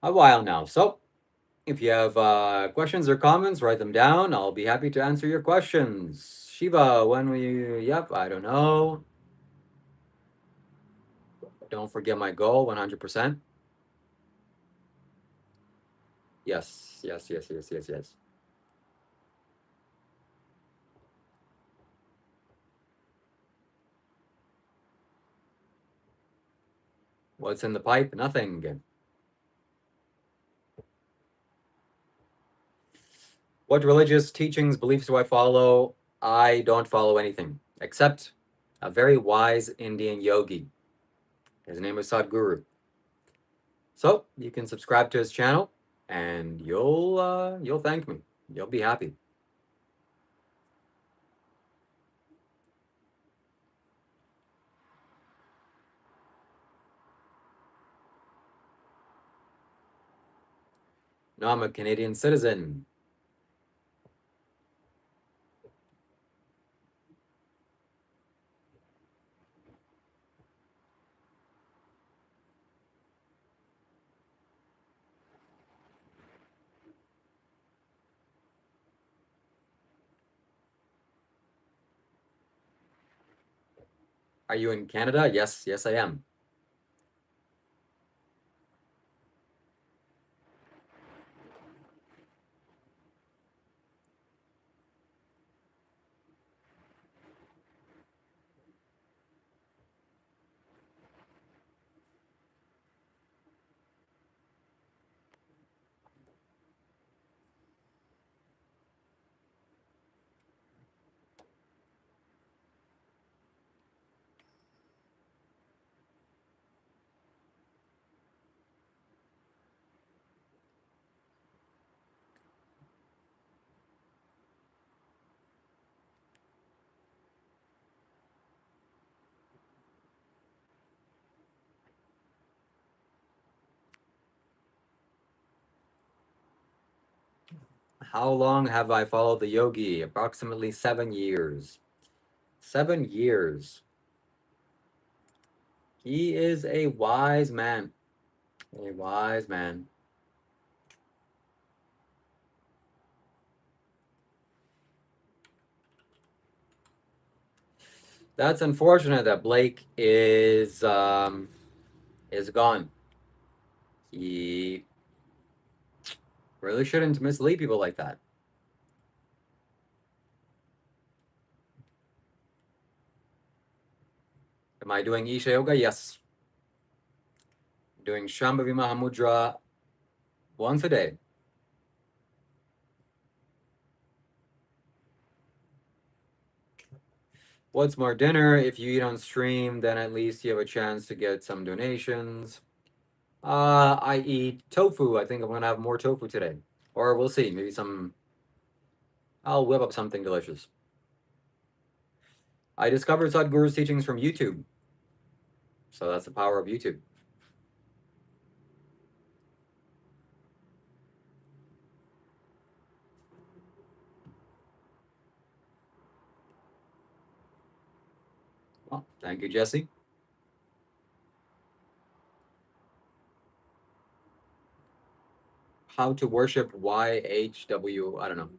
a while now. So if you have questions or comments, write them down. I'll be happy to answer your questions. Shiva, when will you? Yep, I don't know. Don't forget my goal, 100%. Yes, yes, yes, yes, yes, yes. What's in the pipe? Nothing. What religious teachings, beliefs do I follow? I don't follow anything except a very wise Indian yogi. His name is Sadhguru. So you can subscribe to his channel, and you'll thank me. You'll be happy. No, I'm a Canadian citizen. Are you in Canada? Yes, yes, I am. How long have I followed the yogi? Approximately 7 years. 7 years. He is a wise man. A wise man. That's unfortunate that Blake is gone. He really shouldn't mislead people like that. Am I doing Isha Yoga? Yes. Doing Shambhavi Mahamudra once a day. What's more dinner? If you eat on stream, then at least you have a chance to get some donations. I eat tofu. I think I'm gonna have more tofu today. Or we'll see. Maybe I'll whip up something delicious. I discovered Sadhguru's teachings from YouTube. So that's the power of YouTube. Well, thank you, Jesse. How to worship YHW? I don't know.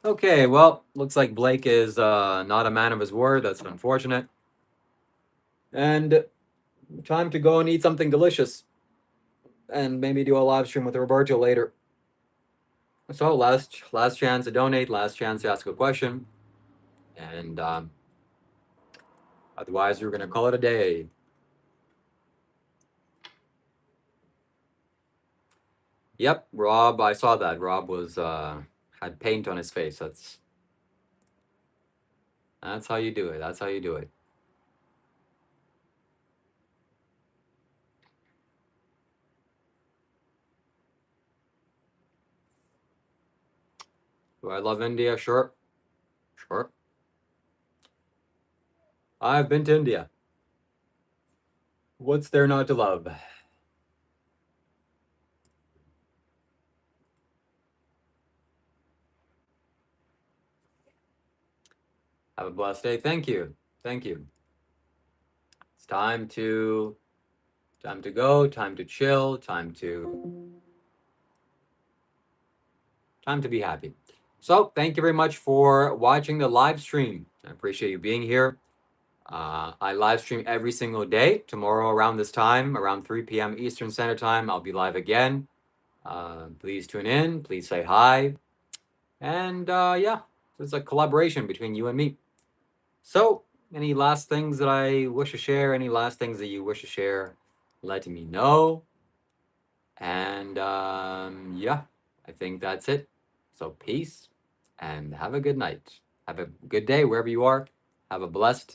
Okay, well, looks like Blake is not a man of his word. That's unfortunate. And time to go and eat something delicious. And maybe do a live stream with Roberto later. So last chance to donate, last chance to ask a question. And otherwise, we're going to call it a day. Yep, Rob, I saw that. Rob was had paint on his face. That's how you do it. That's how you do it. Do I love India? Sure. Sure. I've been to India. What's there not to love? Have a blessed day. Thank you. Thank you. It's time to go, time to chill, time to be happy. So thank you very much for watching the live stream. I appreciate you being here. I live stream every single day. Tomorrow around this time, around 3 p.m. Eastern Standard Time, I'll be live again. Please tune in. Please say hi. And yeah, it's a collaboration between you and me. So, any last things that I wish to share? Any last things that you wish to share? Let me know. And yeah, I think that's it. So, peace and have a good night. Have a good day wherever you are. Have a blessed